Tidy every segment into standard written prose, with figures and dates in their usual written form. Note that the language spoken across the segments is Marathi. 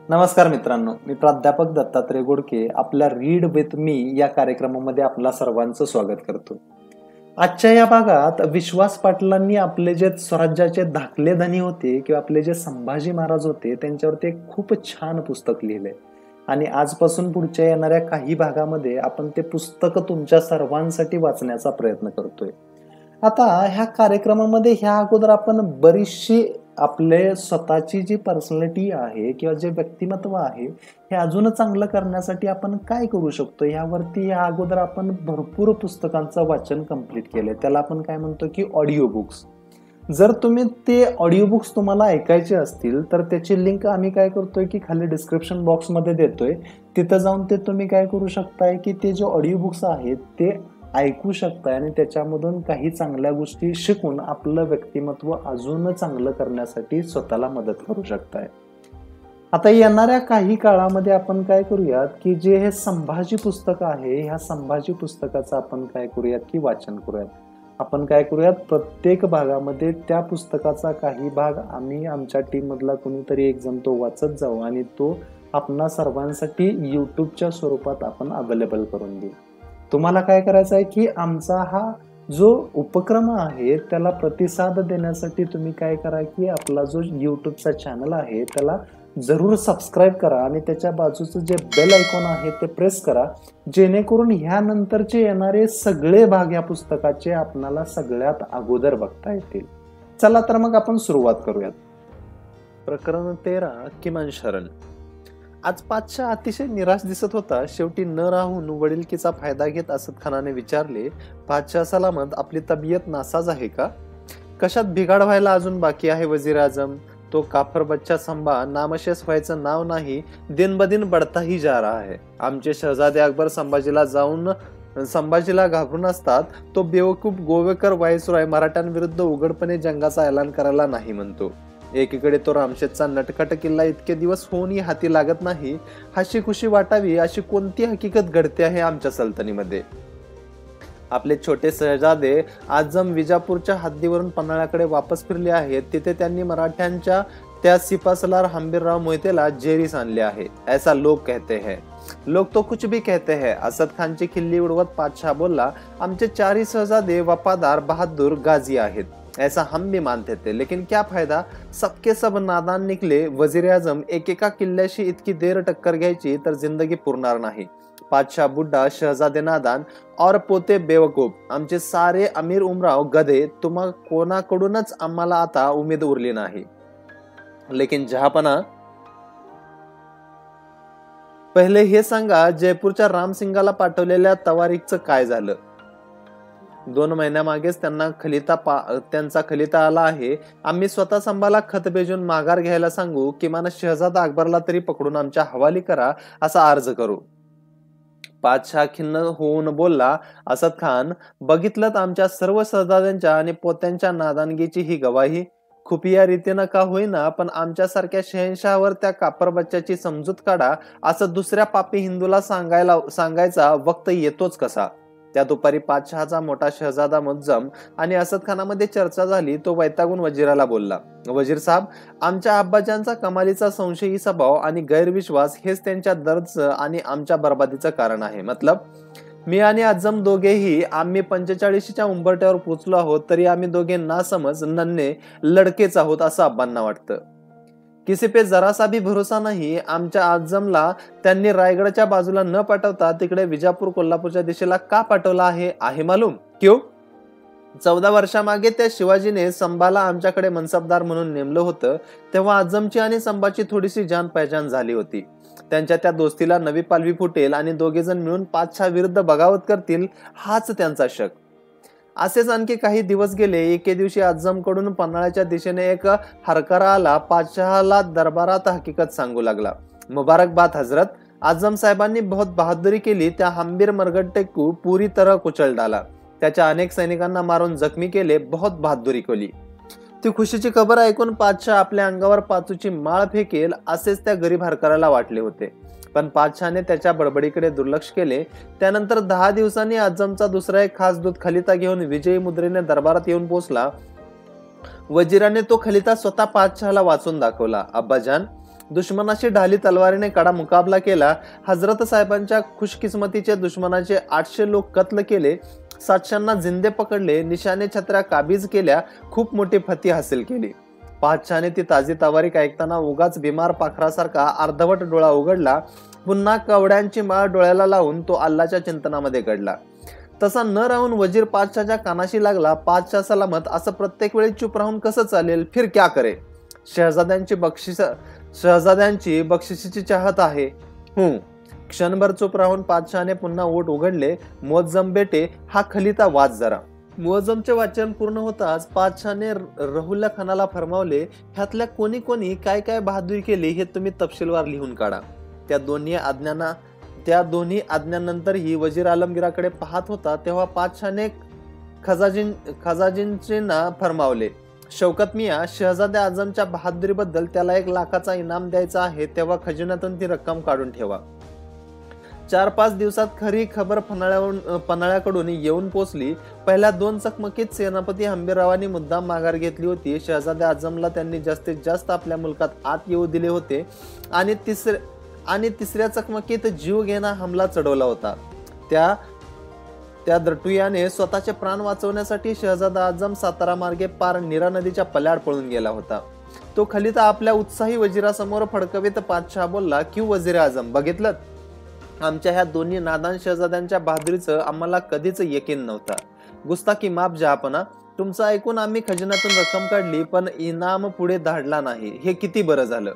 नमस्कार मित्रांनो, मी प्राध्यापक दत्तात्रय गोडके आपल्या रीड विथ मी या कार्यक्रमामध्ये आपल्या सर्वांचं स्वागत करतो. आजच्या या भागात विश्वास पाटलांनी आपले जे स्वराज्याचे धाकले धनी होते किंवा आपले जे संभाजी महाराज होते त्यांच्यावरती एक खूप छान पुस्तक लिहिलंय आणि आजपासून पुढच्या येणाऱ्या काही भागामध्ये आपण ते पुस्तक तुमच्या सर्वांसाठी वाचण्याचा प्रयत्न करतोय. आता ह्या कार्यक्रमामध्ये ह्या अगोदर आपण बरीचशी आपले स्वतःची जी पर्सनॅलिटी आहे किंवा जे व्यक्तिमत्व आहे हे अजून चांगलं करण्यासाठी आपण काय करू शकतो यावरती या अगोदर आपण भरपूर पुस्तकांचं वाचन कंप्लीट केलंय. त्याला आपण काय म्हणतो की ऑडिओ बुक्स. जर तुम्ही ते ऑडिओ बुक्स तुम्हाला ऐकायचे असतील तर त्याची लिंक आम्ही काय करतोय की खाली डिस्क्रिप्शन बॉक्समध्ये देतोय. तिथं जाऊन ते तुम्ही काय करू शकताय की ते जे ऑडिओ बुक्स आहेत ते ऐकू शकताय आणि त्याच्यामधून काही चांगल्या गोष्टी शिकून आपलं व्यक्तिमत्व अजून चांगलं करण्यासाठी स्वतःला मदत करू शकताय. आता येणाऱ्या काही काळामध्ये आपण काय करूयात की जे हे संभाजी पुस्तक आहे ह्या संभाजी पुस्तकाचं आपण काय करूयात की वाचन करूयात. आपण काय करूयात प्रत्येक भागामध्ये त्या पुस्तकाचा काही भाग आम्ही आमच्या टीम मधला कोणीतरी एक जण तो वाचत जाऊ आणि तो आपणा सर्वांसाठी युट्यूबच्या स्वरूपात आपण अवेलेबल करून देऊ. तुम्हाला काय करायचं आहे की आमचा हा जो उपक्रम आहे त्याला प्रतिसाद देण्यासाठी तुम्ही काय करा की आपला जो युट्यूबचा चॅनल आहे त्याला जरूर सबस्क्राईब करा आणि त्याच्या बाजूचं जे बेल आयकॉन आहे ते प्रेस करा, जेणेकरून ह्यानंतरचे येणारे सगळे भाग या पुस्तकाचे आपणाला सगळ्यात अगोदर बघता येतील. चला तर मग आपण सुरुवात करूयात. प्रकरण 13 किमान शरण. आज पातशाह अतिशय निराश दिसत होता. शेवटी न राहून वडिलकीचा फायदा घेत असद खानाने विचारले, पातशाह सलामत, आपली तब्येत नासाज आहे का? कशात बिघाड व्हायला अजून बाकी आहे वजीर आजम? तो काफर बच्चा संभा नामशेष व्हायचं नाव नाही, दिन ब दिन बढ़ता ही जा रहा है. आमचे शहजादे अकबर संभाजीला घाबरून असतात. तो बेवकूफ गोवेकर व्हाईसरॉय मराठ्यांविरुद्ध उघडपणे जंगाचा ऐलान करायला नाही म्हणतो. एकीकडे तो रामशेजचा नटखट किल्ला इतके दिवस होऊनही हाती लागत नाही. हशी खुशी वाटावी अशी कोणती हकीकत घडते आहे आमच्या सल्तनीमध्ये? आपले छोटे शहजादे आजम विजापूरच्या हद्दीवरून पन्हाळ्याकडे वापस फिरले आहेत. तिथे त्यांनी मराठ्यांच्या त्या सिपासलार हंबीरराव मोहितेला जेरीस आणले आहे, ऐसा लोग कहते हैं. लोग तो कुछ भी कहते हैं. असद खानची खिल्ली उडवत पातशाह बोलला, आमचे चारही शहजादे वफादार बहादुर गाजी आहेत, ऐसा हम भी मानते थे, लेकिन क्या फायदा, सबके सब नादान निकले. वजीर आजम, एकेका किल्ल्याशी इतकी देर टक्कर घ्यायची तर जिंदगी पुरणार नाही. पातशाह बुड्ढा, शहजादे नादान और पोते बेवकूफ, आमचे सारे अमीर उमराव गधे. तुम्हा कोणाकडूनच आम्हाला आता उमेद उरली नाही. लेकिन जहापना, पहिले हे सांगा, जयपूरच्या रामसिंगाला पाठवलेल्या तवारीखचं काय झालं? 2 महिन्यामागेच त्यांचा खलिता आला आहे. आम्ही स्वतः संभाला खत भेजून माघार घ्यायला सांगू, किमान शहजादा अकबरला तरी पकडून आमच्या हवाली करा असा अर्ज करू. पातशाह खिन्न होऊन बोलला, असद खान, बघितलं आमच्या सर्व शहजाद्यांच्या आणि पोत्यांच्या नादानगीची ही गवाही. खुफिया रीतीनं का होईना पण आमच्यासारख्या शहनशाहवर त्या कापर बच्च्याची समजूत काढा असं दुसऱ्या पापी हिंदूला सांगायचा वक्त येतोच कसा? त्या दुपारी पातशहाचा मोठा शहजादा मुज्जम आणि असद खानामध्ये चर्चा झाली. तो वैतागून वजीराला बोलला, वजीर साहेब, आमच्या अब्बाजांचा कमालीचा संशयी स्वभाव आणि गैरविश्वास हेच त्यांच्या दर्दचं आणि आमच्या बर्बादीचं कारण आहे. मतलब, मी आणि आजम दोघेही आम्ही 45च्या उंबरट्यावर पोचलो आहोत, तरी आम्ही दोघे नासमज नन्हे लडकेच आहोत असं अब्बांना वाटतं. किसी पे जरासा भी भरोसा नाही. आमच्या आजमला त्यांनी रायगडच्या बाजूला न पाठवता तिकडे विजापूर कोल्हापूरच्या दिशेला का पाठवला आहे मालूम? क्यों? 14 वर्षामागे त्या शिवाजीने संभाला आमच्याकडे मनसबदार म्हणून नेमलं होतं. तेव्हा आजमची आणि संभाची थोडीशी जान पहचान झाली होती. त्यांच्या त्या दोस्तीला नवी पालवी फुटेल आणि दोघे जण मिळून पातशाह विरुद्ध बगावत करतील हाच त्यांचा शक. असेच आणखी काही दिवस गेले. एके दिवशी आजमकडून पन्हाळ्याच्या दिशेने एक हरकरा आला. पातशहाला दरबारात हकीकत सांगू लागला. मुबारकबाद हजरत, आजम साहेबांनी बहुत बहादुरी केली. त्या हंबीर मरगट्टे को पूरी तरह कुचल डाला. त्याच्या अनेक सैनिकांना मारून जखमी केले. बहुत बहादुरी केली. ती खुशीची खबर ऐकून पातशाह आपल्या अंगावर पाचूची माळ फेकेल असेच त्या गरीब हरकराला वाटले होते. पण पातशाहने त्याच्या बडबडीकडे दुर्लक्ष केले. त्यानंतर 10 दिवसांनी आजमचा दुसरा एक खास दूत खलिता घेऊन विजयी मुद्रेने दरबारात येऊन पोहोचला. वजीराने तो खलिता स्वतः पातशाहला वाचून दाखवला. अब्बाजान, दुश्मनाशी ढाली तलवारीने कडा मुकाबला केला. हजरत साहेबांच्या खुशकिस्मतीचे दुश्मनाचे 800 लोक कत्ल केले, 700 जिंदे पकडले, निशाणे छत्र्या काबीज केल्या, खूप मोठी फती हासिल केली. पातशाने ती ताजी तवारीख ऐकताना उगाच बिमार पाखरासारखा अर्धवट डोळा उघडला. पुन्हा कवड्यांची माळ डोळ्याला लावून तो अल्लाच्या चिंतनामध्ये गडला. तसा न राहून वजीर पातशाच्या कानाशी लागला. पातशाह सलामत, असं प्रत्येक वेळी चुप राहून कसं चालेल? फिर क्या करे? शहजाद्यांची बक्षिशीची चाहत आहे. क्षणभर चुप राहून पातशाने पुन्हा ओठ उघडले. मुअज्जम बेटे, हा खलिता वाच जरा. मुअज्जमचे वाचन पूर्ण होताच पातशाने रहुल्ला खानाला फरमावले, ह्यातल्या कोणी कोणी काय काय बहादुरी केली हे तुम्ही तपशीलवार लिहून काढा. त्या दोन्ही आज्ञांनंतरही वजीर आलमगीराकडे पाहत होता तेव्हा पातशाने खजाजींना फरमावले, शौकत मिया, शहजादे आजमच्या बहादुरीबद्दल त्याला 1 लाखाचा इनाम द्यायचा आहे, तेव्हा खजिन्यातून ती रक्कम काढून ठेवा. 4-5 दिवसात खरी खबर पन्हाळ्याकडून येऊन पोचली. पहिल्या 2 चकमकीत सेनापती हंबीररावांनी मुद्दाम माघार घेतली होती. शहजादे आजमला त्यांनी जास्तीत जास्त आपल्या मुलकात आत येऊ दिले होते आणि तिसऱ्या चकमकीत जीवघेणा हमला चढवला होता. त्या दरटुयाने स्वतःचे प्राण वाचवण्यासाठी शहजादा आजम सातारा मार्गे पार नीरा नदीच्या पल्याड पळून गेला होता. तो खलिता आपल्या उत्साही वजिरासमोर फडकवीत पातशाह बोलला, क्यू वजीर आजम, बघितलं, आमच्या ह्या दोन्ही नादान शहजाद्यांच्या बहादुरीचं आम्हाला कधीच यकीन नव्हता. गुस्ताखी माफ जहापना, तुमचं ऐकून आम्ही खजिन्यातून रक्कम काढली पण इनाम पुढे धाडला नाही, हे किती बरं झालं.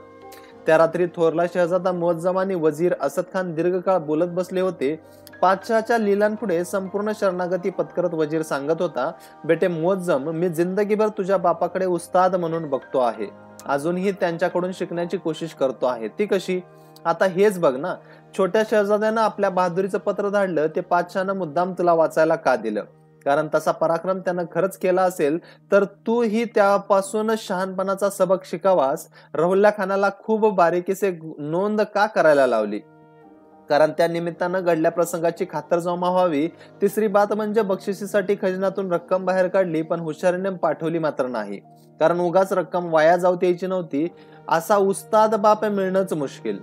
त्या रात्री थोरला शहजादा मुअज्जम आणि वजीर असद खान दीर्घकाळ बोलत बसले होते. पातशाहच्या लिलांपुढे संपूर्ण शरणागती पत्करत वजीर सांगत होता, बेटे मुअज्जम, मी जिंदगीभर तुझ्या बापाकडे उस्ताद म्हणून बघतो आहे. अजूनही त्यांच्याकडून शिकण्याची कोशिश करतो आहे. ती कशी? आता हेच बघ ना, छोट्या शहजाद्यानं आपल्या बहादुरीचं पत्र धाडलं, ते पातशाहनं मुद्दाम तुला वाचायला का दिलं? कारण तसा पराक्रम त्यानं खरंच केला असेल तर तू ही त्यापासून शहाणपणाचा सबक शिकावास. रहुल्ला खानाला खूप बारीकीचे नोंद का करायला लावली? कारण त्या निमित्तानं घडल्या प्रसंगाची खातरजमा व्हावी. तिसरी बात म्हणजे बक्षिसीसाठी खजिन्यातून रक्कम बाहेर काढली पण हुशारीने पाठवली मात्र नाही, कारण उगाच रक्कम वाया जाऊ द्यायची नव्हती. असा उस्ताद बाप मिळणंच मुश्किल.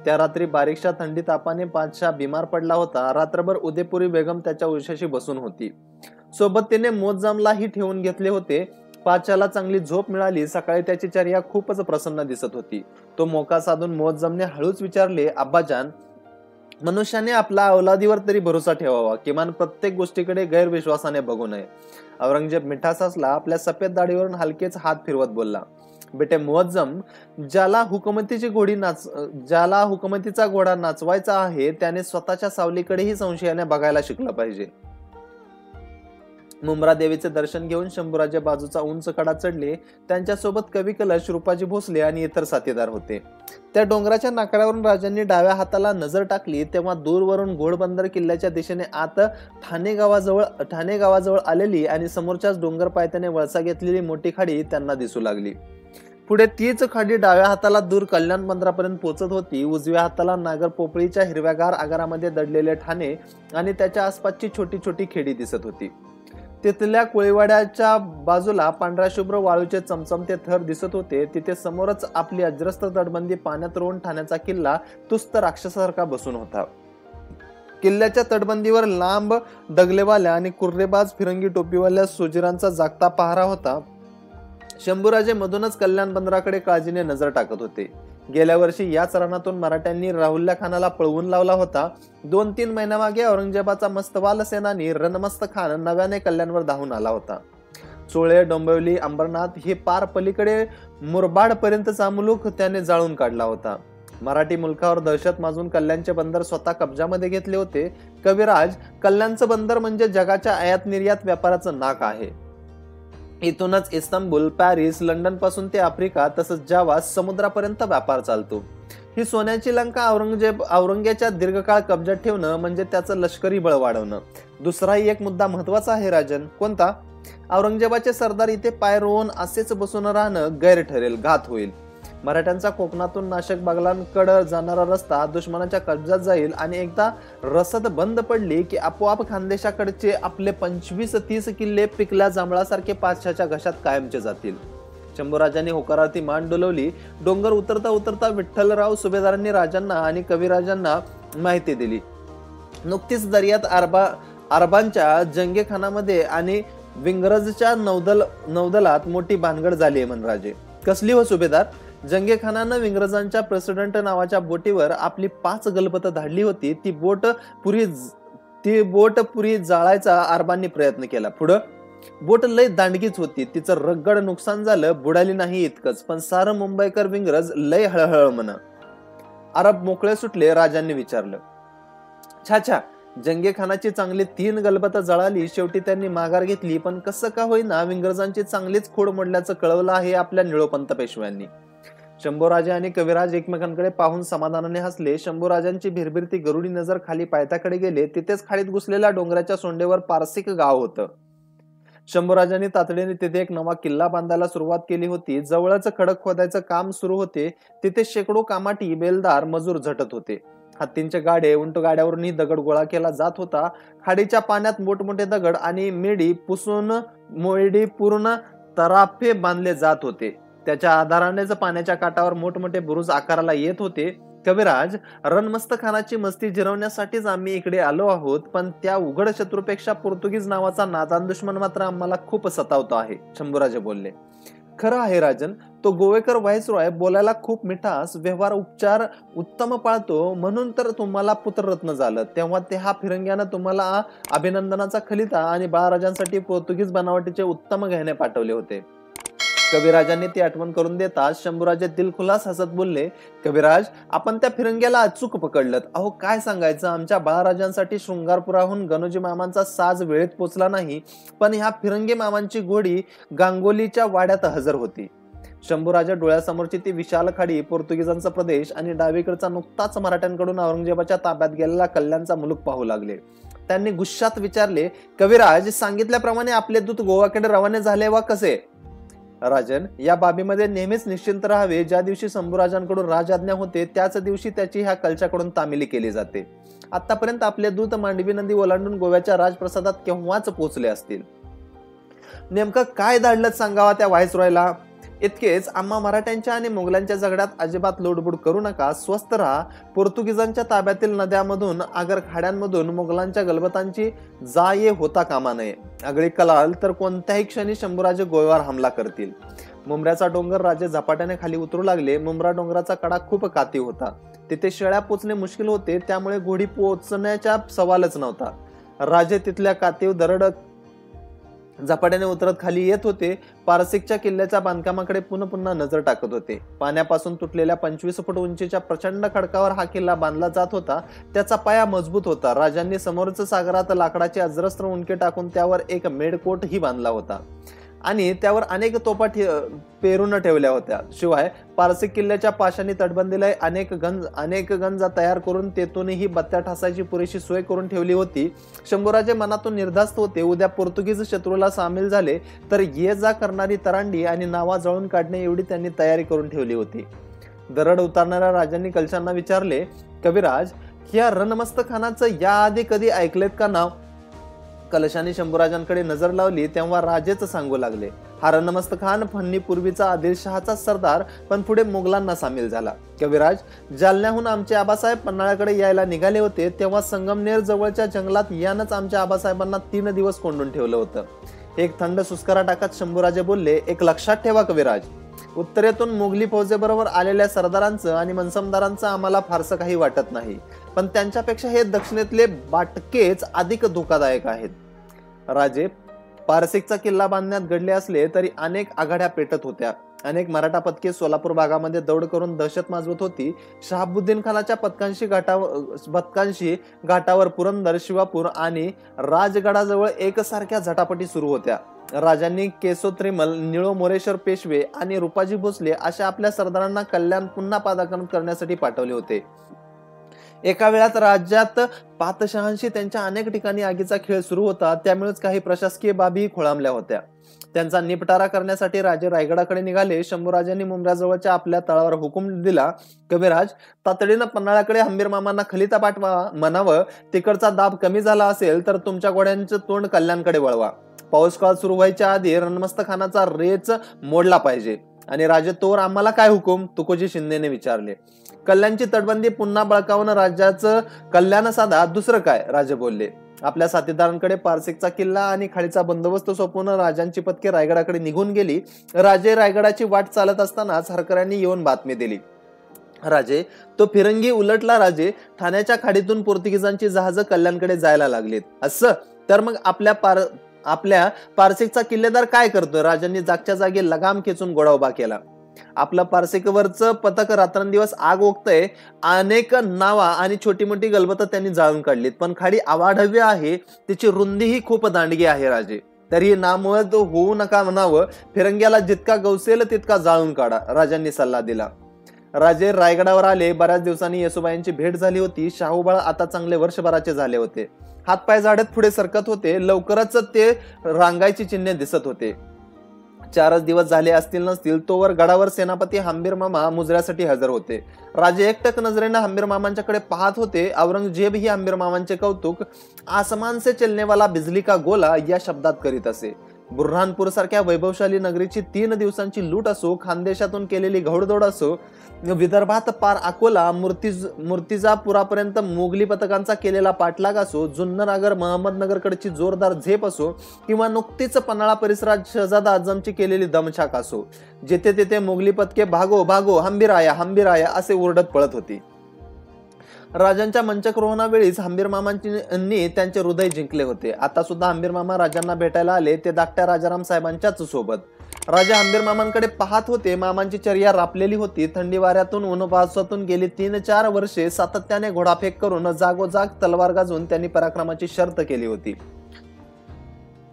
त्या रात्री बारीकशा थंडी तापाने पातशाह बिमार पडला होता. रात्रभर उदयपुरी बेगम त्याच्या उशाशी बसून होती. सोबत तिने मुअज्जमलाही ठेवून घेतले होते. पातशाहला चांगली झोप मिळाली. सकाळी त्याची चर्या खूपच प्रसन्न दिसत होती. तो मोका साधून मुअज्जमने हळूच विचारले, अब्बाजान, मनुष्याने आपला औलादीवर तरी भरोसा ठेवावा, किमान प्रत्येक गोष्टीकडे गैरविश्वासाने बघू नये. औरंगजेब मिठा सासला आपल्या सफेद दाढीवरून हलकेच हात फिरवत बोलला, बेटे मुअज्जम, ज्याला हुकमतीचा घोडा नाचवायचा आहे त्याने स्वतःच्या सावलीकडेही संशयाने बघायला शिकलं पाहिजे. मुंब्रा देवीचे दर्शन घेऊन शंभूराजे बाजूचा उंच कडा चढले. त्यांच्यासोबत कवी कलश, रूपाजी भोसले आणि इतर साथीदार होते. त्या डोंगराच्या नाकड्यावरून राजांनी डाव्या हाताला नजर टाकली तेव्हा दूरवरून घोडबंदर किल्ल्याच्या दिशेने आत ठाणे गावाजवळ आलेली आणि समोरच्याच डोंगर पायथ्याने वळसा घेतलेली मोठी खाडी त्यांना दिसू लागली. पुढे तीच खाडी डाव्या हाताला दूर कल्याण बंदरापर्यंत पोहोचत होती. उजव्या हाताला नागर पोपळीच्या हिरव्यागार आगारामध्ये दडलेले ठाणे आणि त्याच्या आसपासची छोटी छोटी खेडी दिसत होती. तिथल्या कोळीवाड्याच्या बाजूला पांढऱ्या शुभ्र वाळूचे चमचमते थर दिसत होते. तिथे समोरच आपली अजरस्त तटबंदी पाण्यात रोवून ठाण्याचा किल्ला तुस्त राक्षसासारखा बसून होता. किल्ल्याच्या तटबंदीवर लांब डगलेवाल्या आणि कुर्रेबाज फिरंगी टोपीवाल्या सोजिरांचा जागता पहारा होता. शंभूराजे मधूनच कल्याण बंदराकडे काळजीने नजर टाकत होते. गेल्या वर्षी याच रणातून मराठ्यांनी राहुल्ला खानाला पळवून लावला होता. 2-3 महिन्यामागे औरंगजेबाचा मस्तवाल सेनानी रणमस्त खान नव्याने कल्याणवर धावून आला होता. चोळे, डोंबिवली, अंबरनाथ हे पार पलीकडे मुरबाड पर्यंतचा मुलूक त्याने जाळून काढला होता. मराठी मुलकावर दहशत माजून कल्याणचे बंदर स्वतः कब्जामध्ये घेतले होते. कविराज, कल्याणचं बंदर म्हणजे जगाच्या आयात निर्यात व्यापाराचं नाक आहे. इथूनच इस्तंबूल, पॅरिस, लंडन पासून ते आफ्रिका तसंच जावा समुद्रापर्यंत व्यापार चालतो. ही सोन्याची लंका औरंग्याच्या दीर्घकाळ कब्जात ठेवणं म्हणजे त्याचं लष्करी बळ वाढवणं. दुसराही एक मुद्दा महत्वाचा आहे राजन. कोणता? औरंगजेबाचे सरदार इथे पाय रोवून असेच बसून राहणं गैर ठरेल, घात होईल. मराठ्यांचा कोकणातून नाशिक बागलांकडे जाणारा रस्ता दुश्मनाच्या कब्जात जाईल आणि एकदा रसद बंद पडली की आपोआप खानदेशाकडचे आपले 25-30 किल्ले पिकल्या जांभळासारखे पातशाच्या घशात कायमचे जातील. शंभूराजांनी होकारार्थी मान डोलवली. डोंगर उतरता उतरता विठ्ठलराव सुभेदारांनी राजांना आणि कविराजांना माहिती दिली. नुकतीच दर्यात अरबांच्या जंगेखानामध्ये आणि विंगरजच्या नौदलात मोठी भानगड झाली आहे राजे. कसली हो सुभेदार? जंगेखानानं विंगरजांच्या प्रेसिडेंट नावाच्या बोटीवर आपली 5 गलबत धाडली होती. ती बोट पुरी जाळायचा अरबांनी प्रयत्न केला. पुढं बोट लय दांडगीच होती. तिचं रगड नुकसान झालं, बुडाली नाही इतकंच, पण सारं मुंबईकर विंगरज लय हळहळ म्हणा. अरब मोकळे सुटले. राजांनी विचारलं, छाछा, जंगेखानाची चांगली 3 गलबत जळाली. शेवटी त्यांनी माघार घेतली, पण कसं का होईना विंगरजांची चांगलीच खोड मोडल्याचं कळवलं आहे आपल्या निळोपंत पेशव्यांनी. शंभूराजे आणि कविराज एकमेकांकडे पाहून समाधानाने हसले. शंभूराजांची भिरभिरती गरुडी नजर खाली पायथ्याकडे गेले. तिथेच खालीत घुसलेल्या डोंगराच्या सोंडेवर पारसिक गाव होतं. शंभूराजांनी तातडीने तिथे एक नवा किल्ला बांधायला सुरुवात केली होती. जवळच खडक खोदायचं काम सुरू होते. तिथे शेकडो कामाटी बेलदार मजूर झटत होते. हत्तींचे गाडे, उंट गाड्यावरूनही दगड गोळा केला जात होता. खाडीच्या पाण्यात मोठमोठे दगड आणि मेडी पूर्ण तराफे बांधले जात होते. त्याच्या आधारानेच पाण्याच्या काठावर मोठमोठे बुरुज आकाराला येत होते. कविराज, रणमस्तखानाची मस्ती जिरवण्यासाठीच आम्ही इकडे आलो आहोत, पण त्या उघड शत्रूपेक्षा पोर्तुगीज नावाचा नादान दुश्मन मात्र आम्हाला खूप सतावतो आहे, शंभूराजे बोलले. खरं आहे राजन, तो गोवेकर व्हाईसरॉय बोलायला खूप मिठास, व्यवहार उपचार उत्तम पाळतो, म्हणून तर तुम्हाला पुत्ररत्न झालं. तेव्हा ते हा फिरंग्यानं तुम्हाला अभिनंदनाचा खलिता आणि बाळराजांसाठी पोर्तुगीज बनावटीचे उत्तम गहने पाठवले होते. कविराजांनी ती आठवण करून देताच शंभूराजे दिलखुलास हसत बोलले, कविराज, आपण त्या फिरंग्याला अचूक पकडलं. अहो काय सांगायचं, आमच्या बाळराजांसाठी शृंगारपुराहून गणोजी मामांचा साज वेळेत पोचला नाही, पण ह्या फिरंगे मामांची घोडी गांगोलीच्या वाड्यात हजर होती. शंभूराजा डोळ्यासमोरची ती विशाल खाडी, पोर्तुगीजांचा प्रदेश आणि डावीकडचा नुकताच मराठ्यांकडून औरंगजेबाच्या ताब्यात गेलेला कल्याणचा मुलूक पाहू लागले. त्यांनी गुस्सात विचारले, कविराज, सांगितल्याप्रमाणे आपले दूत गोवाकडे रवाने झाले वा कसे? राजन, या बाबीमध्ये नेहमीच निश्चिंत राहावे. ज्या दिवशी शंभूराजांकडून राजआज्ञा होते त्याच दिवशी त्याची ह्या कलच्याकडून तामिली केली जाते. आतापर्यंत आपले दूत मांडवी नदी ओलांडून गोव्याच्या राजप्रसादात केव्हाच पोहोचले असतील. नेमकं काय धाडलं सांगावा त्या व्हाईसरॉयला? इतकेच, आम्हा मराठ्यांच्या आणि मोगलांच्या झगड्यात अजिबात लोडबुड करू नका, स्वस्थ राहा. पोर्तुगीजांच्या ताब्यातील नद्यामधून आगर खाड्यांमधून मोगलांच्या गलबतांची जा ये होता कामा नये. आगळी कलाल तर कोणत्याही क्षणी शंभूराजे गोव्यावर हमला करतील. मुंब्र्याचा डोंगर राजे झपाट्याने खाली उतरू लागले. मुंब्रा डोंगराचा कडा खूप काती होता. तिथे शेळ्या पोचणे मुश्किल होते, त्यामुळे घोडी पोचण्याचा सवालच नव्हता. राजे तिथल्या कातीव दरड झपाट्याने उतरत खाली येत होते. पारसिकच्या किल्ल्याच्या बांधकामाकडे पुन्हा नजर टाकत होते. पाण्यापासून तुटलेल्या 25 फूट उंचीच्या प्रचंड खडकावर हा किल्ला बांधला जात होता. त्याचा पाया मजबूत होता. राजांनी समोरच सागरात लाकडाचे अजस्त्र उंडके टाकून त्यावर एक मेडकोट ही बांधला होता आणि त्यावर अनेक तोफा पेरून ठेवल्या होत्या. शिवाय पारसिक किल्ल्याच्या पाशाणी तटबंदीला अनेक गंज तयार करून तेथूनही बत्त्या ठासायची पुरेशी सोय करून ठेवली होती. शंभूराजे मनातून निर्धास्त होते. उद्या पोर्तुगीज शत्रूला सामील झाले तर ये जा करणारी तरांडी आणि नावा जळून काढणे एवढी त्यांनी तयारी करून ठेवली होती. दरड उतारणाऱ्या राजांनी कलशांना विचारले, कविराज, या रणमस्तखानाचं याआधी कधी ऐकलेत का नाव? कलशाने शंभूराजांकडे नजर लावली तेव्हा राजेच सांगू लागले, हा रणमस्तखान फन्नी पूर्वीचा आदिलशहाचा सरदार, पण पुढे मोगलांना सामील झाला. कविराज, जालन्याहून आमचे आबासाहेब पन्हाळ्याकडे यायला निघाले होते तेव्हा संगमनेर जवळच्या जंगलात यानंच आमच्या आबासाहेबांना 3 दिवस कोंडून ठेवलं होतं. एक थंड सुस्कारा टाकत शंभूराजे बोलले, एक लक्षात ठेवा कविराज, उत्तरेतून मोगली फौजेबरोबर आलेल्या सरदारांचं आणि मनसबदारांचं आम्हाला फारसं काही वाटत नाही, पण त्यांच्यापेक्षा हे दक्षिणेतले बाटकेच अधिक धोकादायक आहेत. राजे, पारसिकचा किल्ला बांधण्यात घडले असले तरी अनेक आघाड्या पेटत होत्या. अनेक मराठा पथके सोलापूर भागामध्ये दौड करून दहशत माजवत होती. शहाबुद्दीन खानाच्या पथकांशी घाटावर पुरंदर, शिवापूर आणि राजगडाजवळ एकसारख्या झटापटी सुरू होत्या. राजांनी केसोत्रिमल, निळो मोरेश्वर पेशवे आणि रुपाजी भोसले अशा आपल्या सरदारांना कल्याण पुन्हा पादाक्रांत करण्यासाठी पाठवले होते. एका वेळात राज्यात पातशहांशी त्यांच्या अनेक ठिकाणी आगीचा खेळ सुरू होता. त्यामुळेच काही प्रशासकीय बाबी खोळंबल्या होत्या. त्यांचा निपटारा करण्यासाठी राजे रायगडाकडे निघाले. शंभूराजांनी मुंब्र्याजवळच्या आपल्या तळावर हुकूम दिला, कविराज, तातडीनं पन्हाळ्याकडे हंबीर मामांना खलिता पाठवा. म्हणावं, तिकडचा दाब कमी झाला असेल तर तुमच्या घोड्यांचं तोंड कल्याणकडे वळवा. पाऊस काळ सुरू व्हायच्या आधी रणमस्तखानाचा रेच मोडला पाहिजे. आणि राजे तोवर आम्हाला काय हुकूम, तुकोजी शिंदेने विचारले. कल्याणची तटबंदी पुन्हा बळकावून राज्याचं कल्याण साधा, दुसरं काय, राजे बोलले. आपल्या साथीदारांकडे पारसिकचा किल्ला आणि खाडीचा बंदोबस्त सोपवून राजांची पथके रायगडाकडे निघून गेली. राजे रायगडाची वाट चालत असतानाच हरकऱ्यांनी येऊन बातमी दिली. राजे, तो फिरंगी उलटला राजे, ठाण्याच्या खाडीतून पोर्तुगीजांची जहाज कल्याणकडे जायला लागलीत. असं तर मग आपल्या पारसिकचा किल्लेदार काय करतोय? राजांनी जागच्या जागी लगाम खेचून घोडा उभा केला. आपलं पारसिकवरचं पथक रात्रंदिवस आग ओकतय. अनेक नावा आणि छोटी मोठी गलबत त्यांनी जाळून काढलीत, पण खाडी अवाढव्य आहे, तिची रुंदीही खूप दांडगी आहे राजे. तरी नामवद होऊ नका म्हणावं, फिरंग्याला जितका गवसेल तितका जाळून काढा, राजांनी सल्ला दिला. राजे रायगडावर आले. बऱ्याच दिवसांनी येसुबाईंची भेट झाली होती. शाहूबाळ आता चांगले वर्षभराचे झाले होते. हातपाय झाडत पुढे सरकत होते. लवकरच ते रांगायची चिन्हे दिसत होते. 4च दिवस झाले असतील नसतील तोवर गडावर सेनापती हंबीर मामा मुजऱ्यासाठी हजर होते. राजे एकटक नजरेनं हंबीर मामांच्याकडे पाहत होते. औरंगजेब ही हंबीर मामांचे कौतुक आसमान से चलने वाला बिजली का गोला या शब्दात करीत असे. बुऱ्हाणपूर सारख्या वैभवशाली नगरीची 3 दिवसांची लूट असो, खानदेशातून केलेली घौडदौड असो, विदर्भात पार अकोला मूर्तिजापुरापर्यंत मोगली पथकांचा केलेला पाठलाग असो, जुन्नर आगर महमदनगरकडची जोरदार झेप असो, किंवा नुकतीच पन्हाळा परिसरात शहजादा आझमची केलेली दमछाक असो, जेथे तेथे मोगली पथके भागो भागो, हंबीराया असे ओरडत पळत होती. राजांच्या मंचक्रोहणावेळीच हंबीर मामांनी त्यांचे हृदय जिंकले होते. आता सुद्धा हंबीर मामा राजांना भेटायला आले, ते धाकट्या राजाराम साहेबांच्याच सोबत. राजा हंबीर मामांकडे पाहत होते. मामांची चर्या रापलेली होती. थंडी वाऱ्यातून उन्हापावसातून गेली 3-4 वर्षे सातत्याने घोडाफेक करून जागोजाग तलवार गाजून त्यांनी पराक्रमाची शर्त केली होती.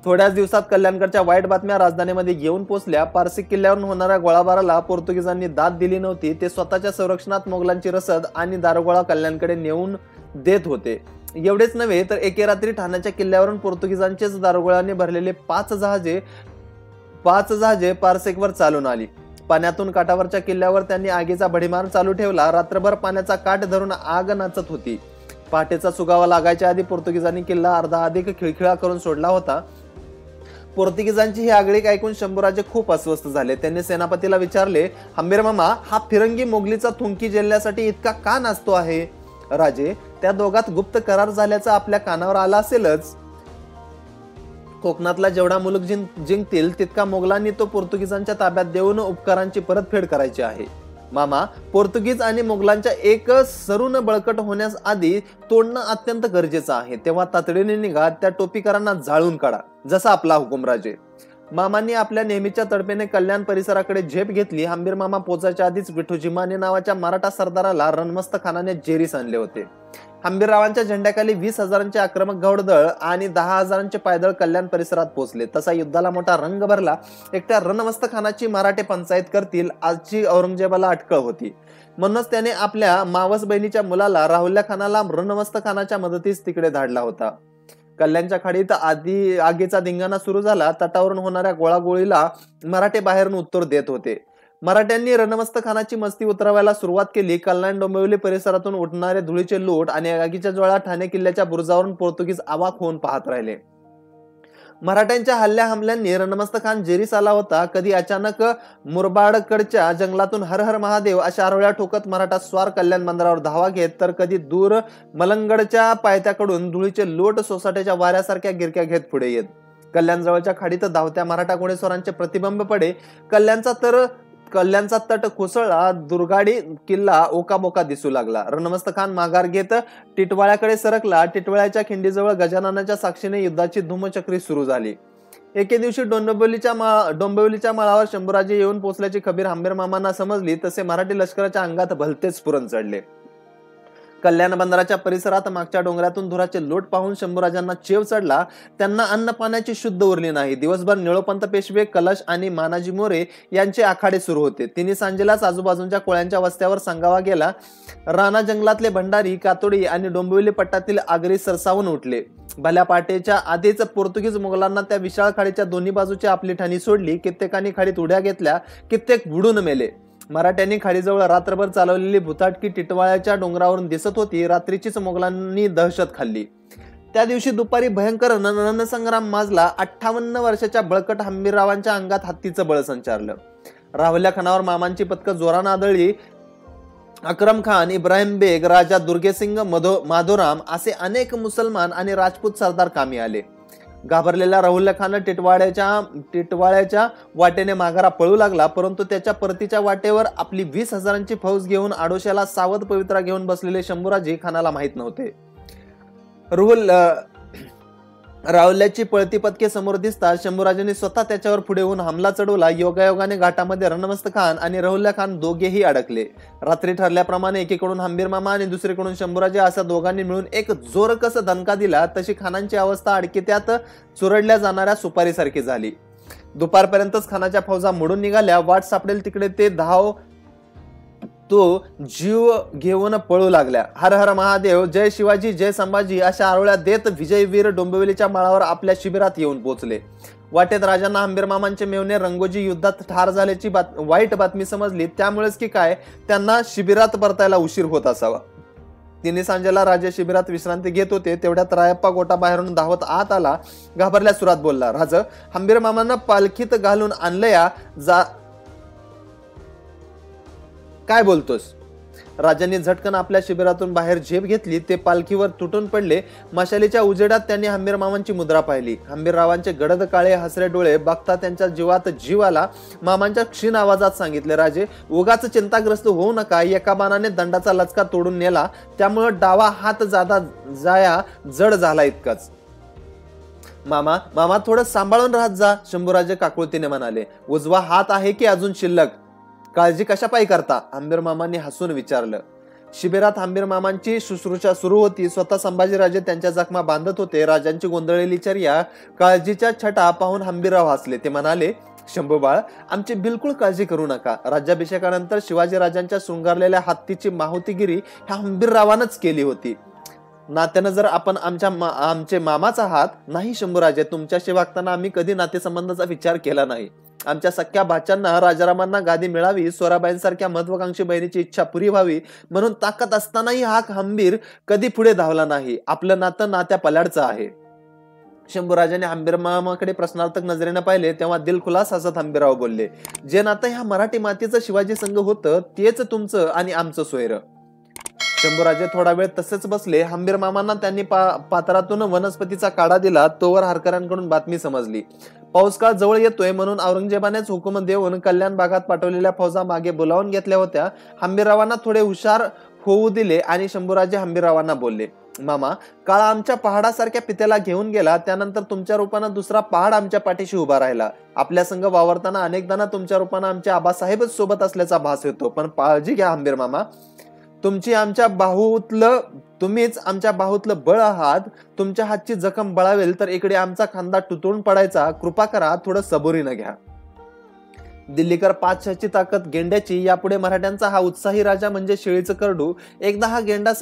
थोड्याच दिवसात कल्याणकडच्या वाईट बातम्या राजधानीमध्ये येऊन पोचल्या. पारसिक किल्ल्यावरून होणाऱ्या गोळाबाराला पोर्तुगीजांनी दाद दिली नव्हती. ते स्वतःच्या संरक्षणात मोगलांची रसद आणि दारुगोळा कल्याणकडे नेऊन देत होते. एवढेच नव्हे तर एके रात्री ठाण्याच्या किल्ल्यावरून पोर्तुगीजांचेच दारुगोळ्याने भरलेले 5 जहाजे पारसिकवर चालून आली. पाण्यातून काठावरच्या किल्ल्यावर त्यांनी आगीचा भडीमार चालू ठेवला. रात्रभर पाण्याचा काठ धरून आग नाचत होती. पहाटेचा सुगावा लागायच्या आधी पोर्तुगीजांनी किल्ला अर्धा अधिक खिळखिळा करून सोडला होता. पोर्तुगीजांची ही आगळीक ऐकून शंभूराजे खूप अस्वस्थ झाले. त्यांनी सेनापतीला विचारले, हंबीर मामा, हा फिरंगी मोगलीचा थुंकी जेलण्यासाठी इतका का नाचतो आहे? राजे, त्या दोघात गुप्त करार झाल्याचं आपल्या कानावर आला असेलच. कोकणातला जेवढा मुलूक जिंकतील तितका मोगलांनी तो पोर्तुगीजांच्या ताब्यात देऊन उपकारांची परतफेड करायची आहे. मामा, पोर्तुगीज आणि मोगलांच्या एक सरून बळकट होण्यास आधी तोडणं अत्यंत गरजेचं आहे. तेव्हा तातडीने निघा, त्या टोपीकरांना जाळून काढा, जसा आपला हुकुम राजे. मामांनी आपल्या नेहमीच्या तडपेने कल्याण परिसराकडे झेप घेतली. हंबीर मामा पोचायच्या आधीच विठोजिमाने नावाच्या मराठा सरदाराला रणमस्त खानाने जेरीस आणले होते. हंबीररावांच्या झेंड्याखाली 20,000चे आक्रमक घौडदळ आणि 10,000चे पायदळ कल्याण परिसरात पोहोचले. तसा युद्धाला मोठा रंग भरला. एकट्या रणमस्त खानाची मराठे पंचायत करतील आजची औरंगजेबाला अटकळ होती. म्हणूनच त्याने आपल्या मावस बहिणीच्या मुलाला राहुल्या खानाला रणमस्त खानाच्या मदतीस तिकडे धाडला होता. कल्याणच्या खाडीत आगीचा धिंगाणा सुरू झाला. तटावरून होणाऱ्या गोळागोळीला मराठे बाहेरून उत्तर देत होते. मराठ्यांनी रणमस्त खानाची मस्ती उतरवायला सुरुवात केली. कल्याण डोंबिवली परिसरातून उठणारे धुळीचे लोट आणि आगीच्या ज्वाळा ठाणे किल्ल्याच्या बुरुजावरून पोर्तुगीज अवाक होऊन पाहत राहिले. मराठ्यांच्या हमल्यांनी रणमस्त खान जेरीस आला होता. कधी अचानक मुरबाडकडच्या जंगलातून हर हर महादेव अशा आरोळ्या ठोकत मराठा स्वार कल्याण बंदरावर धावा घेत, तर कधी दूर मलंगडच्या पायथ्याकडून धुळीचे लोट सोसाट्याच्या वाऱ्यासारख्या गिरक्या घेत पुढे येत. कल्याण जवळच्या खाडीत धावत्या मराठा घोडेस्वारांचे प्रतिबिंब पडे. कल्याणचा तट कोसळला. दुर्गाडी किल्ला ओकाबोका दिसू लागला. रणमस्त खान माघार घेत टिटवाळ्याकडे सरकला. टिटवाळ्याच्या खिंडीजवळ गजाननाच्या साक्षीने युद्धाची धूमचक्री सुरू झाली. एके दिवशी डोंबिवलीच्या माळावर शंभूराजे येऊन पोहोचल्याची खबर हंबीर मामांना समजली. तसे मराठी लष्कराच्या अंगात भलतेच स्फुरण चढले. कल्याण बंदराच्या परिसरात मागच्या डोंगरातून धुराचे लोट पाहून शंभूराजांना चेव चढला. त्यांना अन्न पाण्याची शुद्ध उरली नाही. दिवसभर निळोपंत पेशवे, कलश आणि मानाजी मोरे यांचे आखाडे सुरू होते. तिन्ही सांजेलाच आजूबाजूच्या कोळ्यांच्या वस्त्यावर सांगावा गेला. राणा जंगलातले भंडारी, कातोडी आणि डोंबिवली पट्ट्यातील आगरी सरसावून उठले. भल्या पाटेच्या आधीच पोर्तुगीज मुघलांना त्या विशाळ खाडीच्या दोन्ही बाजूची आपली ठाणी सोडली. कित्येकांनी खाडीत उड्या घेतल्या, कित्येक बुडून मेले. मराठ्यांनी खाडीजवळ रात्रभर चालवलेली भुताटकी टिटवाळ्याच्या डोंगरावरून दिसत होती. रात्रीचीच मोगलांनी दहशत खाल्ली. त्या दिवशी दुपारी भयंकर रणसंग्राम माजला. 58 वर्षाच्या बळकट हंबीररावांच्या अंगात हत्तीचं बळ संचारलं. राहुल्या खानावर मामांची पथकं जोरानं आदळली. अक्रम खान, इब्राहिम बेग, राजा दुर्गेसिंग, माधोराम असे अनेक मुसलमान आणि राजपूत सरदार कामी आले. घाबरलेला राहुल्या खान टिटवाळ्याच्या वाटेने माघारा पळू लागला, परंतु त्याच्या परतीच्या वाटेवर आपली 20,000ची फौज घेऊन आडोशाला सावध पवित्रा घेऊन बसलेले शंभूराजे खानाला माहित नव्हते. राहुल्याची पळती पथके समोर दिसतात शंभूराजांनी स्वतः त्याच्यावर पुढे होऊन हमला चढवला. योगायोगाने घाटामध्ये रणमस्त खान आणि राहुल्या खान दोघेही अडकले. रात्री ठरल्याप्रमाणे एकीकडून हंबीर मामा आणि दुसरीकडून शंभूराजे अशा दोघांनी मिळून एक जोरकस दणका दिला. तशी खानांची अवस्था अडकित्यात चुरडल्या जाणाऱ्या सुपारीसारखी झाली. दुपारपर्यंतच खानाच्या फौजा मोडून निघाल्या. वाट सापडेल तिकडे ते जीव घेऊन पळू लागल्या. हर हर महादेव, जय शिवाजी, जय संभाजी अशा आरोळ्या देत विजयवीर डोंबिवलीच्या माळावर आपल्या शिबिरात येऊन पोहोचले. वाटेत राजांना हंबीर मामांचे मेवणे रंगोजी युद्धात ठार झाल्याची वाईट बातमी समजली. त्यामुळेच की काय त्यांना शिबिरात परतायला उशीर होत असावा. तिन्ही सांजेला राजे शिबिरात विश्रांती घेत होते. तेवढ्यात रायप्पा गोटा बाहेरून धावत आत आला. घाबरल्या सुरात बोलला, राज, हंबीर मामांना पालखीत घालून आणलंया, काय बोलतोस? राजांनी झटकन आपल्या शिबिरातून बाहेर झेप घेतली. ते पालखीवर तुटून पडले. मशालीच्या उजेडात त्यांनी हंबीर मामांची मुद्रा पाहिली. हंबीररावांचे गडद काळे हसरे डोळे बघता त्यांच्या जीवात जीव आला. मामांच्या क्षीण आवाजात सांगितले, राजे, उगाच चिंताग्रस्त होऊ नका. एका बाणाने दंडाचा लचका तोडून नेला, त्यामुळे डावा हात जाया जड झाला इतकाच. मामा थोडं सांभाळून राहत जा, शंभूराजे काकुळतीने म्हणाले. उजवा हात आहे की अजून शिल्लक? काळजी कशापायी करता? हंबीर मामांनी हसून विचारलं. शिबिरात हंबीर मामांची शुश्रूषा सुरू होती. स्वतः संभाजीराजे त्यांच्या जखमा बांधत होते. राजांची गोंधळलेली चर्या, काळजीच्या छटा पाहून हंबीरराव हसले. ते म्हणाले, शंभूबाळ, आमची बिलकुल काळजी करू नका. राज्याभिषेकानंतर शिवाजीराजांच्या शृंगारलेल्या हत्तीची माहुतीगिरी ह्या हंबीररावानंच केली होती. नात्यानं जर आपण आमचे मामाच आहात. नाही शंभूराजे, तुमच्याशी वागताना आम्ही कधी नातेसंबंधाचा विचार केला नाही. आमच्या सख्या भाच्यांना, राजारामांना गादी मिळावी, सोराबाईंसारख्या महत्वाकांक्षी बहिणीची इच्छा पुरी व्हावी म्हणून ताकद असतानाही हा हंबीर कधी पुढे धावला नाही. आपलं नातं नात्या पल्याडचं आहे. शंभूराजाने हंबीर मामाकडे प्रश्नार्थक नजरेनं पाहिले तेव्हा दिलखुलास हसत हंबीरराव बोलले, जे नातं ह्या मराठी मातीचं शिवाजी संघ होतं तेच तुमचं आणि आमचं सोयरं. शंभूराजे थोडा वेळ तसेच बसले. हंबीर मामांना त्यांनी पात्रातून वनस्पतीचा काढा दिला. तोवर हरकऱ्यांकडून बातमी समजली. पाऊसकाळ जवळ येतोय म्हणून औरंगजेबानेच हुकूम देऊन कल्याण भागात पाठवलेल्या फौजा मागे बोलावून घेतल्या होत्या. हंबीररावांना थोडे हुशार होऊ दिले आणि शंभूराजे हंबीररावांना बोलले, मामा, काळ आमच्या पहाडासारख्या पित्याला घेऊन गेला. त्यानंतर तुमच्या रूपानं दुसरा पहाड आमच्या पाठीशी उभा राहिला. आपल्या संघ वावरताना अनेकदा तुमच्या रूपानं आमचे आबासाहेबच सोबत असल्याचा भास येतो. पण काळजी घ्या हंबीर मामा, तुम्हीच आमच्या बाहूतलं बळ आहात. तुमच्या हातची जखम बळावेल तर इकडे आमचा खांदा तुटून पडायचा. कृपा करा, थोडं सबुरीनं घ्या. दिल्लीकर पाचशाची ताकद गेंड्याची. यापुढे मराठ्यांचा हा उत्साही राजा म्हणजे शेळीचं करडू. एकदा हा गेंडा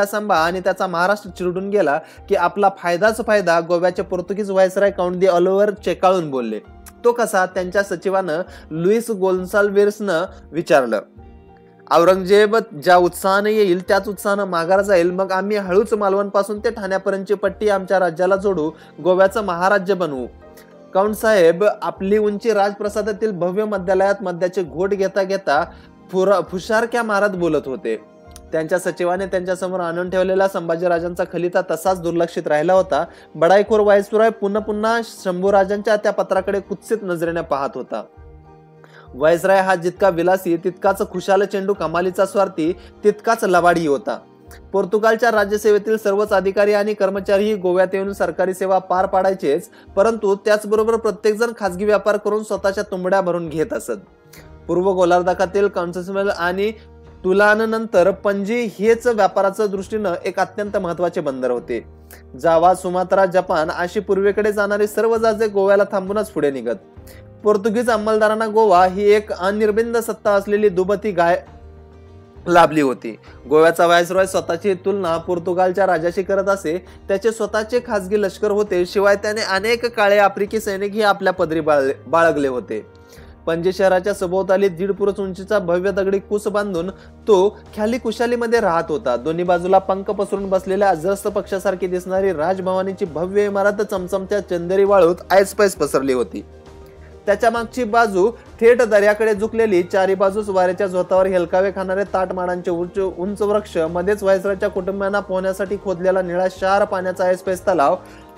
सांबा आणि त्याचा महाराष्ट्र चिरडून गेला की आपला फायदाच फायदा. गोव्याचे पोर्तुगीज व्हायसराय काउंट दी ऑलिव्हर चेकाळून बोलले. तो कसा? त्यांच्या सचिवानं लुईस गोन्साल्व्हेसनं विचारलं. औरंगजेब ज्या उत्साहाने येईल त्याच उत्साहानं माघार जाईल. मग आम्ही हळूच मालवण पासून ते ठाण्यापर्यंतची पट्टी आमच्या राज्याला जोडू, गोव्याचं महाराज्य बनवू. काउंट साहेब आपली उंची राजप्रसादातील भव्य मद्यालयात मद्याचे घोट घेता घेता फुशारक्या मारत बोलत होते. त्यांच्या सचिवाने त्यांच्यासमोर आणून ठेवलेला संभाजीराजांचा खलिता तसाच दुर्लक्षित राहिला होता. बडाईखोर व्हायसराय पुन्हा शंभूराजांच्या त्या पत्राकडे कुत्सित नजरेने पाहत होता. व्हायसराय हा जितका विलासी तितकाच खुशाल चेंडू, कमालीचा स्वार्थी तितकाच लबाडी होता. पोर्तुगालच्या राज्यसेवेतील सर्वच अधिकारी आणि कर्मचारी गोव्यात येऊन सरकारी सेवा पार पाडायचेच, परंतु त्याचबरोबर प्रत्येक जण खासगी व्यापार करून स्वतःच्या तुंबड्या भरून घेत असत. पूर्व गोलार्धातील कॉन्सेसमेल आणि टुलान नंतर पणजी हेच व्यापाराच्या दृष्टीनं एक अत्यंत महत्वाचे बंदर होते. जावा, सुमात्रा, जपान अशी पूर्वेकडे जाणारी सर्व जहाजे गोव्याला थांबूनच पुढे निघत. पोर्तुगीज अंमलदारांना गोवा ही एक अनिर्बंध सत्ता असलेली दुभती गाय लाभली होती. गोव्याचा व्हायसरॉय स्वतःची तुलना पोर्तुगालच्या राजाशी करत असे. त्याचे स्वतःचे खासगी लष्कर होते. शिवाय त्याने अनेक काळे आफ्रिकी सैनिकही आपल्या पदरी बाळगले होते. पणजी शहराच्या सभोवताली 1.5 फूट उंचीचा भव्य दगडी कुस बांधून तो ख्याली कुशालीमध्ये राहत होता. दोन्ही बाजूला पंख पसरून बसलेल्या अजस्त पक्षासारखी दिसणारी राजभवानीची भव्य इमारत चमचमत्या चंदेरी वाळूत ऐसपैस पसरली होती. त्याच्या मागची बाजू थेट दर्याकडे झुकलेली, चारी बाजूस वाऱ्याच्या झोतावर हेलकावे खाणारे ताटमाडांचे उंच वृक्ष, मध्येच व्हायसरॉयच्या कुटुंबियांना पोहण्यासाठी खोदलेला निळा शार पाण्याचा ऐसपैस तलाव,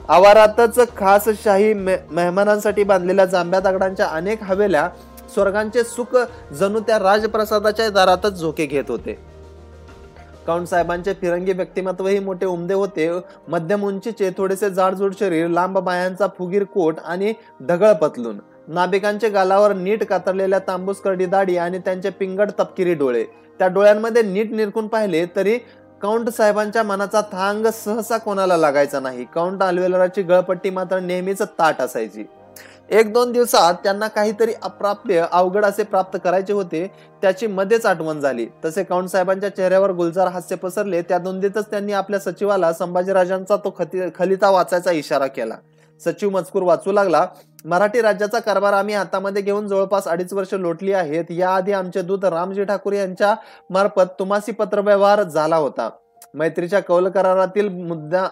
आवारातच खास शाही मेहमानांसाठी बांधलेल्या जांभ्या दगडांच्या अनेक हवेल्या, स्वर्गांचे सुख जणू त्या राजप्रसादाच्या दारातच झोके घेत होते. काउंट साहेबांचे फिरंगी व्यक्तिमत्वही मोठे उमदे होते. मध्यम उंचीचे, थोडेसे जाडजूड शरीर, लांब बायांचा फुगीर कोट आणि ढगळ पतलून, नाभिकांचे गालावर नीट कातरलेल्या तांबूस करडी दाढी आणि त्यांचे पिंगट तपकिरी डोळे. त्या डोळ्यांमध्ये नीट निरखून पाहिले तरी काउंट साहेबांच्या मनाचा थांग सहसा कोणाला लागायचा नाही. काउंट आल्वेलराची गळपट्टी मात्र नेहमीच ताट असायची. 1-2 दिवसात त्यांना काहीतरी अप्राप्य, अवघड असे प्राप्त करायचे होते, त्याची मध्येच आठवण झाली. तसे काउंट साहेबांच्या चेहऱ्यावर गुलजार हास्य पसरले. त्या दोंदीतच त्यांनी आपल्या सचिवाला संभाजीराजांचा तो खलिता वाचायचा इशारा केला. सचिव मजकूर वाचू लागला. मराठी राज्याचा कारभार आम्ही हातामध्ये घेऊन जवळपास 2.5 वर्ष लोटली आहेत. याआधी आमचे दूत रामजी ठाकूर यांच्या मार्फत तुमासी पत्रव्यवहार झाला होता. मैत्रीच्या कौल करारातील मुद्दा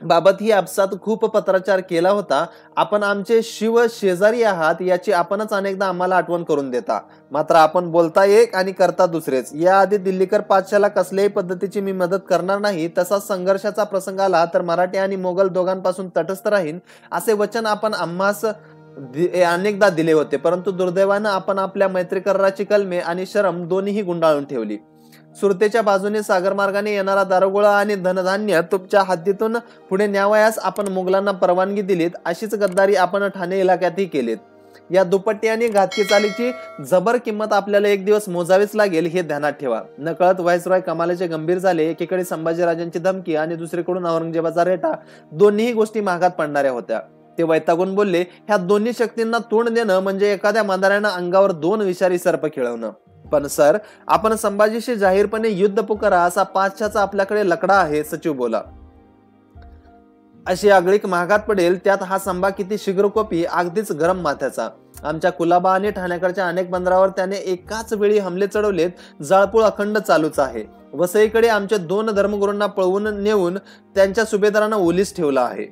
बाबत ही आपसात खूप पत्राचार केला होता. आपण आमचे शिव शेजारी आहात याची आपणच अनेकदा आम्हाला आठवण करून देता. मात्र आपण बोलता एक आणि करता दुसरेच. याआधी दिल्लीकर पातशाला कसल्याही पद्धतीची मी मदत करणार नाही. तसाच संघर्षाचा प्रसंग आला तर मराठी आणि मोगल दोघांपासून तटस्थ राहीन असे वचन आपण आम्हास अनेकदा दिले होते. परंतु दुर्दैवानं आपण आपल्या मैत्री कराराची कलमे आणि शरम दोन्हीही गुंडाळून ठेवली. सुरतेच्या बाजूने सागरमार्गाने येणारा दारुगोळा आणि धनधान्य तुमच्या हद्दीतून पुढे न्यावयास आपण मुघलांना परवानगी दिलीत. अशीच गद्दारी आपण ठाणे इलाक्यातही केलीत. या दुपट्टी आणि घातकी चालीची जबर किंमत आपल्याला एक दिवस मोजावीच लागेल हे ध्यानात ठेवा. नकळत व्हायसरॉय कमालीचे गंभीर झाले. एकीकडे संभाजीराजांची धमकी आणि दुसरीकडून औरंगजेबाचा रेटा, दोन्ही गोष्टी महागात पडणाऱ्या होत्या. ते वैतागून बोलले, ह्या दोन्ही शक्तींना तोंड देणं म्हणजे एखाद्या मांजरानं अंगावर 2 विषारी सर्प खेळवणं. पण सर, आपण संभाजीशी जाहीरपणे युद्ध पुकारा असा पाचशाचा आपल्याकडे लकडा आहे. सचिव बोला. अशी आगळीक महागात पडेल. त्यात हा संभा किती शीघ्रकोपी, अगदीच गरम माथ्याचा. आमच्या कुलाबा आणि ठाण्याकडच्या अनेक बंदरावर त्याने एकाच वेळी हमले चढवलेत. जाळपोळ अखंड चालूच आहे. वसईकडे आमच्या 2 धर्मगुरूंना पळवून नेऊन त्यांच्या सुभेदारांना ओलीस ठेवला आहे.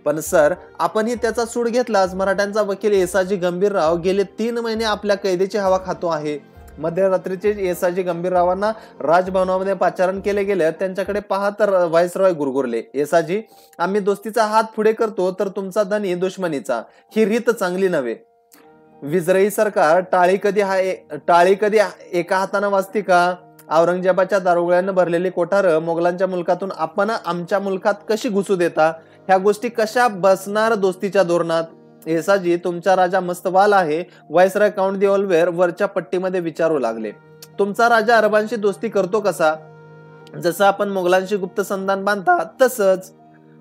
पण सर, आपणही त्याचा सूड घेतलाच. मराठ्यांचा वकील येसाजी गंभीरराव गेले 3 महिने आपल्या कैदेची हवा खातो आहे. मध्यरात्रीचे येसाजी गंभीररावांना राजभवनामध्ये पाचारण केले गेले. त्यांच्याकडे पाहत व्हायसरॉय गुरगुरले, येसाजी, आम्ही दोस्तीचा हात पुढे करतो तर तुमचा धनी दुश्मनीचा. ही रीत चांगली नव्हे. विजरई सरकार टाळी कधी एका हाताने वाजती का? औरंगजेबाच्या दारुगोळ्यानं भरलेली कोठार मोगलांच्या मुलकातून आपण आमच्या मुलकात कशी घुसू देता? ह्या गोष्टी कशा बसणार दोस्तीच्या धोरणात? येसाजी, तुमचा राजा मस्त वाल आहे. व्हायसरॉय काउंट दी ऑल्वेर वरच्या पट्टीमध्ये विचारू लागले. तुमचा राजा अरबांशी दोस्ती करतो कसा? जसं आपण मुघलांशी गुप्त संधान बांधता तसंच.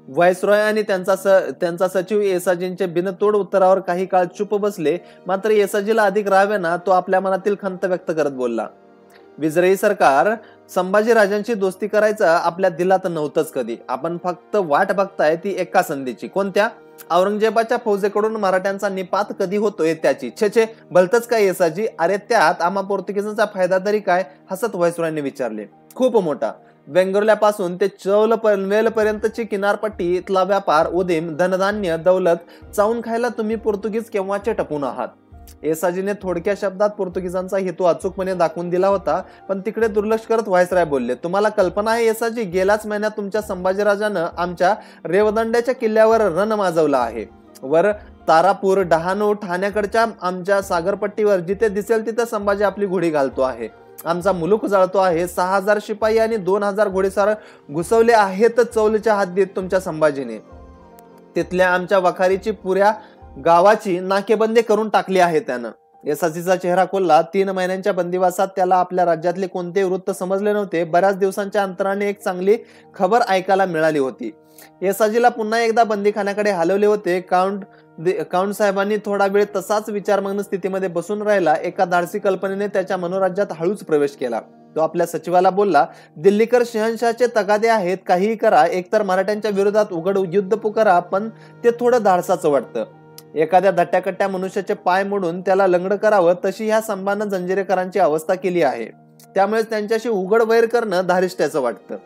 व्हायसरॉय आणि त्यांचा सचिव येसाजींचे बिनतोड उत्तरावर काही काळ चुप बसले. मात्र येसाजीला अधिक राहावे ना, तो आपल्या मनातील खंत व्यक्त करत बोलला, विजयी सरकार, संभाजी राजांची दोस्ती करायचं आपल्या दिलात नव्हतंच कधी. आपण फक्त वाट बघताय ती एका संधीची. कोणत्या? औरंगजेबाच्या फौजेकडून मराठ्यांचा निपात कधी होतोय त्याची. छे, भलतच काय येसाजी? अरे त्यात आम्हा पोर्तुगीजांचा फायदा तरी काय? हसत व्हायसरॉयने विचारले. खूप मोठा. वेंगुर्ल्यापासून ते चौल पनवेल पर्यंतची किनारपट्टी, इथला व्यापार, उदीम, धनधान्य, दौलत चावून खायला तुम्ही पोर्तुगीज केव्हाचे टपून आहात. येसाजीने थोडक्या शब्दात पोर्तुगीजांचा हेतू अचूकपणे दाखवून दिला होता. पण तिकडे दुर्लक्ष करत व्हायसराय बोलले, तुम्हाला कल्पना आहे येसाजी, गेल्याच महिन्यात तुमच्या संभाजीराजानं आमच्या रेवदंड्याच्या किल्ल्यावर रण माजवला आहे. वर तारापूर, डहाणू, ठाण्याकडच्या आमच्या सागरपट्टीवर जिथे दिसेल तिथे संभाजी आपली घोडी घालतो आहे. आमचा मुलूक जळतो आहे. 6000 शिपाई आणि 2000 घोडेस्वार घुसवले आहेत चौलच्या हद्दीत तुमच्या संभाजीने. तिथल्या आमच्या वखारीची पुऱ्या गावाची नाकेबंदी करून टाकली आहे त्यानं. येसाजीचा चेहरा खोलला. 3 महिन्यांच्या बंदिवासात त्याला आपल्या राज्यातले कोणते वृत्त समजले नव्हते. बऱ्याच दिवसांच्या अंतराने एक चांगली खबर ऐकायला मिळाली होती. येसाजीला पुन्हा एकदा बंदीखान्याकडे हलवले होते. काउंट साहेबांनी थोडा वेळ तसाच विचारमग्न स्थितीमध्ये बसून राहिला. एका धाडसी कल्पनेने त्याच्या मनोराज्यात हळूच प्रवेश केला. तो आपल्या सचिवाला बोलला, दिल्लीकर शहनशाहचे तगादे आहेत, काहीही करा, एकतर मराठ्यांच्या विरोधात उघड युद्ध पुकारा, पण ते थोडं धाडसाचं वाटतं. एखाद्या धट्ट्याकट्ट्या मनुष्याचे पाय मोडून त्याला लंगड करावं, तशी ह्या संभानं जंजिरेकरांची अवस्था केली आहे. त्यामुळे त्यांच्याशी उघड वैर करणं धारिष्ट्याचं वाटतं.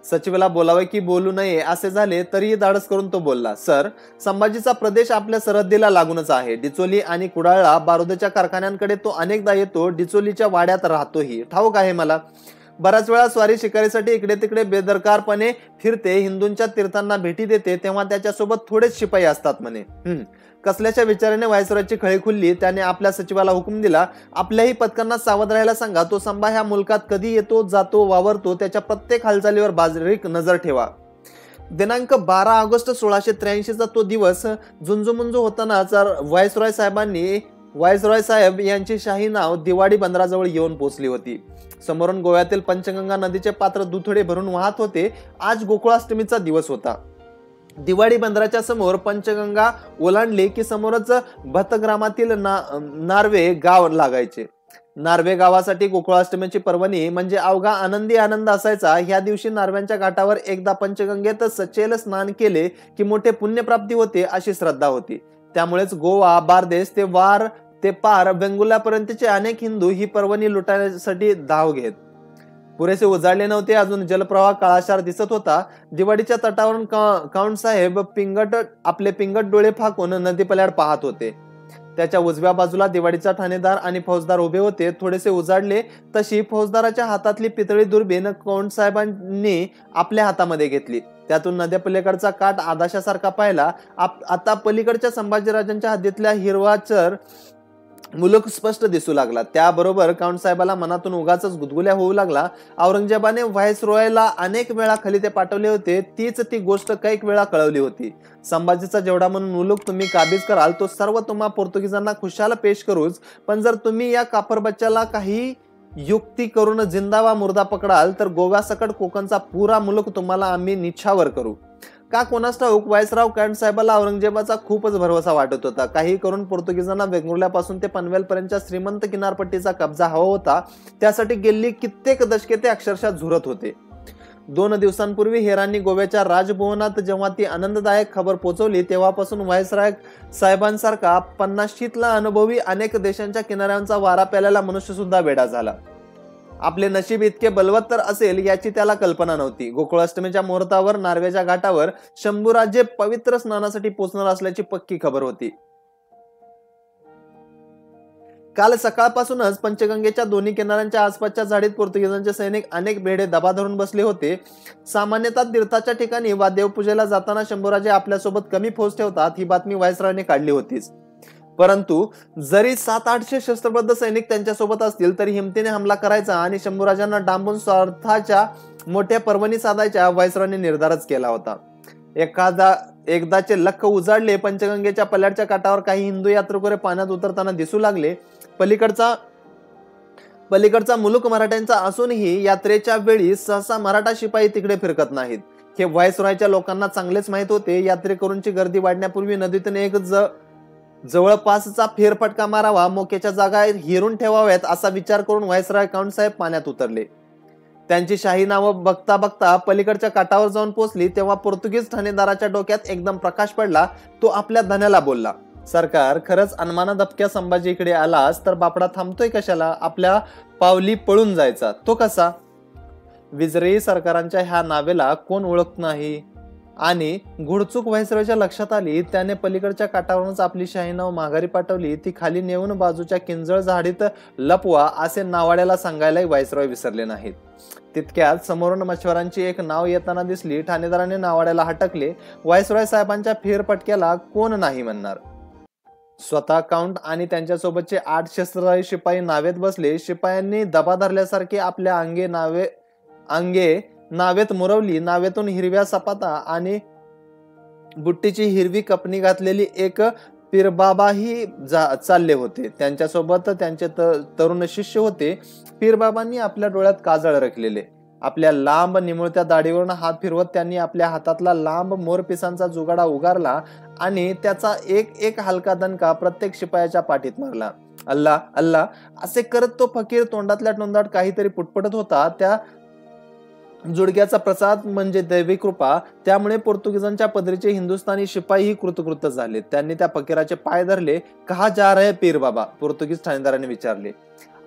सचिवाला बोलावे की बोलू नये असे झाले तरीही धाडस करून तो बोलला, सर, संभाजीचा प्रदेश आपल्या सरहद्दीला लागूनच आहे. डिचोली आणि कुडाळला बारुदाच्या कारखान्यांकडे तो अनेकदा येतो. डिचोलीच्या वाड्यात राहतोही, ठाऊक आहे मला. बऱ्याच वेळा स्वारी शिकारीसाठी इकडे तिकडे बेदरकारपणे फिरते. हिंदूंच्या तीर्थांना भेटी देते तेव्हा त्याच्यासोबत थोडेच शिपाई असतात म्हणे. कसल्याच्या विचाराने व्हायसरॉयची खळी खुलली. त्याने आपल्या सचिवाला हुकूम दिला, आपल्याही पथकांना सावध राहायला सांगा. तो संभा ह्या मुलकात कधी येतो, जातो, वावरतो, त्याच्या प्रत्येक हालचालीवर बारीक नजर ठेवा. दिनांक 12 ऑगस्ट 1683चा तो दिवस झुंजूमुंजू होतानाच व्हायसरॉय साहेब यांची शाही नाव दिवाडी बंदराजवळ येऊन पोहोचली होती. समोरून गोव्यातील पंचगंगा नदीचे पात्र दुथडे भरून वाहत होते. आज गोकुळाष्टमीचा दिवस होता. दिवाडी बंदराच्या समोर पंचगंगा ओलांडली की समोरच भतग्रामातील नार्वे गाव लागायचे. नार्वे गावासाठी गोकुळाष्टमीची पर्वणी म्हणजे अवघा आनंदी आनंद असायचा. ह्या दिवशी नार्व्यांच्या घाटावर एकदा पंचगंगेत सचेल स्नान केले की मोठे पुण्यप्राप्ती होते अशी श्रद्धा होती. त्यामुळेच गोवा, बारदेस ते वार ते पार वेंगुर्ल्यापर्यंतचे अनेक हिंदू ही पर्वणी लुटण्यासाठी धाव घेत. पुरेसे उजाडले नव्हते अजून. जलप्रवाह काळाशार दिसत होता. दिवाडीच्या तटावरून काउंट साहेब आपले पिंगट डोळे फाकून नदीपल्याड पाहत होते. त्याच्या उजव्या बाजूला दिवाडीचा ठाणेदार आणि फौजदार उभे होते. थोडेसे उजाडले तशी फौजदाराच्या हातातली पितळी दुर्बीण काउंट साहेबांनी आपल्या हातामध्ये घेतली. त्यातून नद्यापलीकडचा काठ आदाशासारखा पाहिला. आता पलीकडच्या संभाजीराजांच्या हद्दीतल्या हिरवाचर मुलूक स्पष्ट दिसू लागला. त्याबरोबर काउंट साहेबाला मनातून उगाच गुदगुल्या होऊ लागला. औरंगजेबाने व्हायसरॉयला अनेक वेळा खलिते पाठवले होते. तीच ती गोष्ट कैक वेळा कळवली होती. संभाजीचा जेवढा म्हणून मुलूक तुम्ही काबीज कराल तो सर्व तुम्हा पोर्तुगीजांना खुशाल पेश करूच, पण जर तुम्ही या काफर बच्चाला काही युक्ती करून जिंदा वा मुर्दा पकडाल तर गोव्यासकट कोकणचा पुरा मुलूक तुम्हाला आम्ही निछावर करू. का कोणास ठाऊक व्हायसराव काउंट साहेबाला औरंगजेबाचा खूपच भरवसा वाटत होता. काही करून पोर्तुगीजांना वेंगुर्ल्यापासून ते पनवेलपर्यंतच्या श्रीमंत किनारपट्टीचा कब्जा हवा होता. त्यासाठी गेली कित्येक दशके ते अक्षरशः झुरत होते. 2 दिवसांपूर्वी हेरांनी गोव्याच्या राजभवनात जेव्हा ती आनंददायक खबर पोहोचवली तेव्हापासून व्हायसराय साहेबांसारखा 50शीतला अनुभवी अनेक देशांच्या किनाऱ्यांचा वारा प्यायलेला मनुष्य सुद्धा वेडा झाला. आपले नशीब इतके बलवत्तर असेल याची त्याला कल्पना नव्हती. गोकुळाष्टमीच्या मुहूर्तावर नार्वेच्या घाटावर शंभूराजे पवित्र स्नानासाठी पोचणार असल्याची पक्की खबर होती. काल सकाळपासूनच पंचगंगेच्या दोन्ही किनाऱ्यांच्या आसपासच्या झाडीत पोर्तुगीजांचे सैनिक अनेक बेडे दबा धरून बसले होते. सामान्यतः तीर्थाच्या ठिकाणी वा देवपूजेला जाताना शंभूराजे आपल्यासोबत कमी फौज ठेवतात ही बातमी व्हायसरॉयने काढली होतीच. परंतु जरी 700-800 शस्त्रबद्ध सैनिक त्यांच्यासोबत असतील तरी हिमतीने हमला करायचा आणि शंभूराजांना डांबून स्वार्थाच्या मोठ्या पर्वणी साधायच्या व्हायसरॉयने निर्धारच केला होता. एकदाचे लख उजाडले. पंचगंगेच्या पल्याडच्या काठावर काही हिंदू यात्रेकरू पाण्यात उतरताना दिसू लागले. पलीकडचा मुलूक मराठ्यांचा असूनही यात्रेच्या वेळी सहसा मराठा शिपाई तिकडे फिरकत नाहीत हे व्हायसरॉयच्या लोकांना चांगलेच माहित होते. यात्रेकरूंची गर्दी वाढण्यापूर्वी नदीतून एक जवळपासचा फेरफटका मारावा, मोक्याच्या जागा हिरून ठेवाव्यात असा विचार करून व्हायसरॉय काउंट साहेब पाण्यात उतरले. त्यांची शाही नावं बघता बघता पलीकडच्या काठावर जाऊन पोहोचली तेव्हा पोर्तुगीज ठाणेदाराच्या डोक्यात एकदम प्रकाश पडला. तो आपल्या धन्याला बोलला, सरकार, खरंच अनमाना दबक्या संभाजी इकडे आलास तर बापडा थांबतोय कशाला? आपल्या पावली पळून जायचा. तो कसा? विजयी सरकारांच्या ह्या नावेला कोण ओळखत नाही? आणि घुडचूक व्हायसरॉयच्या लक्षात आली. त्याने पलीकडच्या काठावरूनच आपली शाही नाव माघारी पाठवली. ती खाली नेऊन बाजूच्या किंजळ झाडीत लपवा असे नावाड्याला सांगायलाही व्हायसरॉय विसरले नाहीत. तितक्यात समोरून मच्छवरांची एक नाव येताना दिसली. ठाणेदाराने नावाड्याला हटकले. व्हायसरॉय साहेबांच्या फेरफटक्याला कोण नाही म्हणणार? स्वतः काउंट आणि त्यांच्यासोबतचे 8 शस्त्रधारी शिपाई नावेत बसले. शिपायांनी दबा धरल्यासारखे आपल्या अंगे नावेत मुरवली. नावेतून हिरव्या सपाता आणि बुट्टीची हिरवी कपनी घातलेली एक पीरबाबाही चालले होते. त्यांच्यासोबत त्यांचे तरुण शिष्य होते. पीरबाबांनी आपल्या डोळ्यात काजळ रखलेले. आपल्या लांब निमुळत्या दाढीवरून हात फिरवत त्यांनी आपल्या हातातला लांब मोरपिसांचा जुगाडा उगारला आणि त्याचा एक हलका दणका प्रत्येक शिपायाच्या पाठीत मारला. अल्ला अल्ला असे करत तो फकीर तोंडातल्या तोंडात काहीतरी पुटपटत होता. त्या जुडग्याचा प्रसाद म्हणजे दैवी कृपा. त्यामुळे पोर्तुगीजांच्या पदरीचे हिंदुस्थानी शिपाईही कृतकृत झाले. त्यांनी त्या फकीराचे पाय धरले. कहा जा रहे पीर बाबा? पोर्तुगीज ठाणेदाराने विचारले.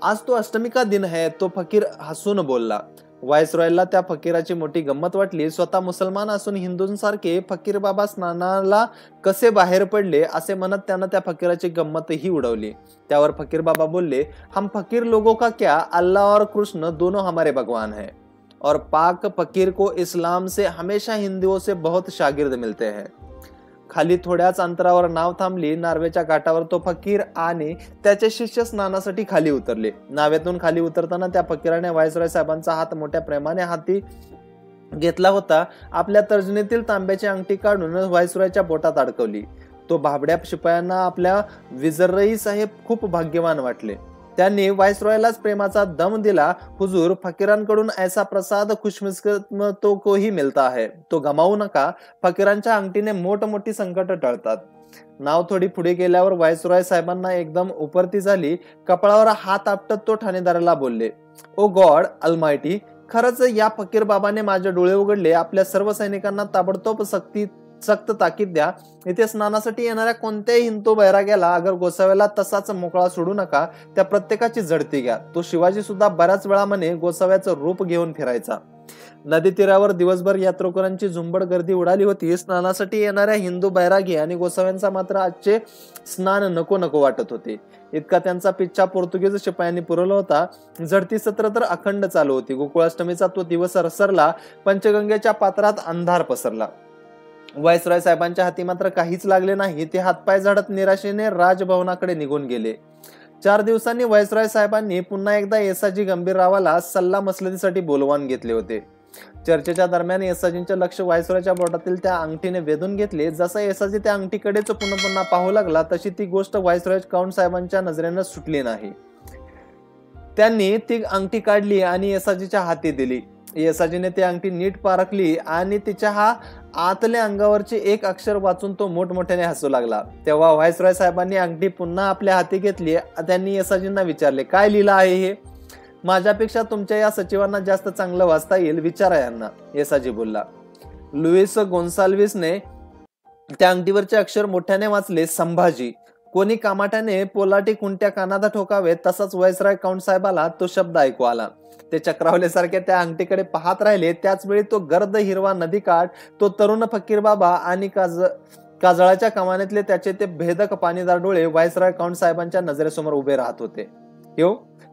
आज तो अष्टमी का दिन है? तो फकीर हसून बोलला. व्हाईसरॉयला त्या फकीराची मोठी गंमत वाटली. स्वतः मुसलमान असून हिंदूंसारखे फकीर बाबा स्नानाला कसे बाहेर पडले असे म्हणत त्यानं त्या फकीराची गंमतही उडवली. त्यावर फकीर बाबा बोलले, हम फकीर लोगों का क्या, अल्लाह और कृष्ण दोनों हमारे भगवान हैं और पाक फकीर को इस्लाम से हमेशा हिंदुओं से बहुत शागिर्द मिलते हैं. खाली थोड्याच अंतरावर नाव थांबली. नार्वेच्या घाटावर तो फकीर आणि त्याचे शिष्य स्नानासाठी खाली उतरले. नावेतून खाली उतरताना त्या फकीराने व्हाईसरॉय साहेबांचा हात मोठ्या प्रेमाने हाती घेतला होता. आपल्या तर्जनीतील तांब्याची अंगठी काढून व्हाईसरॉयच्या बोटात अडकवली. तो भाबड्या शिपायांना आपल्या विजरई साहेब खूप भाग्यवान वाटले. त्यांनी व्हाईसरॉयलाच प्रेमाचा दम दिला. हुजूर, फकीरांकडून ऐसा प्रसाद खुशकिस्मतों को ही मिलता है, तो गमावू नका. फकीरांच्या अंगठीने मोठमोठी संकट टळतात. नाव थोडी पुढे गेल्यावर व्हाईसरॉय साहेबांना एकदम उपरती झाली. कपाळावर हात आपटत तो ठाणेदाराला बोलले, ओ गॉड अल्मायटी, खरंच या फकीर बाबाने माझे डोळे उघडले. आपल्या सर्व सैनिकांना ताबडतोब सक्त ताकीद द्या. इथे स्नानासाठी येणाऱ्या कोणत्याही हिंदू बैराग्याला अगर गोसाव्याला तसाच मोकळा सोडू नका. त्या प्रत्येकाची झडती घ्या. तो शिवाजी सुद्धा बऱ्याच वेळा म्हणे गोसाव्याचं रूप घेऊन फिरायचा. नदी तीरावर दिवसभर यात्रेकरूंची झुंबड गर्दी उडाली होती. स्नानासाठी येणाऱ्या हिंदू बैरागी आणि गोसाव्यांचा मात्र आजचे स्नान नको नको वाटत होते. इतका त्यांचा पिच्छा पोर्तुगीज शिपायांनी पुरवला होता. झडती सत्र तर अखंड चालू होती. गोकुळाष्टमीचा तो दिवस सरसरला. पंचगंगेच्या पात्रात अंधार पसरला. व्हाईसरॉय साहेबांच्या हाती मात्र काहीच लागले नाही. ते हातपाय झाडत निराशेने राजभवनाकडे निघून गेले. 4 दिवसांनी व्हाईसरॉय साहेबांनी पुन्हा एकदा येसाजी गंभीररावाला सल्ला मसलतीसाठी बोलवून घेतले होते. चर्चेच्या दरम्यान येसाजींचे लक्ष व्हाईसरॉयच्या बोटातील त्या अंगठीने वेधून घेतले. जसा येसाजी त्या अंगठीकडेच पुन्हा पुन्हा पाहू लागला तशी ती गोष्ट व्हाईसरॉय काउंट साहेबांच्या नजरेनं सुटली नाही. त्यांनी ती अंगठी काढली आणि येसाजीच्या हाती दिली. येसाजीने ती अंगठी नीट पारखली आणि तिच्या आतल्या अंगावरचे एक अक्षर वाचून तो मोठमोठ्याने हसू लागला. तेव्हा व्हाईसरॉय साहेबांनी अंगठी पुन्हा आपल्या हाती घेतली. त्यांनी येसाजींना विचारले, काय लिहिलं आहे हे? माझ्यापेक्षा तुमच्या या सचिवांना जास्त चांगलं वाचता येईल, विचारा यांना, येसाजी बोलला. लुईस गोन्साल्विसने त्या अंगठीवरचे अक्षर मोठ्याने वाचले, संभाजी. कोणी कामाट्याने पोलाटी कुंट्या कानात ठोकावे तसाच व्हाईसरॉय काउंट साहेबाला तो शब्द ऐकू आला. ते चक्रावल्यासारखे त्या अंगठीकडे पाहत राहिले. त्याच वेळी तो गर्द हिरवा नदीकाठ, तो तरुण फकीर बाबा आणि काजळाच्या कमानीतले त्याचे ते भेदक पाणीदार डोळे व्हाईसरॉय काउंट साहेबांच्या नजरेसमोर उभे राहत होते.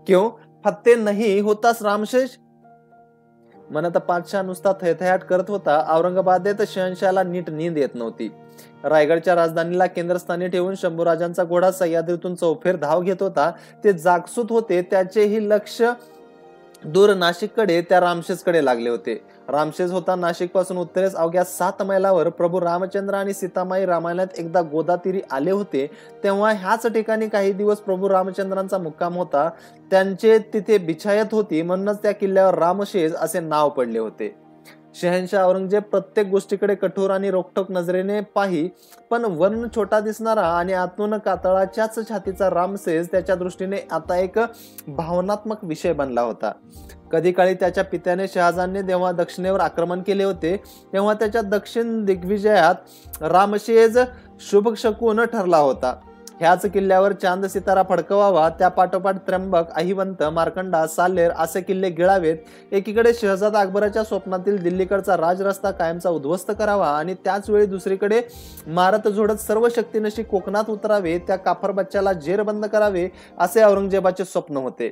क्यों फत्ते नाही होतास रामशेष? म्हणत पातशाह नुसता थैथयाट करत होता. औरंगाबादेत शहनशाहला नीट नींद येत नव्हती. रायगडच्या राजधानीला केंद्रस्थानी ठेवून शंभूराजांचा घोडा सह्याद्रीतून चौफेर धाव घेत होता. ते जागसूत होते. त्याचेही लक्ष दूर नाशिककडे, त्या रामशेजकडे लागले होते. रामशेज होता नाशिक पासून उत्तरेस अवघ्या 7 मैलावर. प्रभू रामचंद्र आणि सीतामाई रामायणात एकदा गोदातीरी आले होते तेव्हा ह्याच ठिकाणी काही दिवस प्रभू रामचंद्रांचा मुक्काम होता. त्यांचे तिथे बिछायत होती, म्हणूनच त्या किल्ल्यावर रामशेज असे नाव पडले होते. शहनशाह औरंगजेब प्रत्येक गोष्टीकडे कठोर आणि रोखठोक नजरेने पाही, पण वर्ण छोटा दिसणारा आणि आतून कातळाच्याच छातीचा रामशेज त्याच्या दृष्टीने आता एक भावनात्मक विषय बनला होता. कधी काळी त्याच्या पित्याने शहाजहानने जेव्हा दक्षिणेवर आक्रमण केले होते तेव्हा त्याच्या दक्षिण दिग्विजयात रामशेज शुभ शकून ठरला होता. ह्याच किल्ल्यावर चांद सितारा फडकवावा, त्या पाठोपाठ त्र्यंबक, अहिवंत, मार्कंडा, साल्हेर असे किल्ले गिळावेत. एकीकडे शहजादा अकबराच्या स्वप्नातील दिल्लीकडचा राजरस्ता कायमचा उद्ध्वस्त करावा आणि त्याच वेळी दुसरीकडे मारत झोडत सर्व शक्तीनिशी कोकणात उतरावे, त्या काफर बच्च्याला जेरबंद करावे असे औरंगजेबाचे स्वप्न होते.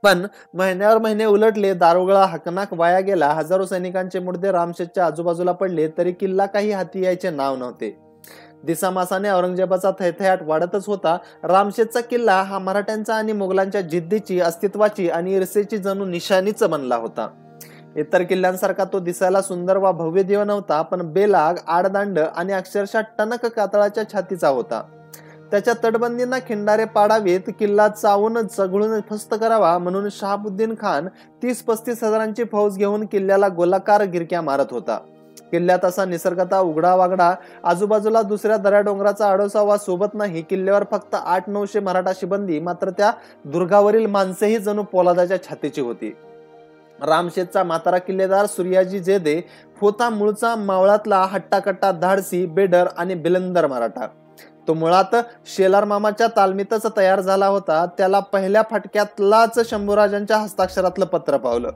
पण महिन्यावर महिने उलटले. दारुगळा हकनाक वाया गेला. हजारो सैनिकांचे मुडदे रामशेजच्या आजूबाजूला पडले तरी किल्ला काही हाती यायचे नाव नव्हते. दिसामासाने औरंगजेबाचा थैथयाट वाढतच होता. रामशेजचा किल्ला हा मराठ्यांचा आणि मोगलांच्या जिद्दीची, अस्तित्वाची आणि ईर्षेची जणू निशाणीच बनला होता. इतर किल्ल्यांसारखा तो दिसायला सुंदर वा भव्य दिवा नव्हता, पण बेलाग, आडदांड आणि अक्षरशः टणक कातळाच्या छातीचा होता. त्याच्या तटबंदींना खिंडारे पाडावेत, किल्ला चावून चघळून फस्त करावा म्हणून शहाबुद्दीन खान 30-35 हजारांची फौज घेऊन किल्ल्याला गोलाकार गिरक्या मारत होता. किल्ल्यात असा निसर्गता उघडा वागडा, आजूबाजूला दुसऱ्या दऱ्या डोंगराचा आडोसा वा सोबत नाही. किल्ल्यावर फक्त 800-900 मराठा शिबंदी, मात्र त्या दुर्गावरील माणसेही जणू पोलादाच्या छातीची होती. रामशेजचा म्हातारा किल्लेदार सूर्याजी जेदे होता मूळचा मावळातला हट्टाकट्टा, धाडसी, बेडर आणि बिलंदर मराठा. तो मुळात शेलार मामाच्या तालमीतच तयार झाला होता. त्याला पहिल्या फटक्यातलाच शंभूराजांच्या हस्ताक्षरातलं पत्र पावलं.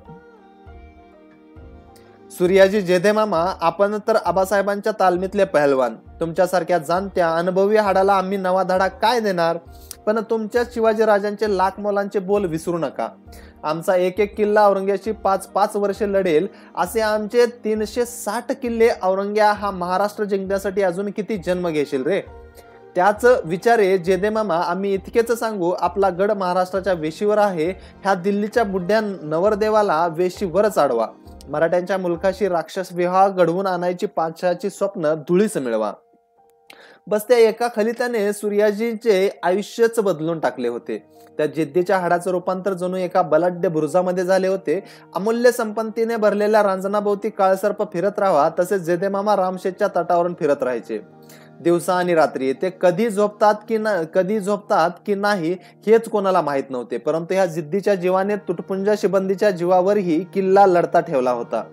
सूर्याजी जेधे मामा, आपण तर आबासाहेबांच्या तालमीतले पहलवान, तुमच्यासारख्या जाणत्या अनुभवी हाडाला आम्ही नवा धडा काय देणार, पण तुमच्या शिवाजी राजांचे लाख मोलांचे बोल विसरू नका. आमचा एक एक किल्ला औरंग्याशी 5-5 वर्षे लढेल असे आमचे 360 किल्ले औरंग्या हा महाराष्ट्र जिंकण्यासाठी अजून किती जन्म घेशील रे. त्याच विचारे जेधे मामा, आम्ही इतकेच सांगू, आपला गड महाराष्ट्राच्या वेशीवर आहे. ह्या दिल्लीच्या बुड्ढ्या नवरदेवाला वेशीवरच अडवा. मराठ्यांच्या मुलखाशी राक्षस विवाह घडवून आणायची पातशाची स्वप्न धुळीस मिळवा. बस त्या एका खलित्याने सूर्याजींचे आयुष्यच बदलून टाकले होते. त्या जिद्दीच्या हाडाचं रूपांतर जणू एका बलाढ्य बुरुजामध्ये झाले होते. अमूल्य संपत्तीने भरलेल्या रांजणाभोवती काळसर्प फिरत राहावा तसे जेधे मामा रामशेतच्या तटावरून फिरत राहायचे. दिवसा आणि रात्री ते कधी झोपतात की नाही हेच कोणाला माहित नव्हते. परंतु ह्या जिद्दीच्या जीवाने तुटपुंजा शिबंदीच्या जीवावरही किल्ला लढता ठेवला होता.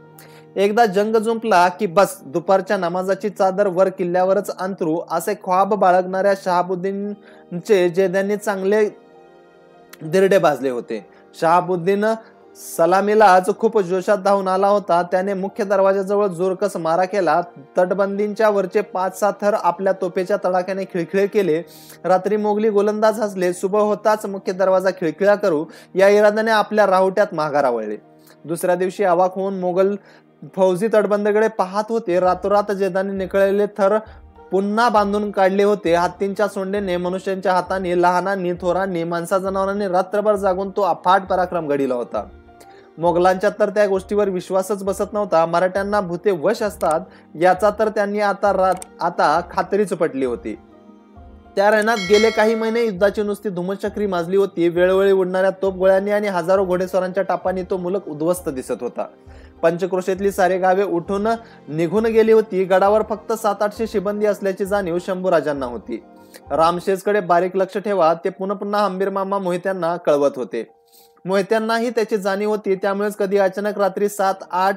एकदा जंग जुंपला की बस, दुपारच्या नमाजाची चादर वर किल्ल्यावरच अंतरू असे ख्वाब बाळगणाऱ्या शहाबुद्दीनचे जेद्यांनी चांगले दिरडे भाजले होते. शहाबुद्दीन सलामीलाच खूप जोशात धावून आला होता. त्याने मुख्य दरवाजाजवळ जोरकस मारा केला. तटबंदींच्या वरचे 5-6 थर आपल्या तोफेच्या तडाख्याने खिळखिळे केले. रात्री मोगली गोलंदाज हसले. सुबह होताच मुख्य दरवाजा खिळखिळा करू या इराद्याने आपल्या राहुट्यात माघारा वळले. दुसऱ्या दिवशी अवाक होऊन मोगल फौजी तटबंदीकडे पाहत होते. रातोरात जेदाने निकळलेले थर पुन्हा बांधून काढले होते. हत्तींच्या सोंडेने, मनुष्यांच्या हाताने, लहानांनी, थोरांनी, माणसा जनावरांनी रात्रभर जागून तो अफाट पराक्रम घडिला होता. मोगलांच्या तर त्या गोष्टीवर विश्वासच बसत नव्हता. मराठ्यांना भूते वश असतात याचा तर त्यांनी आता खात्रीच पटली होती. त्या रणात गेले काही महिने युद्धाची नुसती धुमचक्री माजली होती. वेळोवेळी उडणाऱ्या तोफगोळ्यांनी आणि हजारो घोडेस्वारांच्या टापांनी तो मुलक उद्ध्वस्त दिसत होता. पंचक्रोशीतली सारे गावे उठून निघून गेली होती. गडावर फक्त 700-800 शिबंदी असल्याची जाणीव शंभूराजांना होती. रामशेजकडे बारीक लक्ष ठेवा, ते पुन्हा पुन्हा हंबीर मामा मोहित्यांना कळवत होते. मोहित्यांनाही त्याची जाणीव होती. त्यामुळेच कधी अचानक रात्री 7-8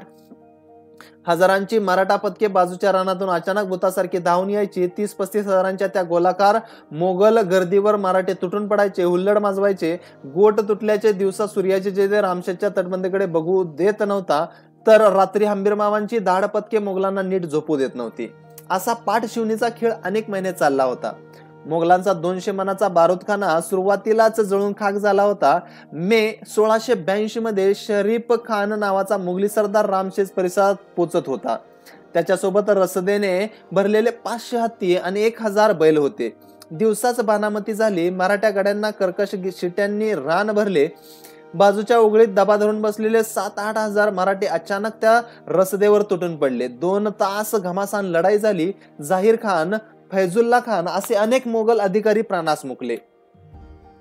हजारांची मराठा पथके बाजूच्या रानातून अचानक भूतासारखी धावून यायची. 30-35 हजारांच्या त्या गोलाकार मोगल गर्दीवर मराठे तुटून पडायचे, हुल्लड माजवायचे. गोट तुटल्याचे दिवसा सूर्याचे जेधे रामशेजच्या तटबंदीकडे बघू देत नव्हता, तर रात्री हंबीर मामांची धाड पथके मोगलांना नीट झोपू देत नव्हती. असा पाठशिवणीचा खेळ अनेक महिने चालला होता. मोगलांचा 200 मनाचा बारूदखाना सुरुवातीलाच जळून खाक झाला होता. मे 1682 मध्ये शरीफ खान नावाचा मुघली सरदार रामशेज परिसरात पोचत होता. त्याच्यासोबत रसदेने भरलेले 500 हत्ती आणि 1000 बैल होते. दिवसाच बानामती झाली. मराठ्या गड्यांना कर्कश शिट्यांनी रान भरले. बाजूच्या उघडीत दबा धरून बसलेले 7-8 हजार मराठे अचानक त्या रसदेवर तुटून पडले. 2 तास घमासान लढाई झाली. जाहीर खान, फैजुल्ला खान असे अनेक मोगल अधिकारी प्राणास मुकले.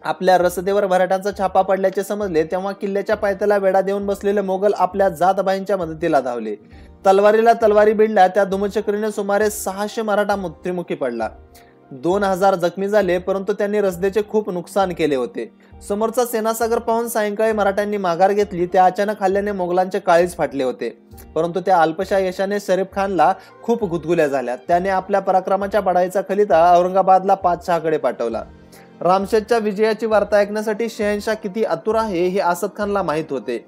आपल्या रसदेवर मराठ्यांचा छापा पडल्याचे समजले तेव्हा किल्ल्याच्या पायथ्याला वेढा देऊन बसलेले मोगल आपल्या जातबाईंच्या मदतीला धावले. तलवारीला तलवारी भिडल्या. त्या धुमचक्रीने सुमारे 600 मराठा मृत्युमुखी पडला. 2000 जखमी झाले. परंतु त्यांनी रसदेचे खूप नुकसान केले होते. समोरचा सेनासागर पाहून सायंकाळी मराठ्यांनी माघार घेतली. त्या अचानक हल्ल्याने मोगलांचे काळीज फाटले होते. परंतु त्या अल्पशा यशाने शरीफ खानला खूप गुदगुल्या झाल्या. त्याने आपल्या पराक्रमाच्या बढाईचा खलिता औरंगाबादला पातशाहकडे पाठवला. रामशेजच्या विजयाची वार्ता ऐकण्यासाठी शहनशाह किती आतुर आहे हे असद खानला माहित होते.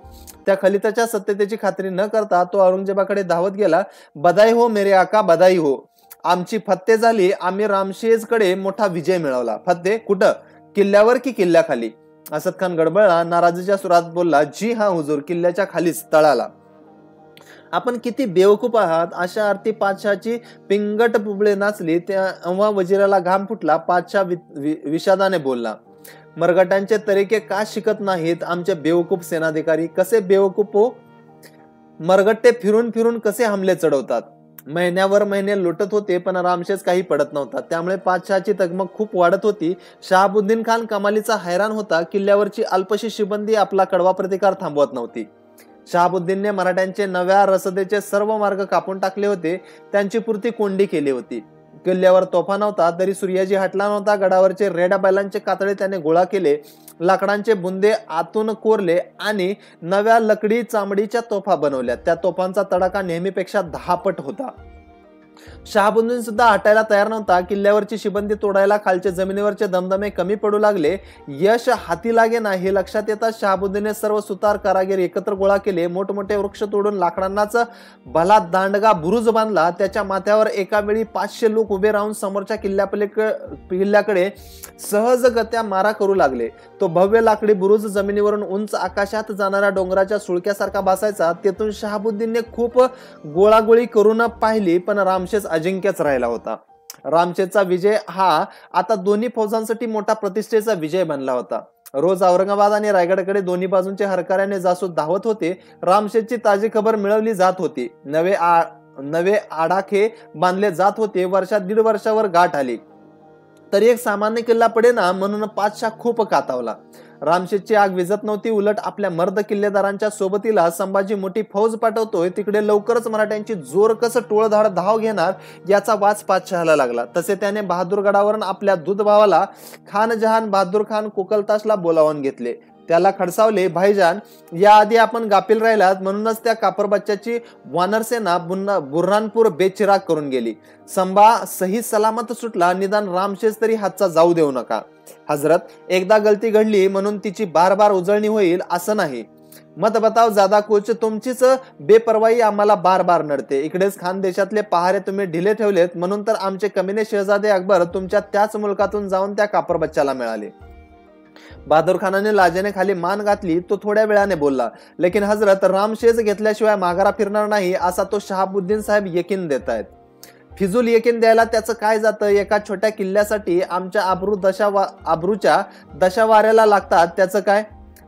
त्या खलिताच्या सत्यतेची खात्री न करता तो औरंगजेबाकडे धावत गेला. बधाई हो मेरे आका, बधाई हो. आमची फत्ते झाली. आम्ही रामशेजकडे मोठा विजय मिळवला. फत्ते कुठं? किल्ल्यावर की किल्ल्याखाली? असद खान गडबडला. नाराजीच्या सुरात बोलला, जी हा हुजूर, किल्ल्याच्या खालीच, तळाला. आपण किती बेवकूफ आहात. अशा अर्थी पातशाची पिंगट बुबळे नाचली. तेव्हा वजिराला घाम फुटला. पातशाह विषादाने बोलला, मरगटांचे तरीके का शिकत नाहीत आमचे बेवकूफ सेनाधिकारी? कसे बेवकूफ हो? मरगट्टे फिरून फिरून कसे हमले चढवतात? महिन्यावर महिने लुटत होते पण रामशेज काही पडत नव्हता. त्यामुळे पातशाची तगमग खूप वाढत होती. शहाबुद्दीन खान कमालीचा हैराण होता. किल्ल्यावरची अल्पशी शिबंदी आपला कडवा प्रतिकार थांबवत नव्हती. शहाबुद्दीनने मराठ्यांचे नव्या रसदेचे सर्व मार्ग कापून टाकले होते. त्यांची पूर्ती कोंडी केली होती. किल्ल्यावर तोफा नव्हता तरी सूर्याजी हटला नव्हता. गडावरचे रेड्या बैलांचे कातळे त्याने गोळा केले. लाकडांचे बुंदे आतून कोरले आणि नव्या लकडी चामडीच्या तोफा बनवल्या. त्या तोफांचा तडाखा नेहमीपेक्षा 10 पट होता. शहाबुद्दीन सुद्धा हटायला तयार नव्हता. किल्ल्यावरची शिबंदी तोडायला खालचे जमिनीवरचे दमदमे कमी पडू लागले. यश हाती लागे ना हे लक्षात येताच शहाबुद्दीनने सर्व सुतार कारागीर एकत्र गोळा केले. मोठमोठे वृक्ष तोडून लाकडांनाच भला दांडगा बुरुज बांधला. त्याच्या माथ्यावर एका वेळी 500 लोक उभे राहून समोरच्या किल्ल्याकडे सहजगत्या मारा करू लागले. तो भव्य लाकडी बुरुज जमिनीवरून उंच आकाशात जाणाऱ्या डोंगराच्या सुळक्यासारखा भासायचा. तेथून शहाबुद्दीनने खूप गोळागोळी करून पाहिली, पण रामशेज अजिंक्यच राहिला होता. रामशेजचा विजय हा आता दोन्ही फौजांसाठी मोठा प्रतिष्ठेचा विजय बनला होता. रोज औरंगाबाद आणि रायगडकडे दोन्ही बाजूंचे हरकाऱ्याने जासूद धावत होते. रामशेजची ताजी खबर मिळवली जात होती. नवे आडाखे बांधले जात होते. वर्षात 1.5 वर्षावर गाठ आली तरी एक सामान्य किल्ला पडेना म्हणून पातशाह खूप कातावला. रामशेजची आग विझत नव्हती. उलट आपल्या मर्द किल्लेदारांच्या सोबतीला संभाजी मोठी फौज पाठवतोय, तिकडे लवकरच मराठ्यांची जोर कसं टोळधाड धाव घेणार याचा वाच पातशहाला लागला. तसे त्याने बहादूरगडावरून आपल्या दूध भावाला खान जहान बहादूर खान कोकलताशला बोलावून घेतले. त्याला खडसावले, भाईजान याआधी आपण गाफील राहिलात म्हणूनच त्या कापर बच्च्याची वानरसेना बुऱ्हाणपूर बेचिराग करून गेली. संभा सही सलामत सुटला. निदान रामशेज तरी हातचा जाऊ देऊ नका. हजरत, एकदा गलती घडली म्हणून तिची बार बार उजळणी होईल असं नाही. मत बताव जादा कोच, तुमचीच बेपरवाई आम्हाला बार बार नडते. इकडेच खानदेशातले पहारे तुम्ही ढिले ठेवलेत म्हणून तर आमचे कमीने शहजादे अकबर तुमच्या त्याच मुलकातून जाऊन त्या कापर बच्च्याला मिळाले. बहादूर खानाने लाजेने खाली मान घातली. तो थोड्या वेळाने बोलला, लेकिन हजरत, रामशेज घेतल्याशिवाय माघारा फिरणार नाही असा तो शहाबुद्दीन साहेब यकीन देतायत. फिजूल यकीन द्यायला त्याचं काय जातं? एका छोट्या किल्ल्यासाठी आमच्या आबरूच्या दशा वाऱ्याला लागतात, त्याचं काय?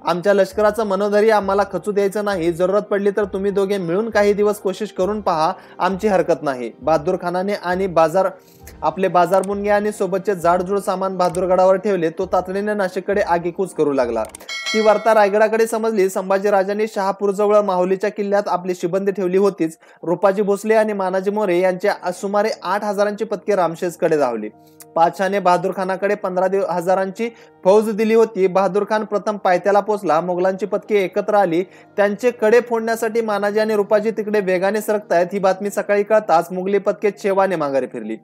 आमच्या लष्कराचं मनोधैर्य आम्हाला खचू द्यायचं नाही. जरूरत पडली तर तुम्ही दोघे मिळून काही दिवस कोशिश करून पहा, आमची हरकत नाही. बहादूर खानाने आणि आपले बाजारबुनगे आणि सोबतचे जाडजूड सामान बहादूरगडावर ठेवले. तो तातडीने नाशिककडे आगेकूच करू लागला. ती वार्ता रायगडाकडे समजली. संभाजीराजांनी शहापूरजवळ माहुलीच्या किल्ल्यात आपली शिबंदी ठेवली होतीच. रुपाजी भोसले आणि मानाजी मोरे यांच्या सुमारे 8,000ची पथके रामशेजकडे धावली. पातशाने बहादूर खानाकडे 15,000ची फौज दिली होती. बहादूर खान प्रथम पायथ्याला पोहोचला. मोगलांची पथके एकत्र आली. त्यांचे कडे फोडण्यासाठी मानाजी आणि रुपाजी तिकडे वेगाने सरकतायत ही बातमी सकाळी कळताच मुघली पथके शेवाने माघारी फिरली.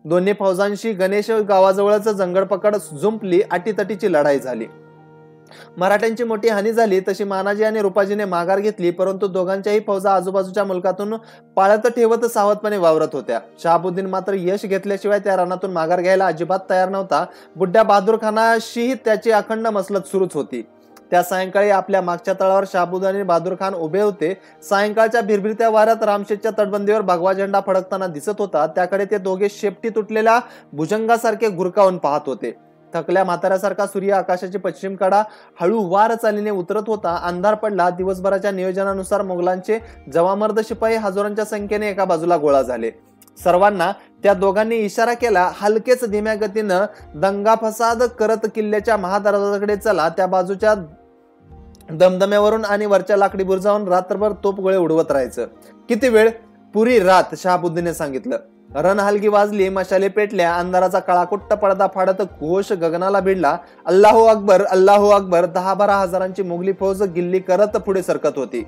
दोन्ही फौजांशी गणेश गावाजवळच जंगडपकड जुंपली. अटीतटीची लढाई झाली. मराठ्यांची मोठी हानी झाली. तशी मानाजी आणि रुपाजीने माघार घेतली, परंतु दोघांच्याही फौजा आजूबाजूच्या मुलकातून पाळत ठेवत सावधपणे वावरत होत्या. शहाबुद्दीन मात्र यश घेतल्याशिवाय त्या रणातून माघार घ्यायला अजिबात तयार नव्हता. बुड्ढ्या बहादूर खानाशीही त्याची अखंड मसलत सुरूच होती. त्या सायंकाळी आपल्या मागच्या तळावर शहाबुद्दीन आणि बहादूर खान उभे होते. सायंकाळच्या भिरभिरत्या वाऱ्यात रामशेजच्या तटबंदीवर भगवा झेंडा फडकताना दिसत होता. त्याकडे ते दोघे शेपटी तुटलेल्या भुजंगासारखे गुरकावून पाहत होते. थकल्या म्हाताऱ्यासारखा सूर्य आकाशाची पश्चिम कडा हळूवार चालीने उतरत होता. अंधार पडला. दिवसभराच्या नियोजनानुसार मोगलांचे जवामर्द शिपाई हजारांच्या संख्येने एका बाजूला गोळा झाले. सर्वांना त्या दोघांनी इशारा केला, हलकेच धीम्या गतीनं दंगा फसाद करत किल्ल्याच्या महादरवाजाकडे चला. त्या बाजूच्या दमदम्यावरून आणि वरच्या लाकडी बुरुजावरून रात्रभर तोफगोळे उडवत राहायचं. किती वेळ? पुरी रात, शहाबुद्दीनने सांगितलं. रणहलगी वाजली. मशाले पेटल्या. अंधाराचा काळाकुट्ट पडदा फाडत घोष गगनाला भिडला. अल्लाहू अकबर, अल्लाहू अकबर. 10-12 हजारांची मुघली फौज गिल्ली करत पुढे सरकत होती.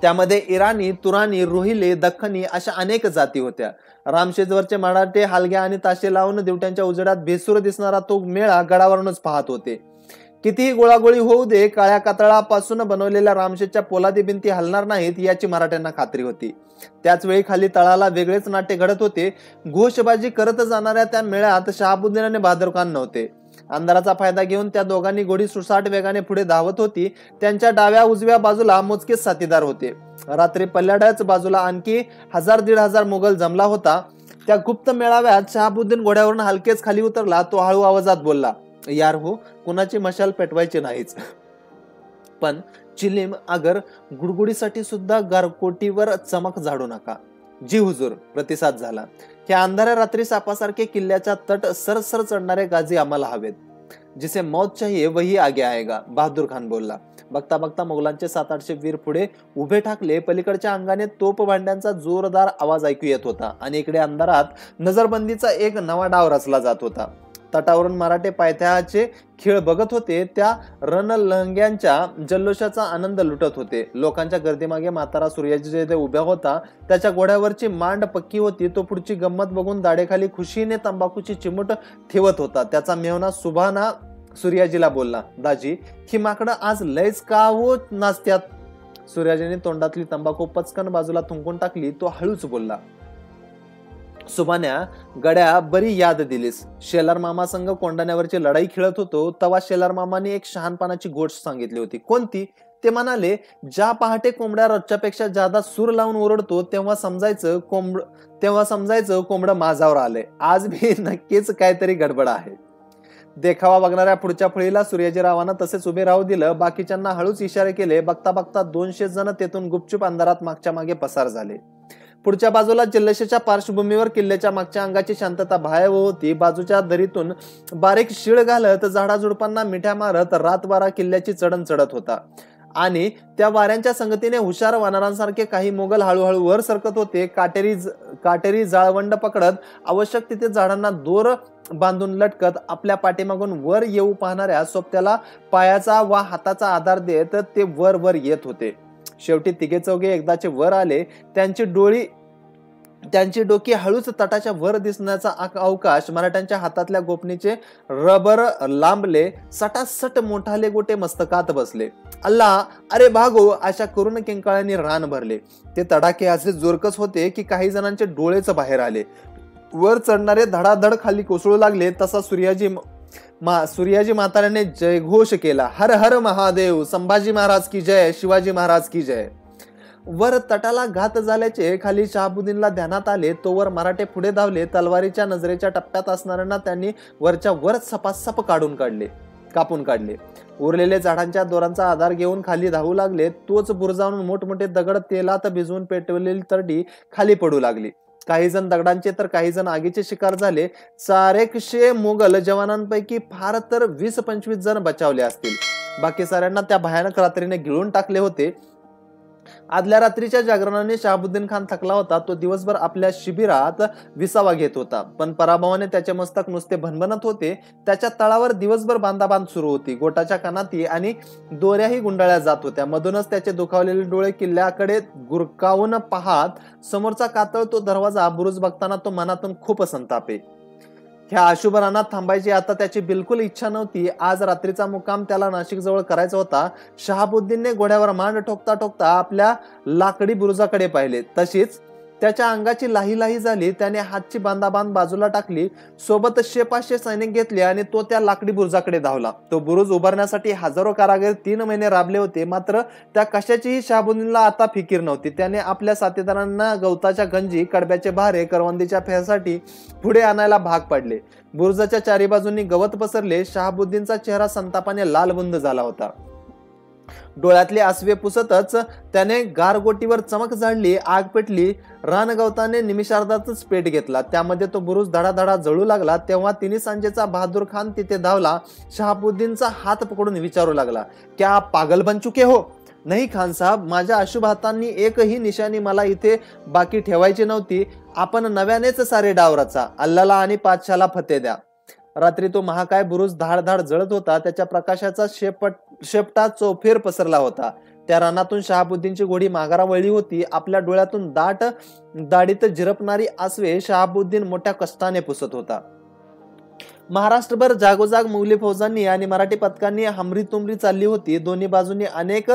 त्यामध्ये इराणी, तुराणी, रोहिले, दख्खनी अशा अनेक जाती होत्या. रामशेजवरचे मराठे हलग्या आणि ताशे लावून दिवट्यांच्या उजेडात भेसूर दिसणारा तो मेळा गडावरूनच पाहत होते. कितीही गोळागोळी होऊ दे, काळ्या कातळापासून बनवलेल्या रामशेजच्या पोलादी भिंती हलणार नाहीत याची मराठ्यांना खात्री होती. त्याच वेळी खाली तळाला वेगळेच नाट्य घडत होते. घोषबाजी करत जाणाऱ्या त्या मेळ्यात शहाबुद्दीन आणि बहादूर खान नव्हते. अंधाराचा फायदा घेऊन त्या दोघांनी घोडी सुसाट वेगाने पुढे धावत होती. त्यांच्या डाव्या उजव्या बाजूला मोजकेच साथीदार होते. रात्री पल्ल्याड्याच बाजूला आणखी 1000-1500 मुघल जमला होता. त्या गुप्त मेळाव्यात शहाबुद्दीन घोड्यावरून हलकेच खाली उतरला. तो हळू आवाजात बोलला, यार हो, कुणाची मशाल पेटवायची नाहीच, पण चिलीम अगर गुडगुडीसाठी सुद्धा गारकोटीवर चमक झाडू नका. जी हुजूर, प्रतिसाद झाला. ह्या अंधाऱ्या रात्री सापासारखे किल्ल्याच्या तट सरसर चढणारे गाजी आम्हाला हवेत. जिसे मौत चाहिए वही आगे आएगा, बहादूर खान बोलला. बघता बघता मुघलांचे 700-800 वीर पुढे उभे ठाकले. पलीकडच्या अंगाने तोप भांड्यांचा जोरदार आवाज ऐकू येत होता आणि इकडे अंधारात नजरबंदीचा एक नवा डाव रचला जात होता. तटावरून मराठे पायथ्याचे खेळ बघत होते, त्या रणलंग्यांच्या जल्लोषाचा आनंद लुटत होते. लोकांच्या गर्दीमागे म्हातारा सूर्याजी जिथे उभ्या होता, त्याच्या घोड्यावरची मांड पक्की होती. तो पुढची गंमत बघून दाढेखाली खुशीने तंबाखूची चिमूट ठेवत होता. त्याचा मेहना सुभाना सूर्याजीला बोलला, दाजी, ही माकडं आज लयच का हो नाचत्यात? सूर्याजीने तोंडातली तंबाखू पचकन बाजूला थुंकून टाकली. तो हळूच बोलला, सुभान्या, गड्या बरी याद दिलीस. शेलार मामा संग कोंडाण्यावरची लढाई खेळत होतो, तेव्हा शेलार मामाने एक शहाणपणाची गोष्ट सांगितली होती. कोणती? ते म्हणाले, ज्या पहाटे कोंबड्या रोजच्यापेक्षा जादा सूर लावून ओरडतो तेव्हा समजायचं कोंबडं माझावर आलंय. आज भी नक्कीच काहीतरी गडबड आहे. देखावा बघणाऱ्या पुढच्या फळीला सूर्याजीरावांना तसेच उभे राहू दिलं. बाकीच्यांना हळूच इशारे केले. बघता बघता 200 जण तेथून गुपचूप अंधारात मागच्या मागे पसार झाले. पुढच्या बाजूला जल्लोषाच्या पार्श्वभूमीवर किल्ल्याच्या मागच्या अंगाची शांतता भयावह होती. बाजूच्या दरीतून बारीक शिळ घालत, झाडाझुडपांना मिठ्या मारत रातवारा किल्ल्याची चढण चढत होता आणि त्या वाऱ्यांच्या संगतीने हुशार वानरांसारखे काही मोगल हळूहळू वर सरकत होते. काटेरी जाळवंड पकडत, आवश्यक तिथे झाडांना दोर बांधून लटकत, आपल्या पाठीमागून वर येऊ पाहणाऱ्या सोबत्याला पायाचा वा हाताचा आधार देत ते वर वर येत होते. शेवटी तिघे चौघे एकदाचे वर आले. त्यांची डोकी हळूच तटाच्या वर दिसण्याचा अवकाश मराठ्यांच्या हातातल्या गोपनीचे रबर लांबले. सटासट मोठाले गोटे मस्तकात बसले. अल्ला, अरे भागो, अशा करून किंकाळ्यांनी रान भरले. ते तडाखे असे जोरकस होते की काही जणांचे डोळेच बाहेर आले. वर चढणारे धडाधड खाली कोसळू लागले. तसा सूर्याजी म्हाताऱ्याने जयघोष केला, हर हर महादेव, संभाजी महाराज की जय, शिवाजी महाराज की जय. वर तटाला घात झाल्याचे खाली शहाबुद्दीनला ध्यानात आले. तोवर मराठे पुढे धावले. तलवारीच्या नजरेच्या टप्प्यात असणाऱ्यांना त्यांनी वरच्या वर सपासप कापून काढले. उरलेले झाडांच्या दोरांचा आधार घेऊन खाली धावू लागले. तोच बुरजावून मोठमोठे दगड तेलात भिजवून पेटवलेली तरडी खाली पडू लागली. काही जण दगडांचे तर काही जण आगीचे शिकार झाले. 400 मोगल जवानांपैकी फार तर 20-25 जण बचावले असतील. बाकी साऱ्यांना त्या भयानक रात्रीने गिळून टाकले होते. आदल्या रात्रीच्या जागरणाने शहाबुद्दीन खान थकला होता. तो दिवसभर आपल्या शिबिरात विसावा घेत होता, पण पराभवाने त्याचे मस्तक नुसते भनभनत होते. त्याच्या तळावर दिवसभर बांधाबांध सुरू होती. गोटाच्या कानाती आणि दोऱ्याही गुंडाळल्या जात होत्या. मधूनच त्याचे दुखावलेले डोळे किल्ल्याकडे गुरकावून पाहत समोरचा कातळ तो दरवाजा बुरुज बघताना तो मनातून खूप संतापे. ह्या अशुभ रानात थांबायची आता त्याची बिलकुल इच्छा नव्हती. आज रात्रीचा मुक्काम त्याला नाशिक जवळ करायचा होता. शहाबुद्दीनने घोड्यावर मांड ठोकता ठोकता आपल्या लाकडी बुरुजाकडे पाहिले. तशीच त्याच्या अंगाची लाही लाही झाली. त्याने हातची बांधाबांध बाजूला टाकली. सोबत 100-500 सैनिक घेतले आणि तो त्या लाकडी बुरुजाकडे धावला. तो बुरुज उभारण्यासाठी हजारो कारागीर 3 महिने राबले होते, मात्र त्या कशाचीही शहाबुद्दीनला आता फिकीर नव्हती. त्याने आपल्या साथीदारांना गवताच्या गंजी, कडब्याचे भारे, करवंदीच्या फेसाठी पुढे आणायला भाग पाडले. बुरुजाच्या चारी बाजूंनी गवत पसरले. शहाबुद्दीनचा चेहरा संतापाने लालबुंद झाला होता. डोळ्यातले आसवे पुसतच त्याने गारगोटीवर चमक झाडली. आग पेटली. रानगवताने निमिषार्धातच पेट घेतला. त्यामध्ये तो बुरुज धडाधडा जळू लागला. तेव्हा तिन्ही सांजेचा बहादूर खान तिथे धावला. शहाबुद्दीनचा हात पकडून विचारू लागला, क्या पागल बन चुके हो? नाही खान साहब, माझ्या अशुभ हातांनी एकही निशाणी मला इथे बाकी ठेवायची नव्हती. आपण नव्यानेच सारे डाव रचा. अल्लाला आणि पातशाला फते द्या. रात्री तो महाकाय बुरुज धाड जळत होता. त्याच्या प्रकाशाचा शेपटा चौफेर पसरला होता. त्या रानातून शहाबुद्दीनची घोडी माघारा वळली होती. आपल्या डोळ्यातून दाढीत झिरपणारी आसवे शहाबुद्दीन मोठ्या कष्टाने पुसत होता. महाराष्ट्रभर जागोजाग मुघली फौजांनी आणि मराठी पथकांनी हमरी-तुमरी चालली होती. दोन्ही बाजूंनी अनेक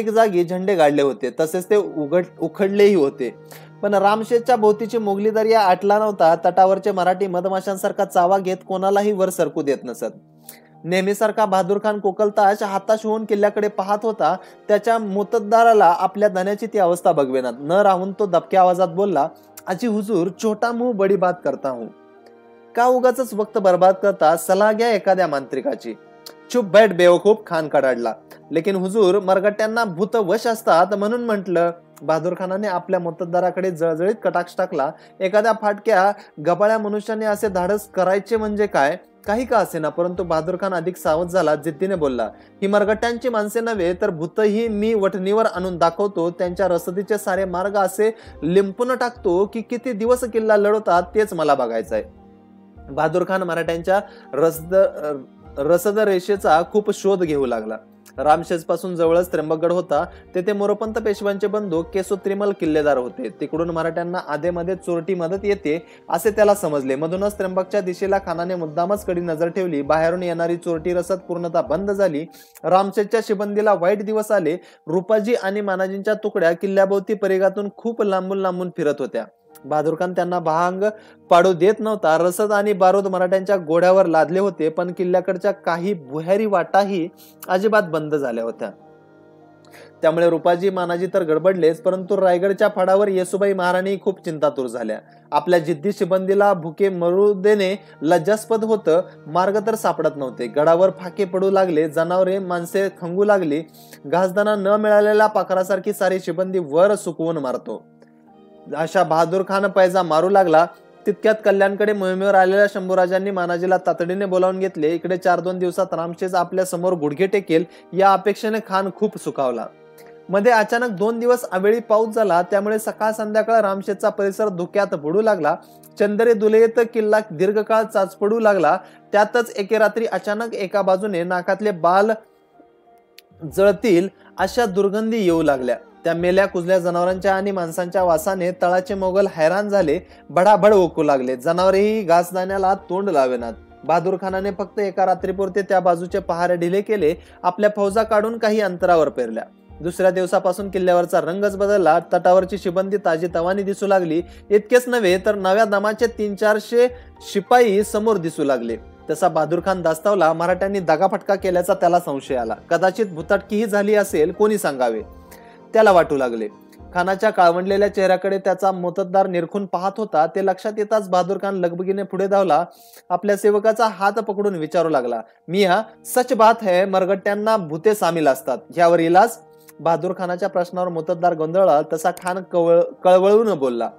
जागी झेंडे गाडले होते, तसेच ते उखडलेही होते. पण रामशेजच्या भोवतीची मोगली दर्या आटला नव्हता. तटावरचे मराठी मधमाशांसारखा चावा घेत कोणालाही वर सरकू देत नसत. नेहमीसारखा बहादूर खान कोकलताश हाताश होऊन किल्ल्याकडे पाहत होता. त्याच्या मोतद्दाराला आपल्या धन्याची ती अवस्था बघवेनात. न राहून तो दबक्या आवाजात बोलला, अजी हुजूर, छोटा मुंह बडी बात करता हूं. का उगाच वक्त बर्बाद करता? सलाह घ्या एखाद्या मांत्रिकाची. चुप बैठ बेवकूफ, खान कडाडला. लेकिन हुजूर, मरगट्यांना भूत वश असतात म्हणून म्हटलं. बहादूर खानाने आपल्या मतदाराकडे जळजळीत कटाक्ष टाकला. एखाद्या फाटक्या गबाळ्या मनुष्याने असे धाडस करायचे म्हणजे काय? काही का असेना, परंतु बहादूर खान अधिक सावध झाला. जिद्दीने बोलला, ही मरगट्यांची माणसे नव्हे तर भूतही मी वठणीवर आणून दाखवतो. त्यांच्या रसदीचे सारे मार्ग असे लिंपून टाकतो की किती दिवस किल्ला लढवतात तेच मला बघायचंय. बहादूर खान मराठ्यांच्या रसद रेषेचा खूप शोध घेऊ लागला. रामशेज पासून जवळच त्र्यंबकगड होता. तेथे मोरोपंत पेशव्यांचे बंधू केसो त्रिमल किल्लेदार होते. तिकडून मराठ्यांना आधेमध्ये चोरटी मदत येते असे त्याला समजले. मधूनच त्र्यंबकच्या दिशेला खानाने मुद्दामच कडी नजर ठेवली. बाहेरून येणारी चोरटी रसद पूर्णतः बंद झाली. रामशेजच्या शिबंदीला वाईट दिवस आले. रुपाजी आणि मानाजींच्या तुकड्या किल्ल्याभोवती परिघातून खूप लांबून लांबून फिरत होत्या. बहादूर खान त्यांना भांग पाडू देत नव्हता. रसद आणि बारूद मराठ्यांच्या गोड्यावर लादले होते, पण किल्ल्याकडच्या काही भुयारी वाटाही अजिबात बंद झाल्या होत्या. त्यामुळे रुपाजी मानाजी तर गडबडलेच, परंतु रायगडच्या फडावर येसुबाई महाराणी खूप चिंतातूर झाल्या. आपल्या जिद्दी शिबंदीला भुके मरू देणे लज्जास्पद होतं. मार्ग तर सापडत नव्हते. गडावर फाके पडू लागले. जनावरे माणसे खंगू लागली. घासदाणा न मिळालेल्या पाखरासारखी सारी शिबंदी वर सुकवून मारतो अशा बहादूर खान पैजा मारू लागला. तितक्यात कल्याणकडे मोहिमेवर आलेल्या शंभूराजांनी मानाजीला तातडीने बोलावून घेतले. इकडे 4-2 दिवसात रामशेज आपल्या समोर गुडघे टेकेल या अपेक्षेने खान खूप सुखावला. मध्ये अचानक 2 दिवस अवेळी पाऊस झाला. त्यामुळे सकाळ संध्याकाळ रामशेजचा परिसर धुक्यात बुडू लागला. चंदरे दुलयेत किल्ला दीर्घकाळ चाच पडू लागला. त्यातच एके रात्री अचानक एका बाजूने नाकातले बाल जळतील अशा दुर्गंधी येऊ लागल्या. त्या मेल्या कुजल्या जनावरांच्या आणि माणसांच्या वासाने तळाचे मोगल हैराण झाले. भडाभड ओकू लागले. जनावरेही घासदाण्याला तोंड लावेनात. बहादूर खानाने फक्त एका रात्रीपुरते त्या बाजूचे पहारे ढिले केले. आपल्या फौजा काढून काही अंतरावर पेरल्या. दुसऱ्या दिवसापासून किल्ल्यावरचा रंगच बदलला. तटावरची शिबंदी ताजी तवानी दिसू लागली. इतकेच नव्हे तर नव्या दमाचे 300-400 शिपाई समोर दिसू लागले. तसा बहादूर खान दास्तावला. मराठ्यांनी दगाफटका केल्याचा त्याला संशय आला. कदाचित भुताटकीही झाली असेल, कोणी सांगावे, त्याला वाटू लागले. खानाच्या काळवंडलेल्या चेहऱ्याकडे त्याचा मोत्तद्दार निरखून पाहत होता. ते लक्षात येताच बहादूर खान लगबगीने पुढे धावला. आपल्या सेवकाचा हात पकडून विचारू लागला, मिया सच बात है, मरगट्ट्यांना भूते सामील असतात, यावर इलाज? बहादूर खानाच्या प्रश्नावर मोत्तद्दार गोंधळला. तसा खान कळवळून बोलला,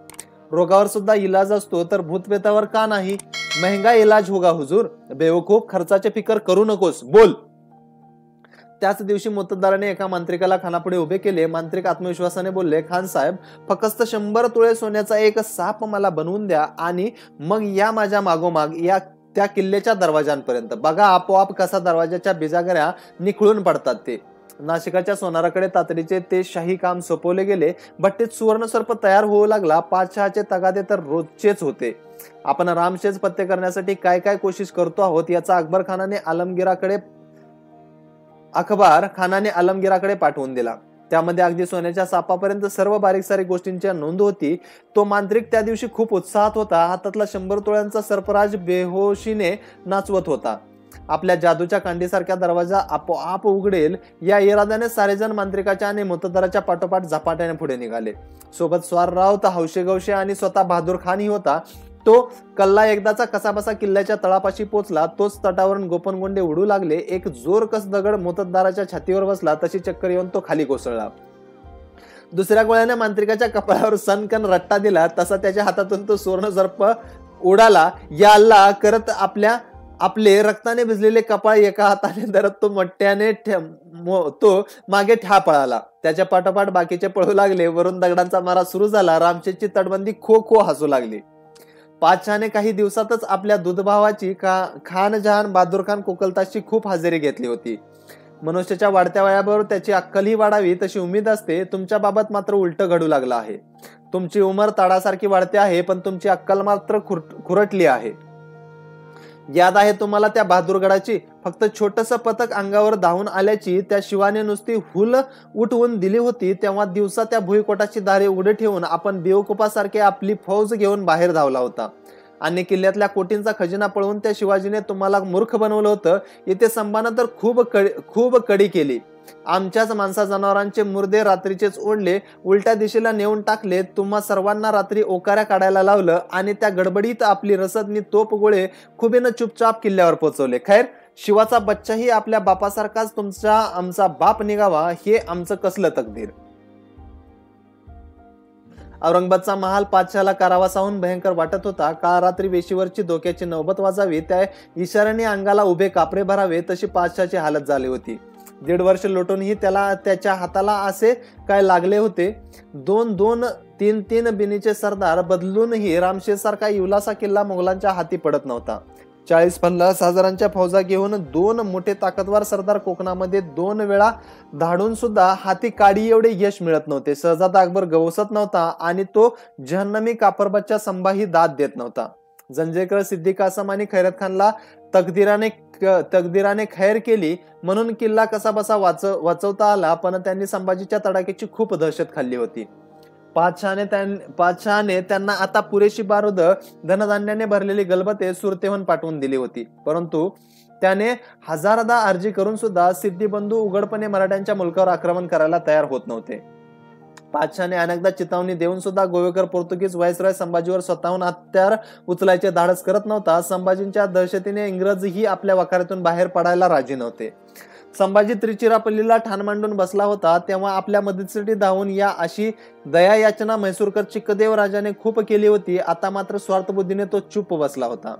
रोगावर सुद्धा इलाज असतो तर भूतपेतावर का नाही? महंगा इलाज होगा हुजूर. बेवकूफ, खर्चाचे फिकर करू नकोस, बोल. त्याच दिवशी मोत्तद्दाराने एका मांत्रिकाला खानापुढे उभे केले. मांत्रिक आत्मविश्वासाने बोलले, खान साहेब, फक्त 100 तुळे सोन्याचा एक साप मला बनवून द्या आणि मग या माझ्या मागोमाग या त्या किल्ल्याच्या दरवाजांपर्यंत. बघा आपोआप कसा दरवाजाच्या बिजागऱ्या निखळून पडतात ते. नाशिकाच्या सोनाराकडे तातडीचे ते शाही काम सोपवले गेले. भट्टीत सुवर्ण सर्प तयार होऊ लागला. 5-6चे तगादे तर रोजचेच होते. आपण रामशेज पत्ते करण्यासाठी काय काय कोशिश करतो आहोत याचा अखबार खानाने आलमगीराकडे पाठवून दिला. त्यामध्ये अगदी सोन्याच्या सापापर्यंत सर्व बारीक सारीक गोष्टींची नोंद होती. तो मांत्रिक त्या दिवशी खूप उत्साहात होता. हातातला 100 तुळ्यांचा सर्पराज बेहोशीने नाचवत होता. आपल्या जादूच्या कांडीसारख्या दरवाजा आपोआप उघडेल या इराद्याने सारेजण मांत्रिकाच्या आणि मोत्तद्दाराच्या पाठोपाठ झपाट्याने पुढे निघाले. सोबत स्वारराव तर हौशे आणि स्वतः बहादूर खान ही होता. तो कल्ला एकदाचा कसाबसा किल्ल्याच्या तळापाशी पोचला. तोच तटावरून गोपनगोंडे उडू लागले. एक जोरकस दगड मोत्तद्दाराच्या छातीवर बसला. तशी चक्कर येऊन तो खाली कोसळला. दुसऱ्या गोळ्याने मांत्रिकाच्या कपाळावर सनकन रट्टा दिला. तसा त्याच्या हातातून तो सुवर्ण सर्प उडाला. या अल्लाह करत आपले रक्ताने भिजलेले कपाळ एका हाताने धरत तो मोठ्याने तो मागे ठ्या पळाला. त्याच्या पाठोपाठ बाकीचे पळू लागले. वरून दगडांचा मारा सुरू झाला. रामशेजची तटबंदी खो खो हसू लागली. 5-6ने काही दिवसातच आपल्या दूधभावाची खान जहान बहादूर खान कोकलताशी खूप हजेरी घेतली होती. मनुष्याच्या वाढत्या वयाबरोबर त्याची अक्कलही वाढावी तशी उमेद असते. तुमच्या बाबत मात्र उलट घडू लागलं आहे. तुमची उमर ताडासारखी वाढते आहे, पण तुमची अक्कल मात्र खुरटली आहे. याद आहे तुम्हाला त्या बहादूरगडाची? फक्त छोटंसं पथक अंगावर धावून आल्याची त्या शिवाने नुसती हुल उठवून दिली होती. तेव्हा दिवसा त्या भुईकोटाची दारे उघडे ठेवून आपण बेवकुपासारखे आपली फौज घेऊन बाहेर धावला होता आणि किल्ल्यातल्या कोटींचा खजिना पळवून त्या शिवाजीने तुम्हाला मूर्ख बनवलं होतं. येथे संभानं तर खूप कडी केली. आमच्याच माणसा जनावरांचे मुर्दे रात्रीचेच ओढले, उलट्या दिशेला नेऊन टाकले. तुम्हा सर्वांना रात्री ओकाऱ्या काढायला लावलं आणि त्या गडबडीत आपली रसदनी तोप गोळे खुबेनं चुपचाप किल्ल्यावर पोहोचवले. खैर, शिवाचा बच्चाही आपल्या बापासारखाच आमचा बाप निघावा हे आमचं कसलं तकदीर. औरंगाबादचा महाल पातशाला कारावासाहून भयंकर वाटत होता. काळ रात्री वेशीवरची धोक्याची नौबत वाजावी, त्या इशाऱ्याने अंगाला उभे कापरे भरावे तशी पातशाची हालत झाली होती. 1.5 वर्ष लोटूनही त्याच्या हाताला असे काय लागले होते. दोन तीन तीन बिनीचे सरदार बदलूनही रामशेरसारखा इवलासा किल्ला मोगलांच्या हाती पडत नव्हता. 40-50 हजारांच्या फौजा घेऊन 2 मोठे ताकदवार सरदार कोकणामध्ये 2 वेळा धाडून सुद्धा हाती काडी एवढे यश मिळत नव्हते. शहजादा अकबर गवसत नव्हता आणि तो जहन्नमी कापरबादच्या संभाही दाद देत नव्हता. जंजेकर, सिद्दी कासम आणि खैरत खानला तकदीराने खैर केली म्हणून किल्ला कसा बसा वाचवता आला, पण त्यांनी संभाजीच्या तडाख्याची खूप दहशत खाल्ली होती. पातशहाने त्यांना आता पुरेशी बारूद, धनधान्याने भरलेली गलबते सुरतेहून पाठवून दिली होती. परंतु त्याने हजारदा अर्जी करून सुद्धा सिद्धी बंधू उघडपणे मराठ्यांच्या मुलकावर आक्रमण करायला तयार होत नव्हते. पातशहाने अनेकदा चितावणी देऊन सुद्धा गोवेकर पोर्तुगीज व्हाईसरॉय संभाजीवर स्वतःहून हत्यार उचलायचे धाडस करत नव्हता. संभाजींच्या दहशतीने इंग्रजही आपल्या वखारीतून बाहेर पडायला राजी नव्हते. संभाजी त्रिचिरापल्लीला ठाण मांडून बसला होता तेव्हा आपल्या मदतीसाठी धावून या अशी दया याचना म्हैसूरकर चिक्कदेव राजाने खूप केली होती. आता मात्र स्वार्थबुद्धीने तो चुप बसला होता.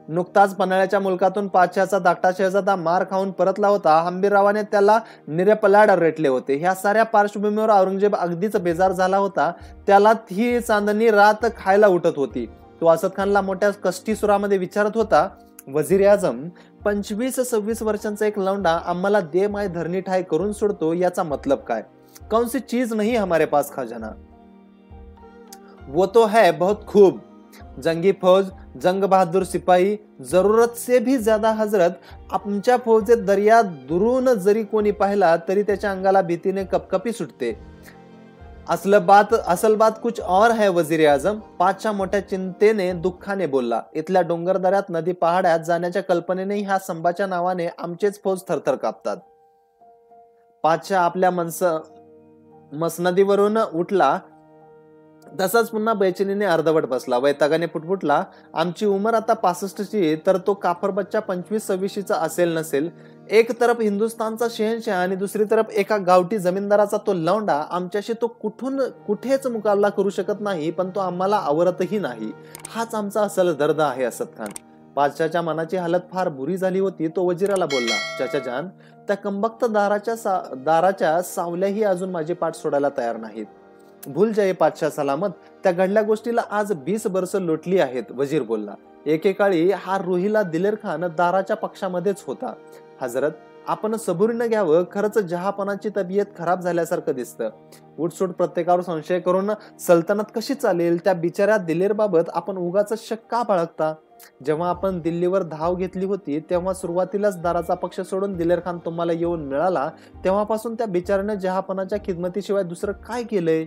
नुकताच पन्हाळ्याच्या मुलकातून पातशहाचा धाकटा शहजादा मार खाऊन परतला होता. हंबीररावाने त्याला निर्यपलाड रेटले होते. ह्या साऱ्या पार्श्वभूमीवर औरंगजेब अगदीच बेजार झाला होता. त्याला ही चांदणी रात खायला उठत होती. तो असद खानला मोठ्या कष्टी सुरामध्ये विचारत होता, वजीर आजम, 25-26 वर्षांचा एक लौंडा आम्हाला दे माय धरणी ठाय करून सोडतो, याचा मतलब काय? कौन सी चीज नहीं हमारे पास खजाना? वो तो है बहुत खूब, जंगी फौज, जंग बहादूर सिपाही, जरूरत से भी ज्यादा हजरत. आमच्या फौजेत दर्या दुरून जरी कोणी पाहिला तरी त्याच्या अंगाला भीतीने कपकपी सुटते. असल बात कुछ और है वजीर आजम. पातशहा मोठ्या चिंतेने दुःखाने बोलला. इथल्या डोंगरदऱ्यात, नदी पहाड्यात जाण्याच्या कल्पनेने ह्या संभाच्या नावाने आमचेच फौज थरथर कापतात. पातशहा आपल्या मसनदीवरून उठला तसाच पुन्हा बेचैनीने अर्धवट बसला. वैतागाने पुटपुटला, आमची उमर आता 65ची तर तो कापरबादच्या 25-26चा असेल नसेल. एक तरफ हिंदुस्थानचा शहनशाह आणि दुसरी तरफ एका गावठी जमीनदाराचा तो लौंडा. आमच्याशी तो कुठेच मुकाबला करू शकत नाही, पण तो आम्हाला आवरतही नाही. हाच आमचा असल दर्द आहे असद खान. पातशाच्या मनाची हालत फार बुरी झाली होती. तो वजीराला बोलला, चाचा जान, त्या कंबक्त दाराच्या सावल्याही अजून माझी पाठ सोडायला तयार नाहीत. भूल जाये पातशाह सलामत. त्या घडल्या गोष्टीला आज 20 वर्ष लोटली आहेत. वजीर बोलला, एकेकाळी हा रोहिला दिलेर खान दाराच्या पक्षामध्येच होता. हजरत, आपण सबुरीनं घ्यावं. खरंच जहापणाची तब्येत खराब झाल्यासारखं दिसतं. उठसूट प्रत्येकावर संशय करून सल्तनत कशी चालेल? त्या बिचाऱ्या दिलेर बाबत आपण उगाच शक का बाळगता? जेव्हा आपण दिल्लीवर धाव घेतली होती तेव्हा सुरुवातीलाच दाराचा पक्ष सोडून दिलेर खान तुम्हाला येऊन मिळाला. तेव्हापासून त्या बिचाऱ्याने जहापणाच्या खिदमतीशिवाय दुसरं काय केलंय?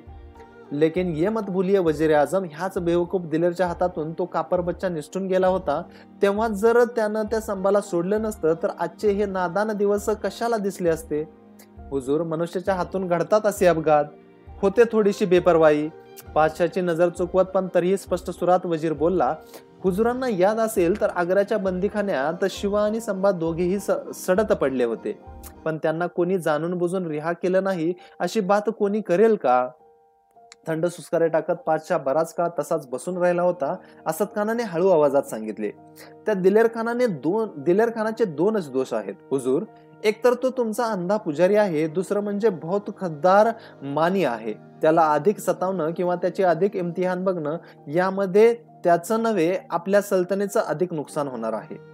लेकिन ये मत भूलिये वजीर आजम, ह्याच बेवकूफ दिलेरच्या हातातून तो कापरबच्चा निसटून गेला होता. तेव्हा जर त्यानं त्या संभाला सोडलं नसतं तर आजचे हे नादान दिवस कशाला दिसले असते? हुजूर, मनुष्याच्या हातून घडतात असे अपघात. होते थोडीशी बेपरवाई. पातशाची नजर चुकवत पण तरीही स्पष्ट सुरात वजीर बोलला, हुजुरांना याद असेल तर आग्र्याच्या बंदीखान्यात शिवा आणि संभा दोघेही सडत पडले होते, पण त्यांना कोणी जाणून बुजून रिहा केलं नाही. अशी बात कोणी करेल का? थंड सुस्कारे टाकत पातशाह बराच काळ तसाच बसून राहिला होता. असद खानाने हळू आवाजात सांगितले, त्या दिलेर खानाचे 2च दोष आहेत हुजूर. एक तर तो तुमचा अंधा पुजारी आहे, दुसरं म्हणजे बहुत खद्दार मानी आहे. त्याला अधिक सतावणं किंवा त्याचे अधिक इम्तिहान बघणं यामध्ये त्याचं नव्हे आपल्या सल्तनेचं अधिक नुकसान होणार आहे.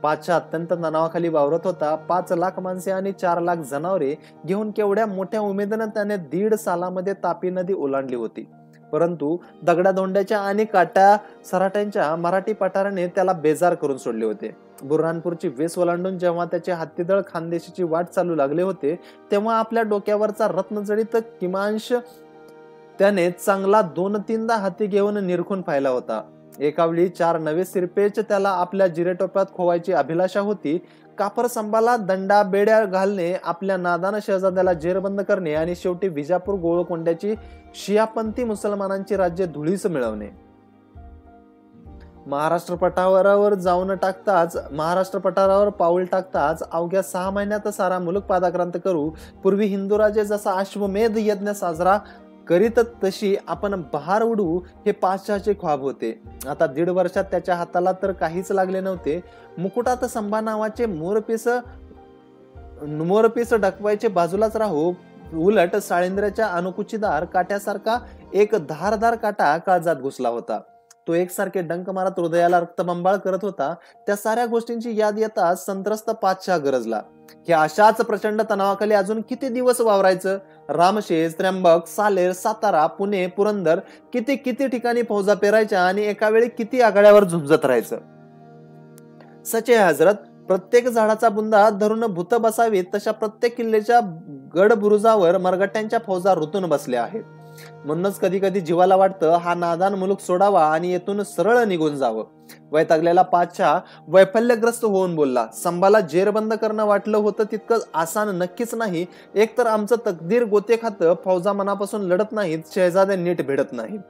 पातशाह अत्यंत तणावाखाली वावरत होता. 5 लाख माणसे आणि 4 लाख जनावरे घेऊन केवढ्या मोठ्या उमेदीने त्याने 1.5 सालामध्ये तापी नदी ओलांडली होती. परंतु दगडाधोंड्याच्या आणि काट्या सराट्यांच्या मराठी पठाराने त्याला बेजार करून सोडले होते. बुऱ्हाणपूरची वेस ओलांडून जेव्हा त्याचे हत्तीदळ खानदेशीची वाट चालू लागले होते तेव्हा आपल्या डोक्यावरचा रत्नजडित किमांश त्याने चांगला 2-3दा हाती घेऊन निरखून पाहिला होता. एकावेळी 4 नवे सिरपेच त्याला आपल्या जिरेटोप्यात खोवायची अभिलाषा होती. कापर संभाला दंडा बेड्या घालणे, आपल्या नादान शहजाद्याला जेरबंद करणे आणि शेवटी विजापूर गोळकोंड्याची शियापंथी मुसलमानांची राज्य धुळीस मिळवणे. महाराष्ट्र पठारावर पाऊल टाकताच अवघ्या 6 महिन्यात सारा मुलूक पादाक्रांत करू. पूर्वी हिंदूराजे जसा अश्वमेध यज्ञ साजरा करीत तशी आपण बहार उडू, हे पातशाहचे ख्वाब होते. आता 1.5 वर्षात त्याच्या हाताला तर काहीच लागले नव्हते. मुकुटात संभा नावाचे मोरपीस डकवायचे बाजूलाच राहू, उलट साळेंद्राच्या अनुकुचीदार काट्यासारखा एक धारदार काटा काळजात घुसला होता. तो एकसारखे डंक मारत हृदयाला रक्तबंबाळ करत होता. त्या साऱ्या गोष्टींची याद येताच संत्रस्त पातशाह गरजला की अशाच प्रचंड तणावाखाली अजून किती दिवस वावरायचं. रामशेज, त्र्यंबक, सालेर, सातारा, पुणे, पुरंदर किती किती ठिकाणी फौजा पेरायच्या आणि एका वेळी किती आघाड्यावर झुंजत राहायचं. सचे हजरत, प्रत्येक झाडाचा बुंदा धरून भूत बसावीत तशा प्रत्येक किल्ल्याच्या गड बुरुजावर मरगट्यांच्या फौजा रुतून बसल्या आहेत. म्हणूनच कधी कधी जीवाला वाटतं हा नादान मुलूक सोडावा आणि येथून सरळ निघून जावं. वैतागलेला पातशाह वैफल्यग्रस्त होऊन बोलला, संभाला जेरबंद करणं वाटलं होतं तितकं आसान नक्कीच नाही. एकतर आमचं तकदीर गोते खातं, फौजा मनापासून लढत नाहीत, शहजादे नीट भिडत नाहीत.